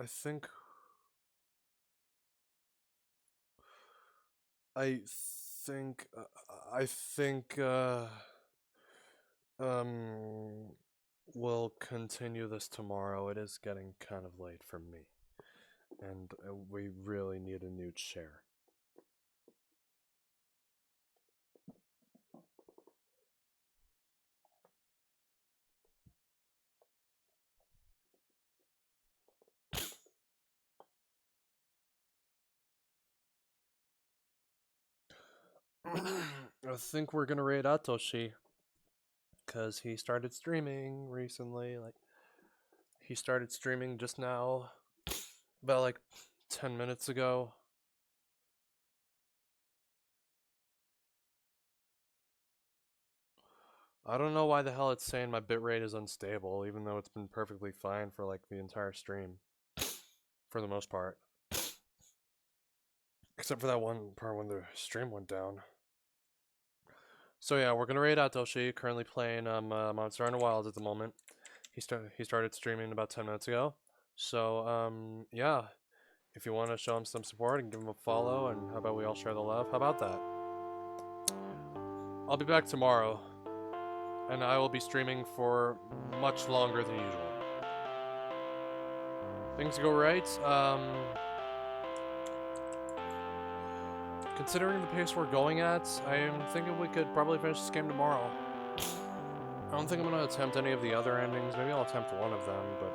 I think... I think... We'll continue this tomorrow. It is getting kind of late for me. And we really need a new chair. I think we're gonna rate Atoshi. Because he started streaming recently. He started streaming just now. About 10 minutes ago. I don't know why the hell it's saying my bitrate is unstable, even though it's been perfectly fine for the entire stream. for the most part. Except for that one part when the stream went down. So yeah, we're gonna raid out Doshi, currently playing Monster Hunter Wilds at the moment. He started streaming about 10 minutes ago. So yeah, if you want to show him some support and give him a follow, and how about we all share the love? How about that? I'll be back tomorrow, and I will be streaming for much longer than usual. Things go right. Considering the pace we're going at, I am thinking we could probably finish this game tomorrow. I don't think I'm going to attempt any of the other endings. Maybe I'll attempt one of them, but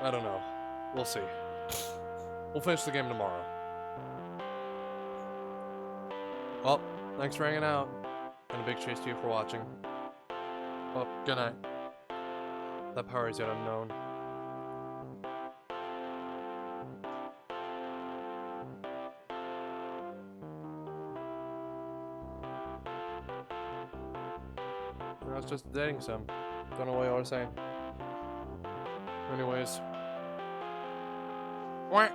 I don't know. We'll see. We'll finish the game tomorrow. Well, thanks for hanging out, and a big chase to you for watching. Well, good night. That power is yet unknown. No, it's just a dating sim. Don't know what y'all are saying. Anyways. Wah.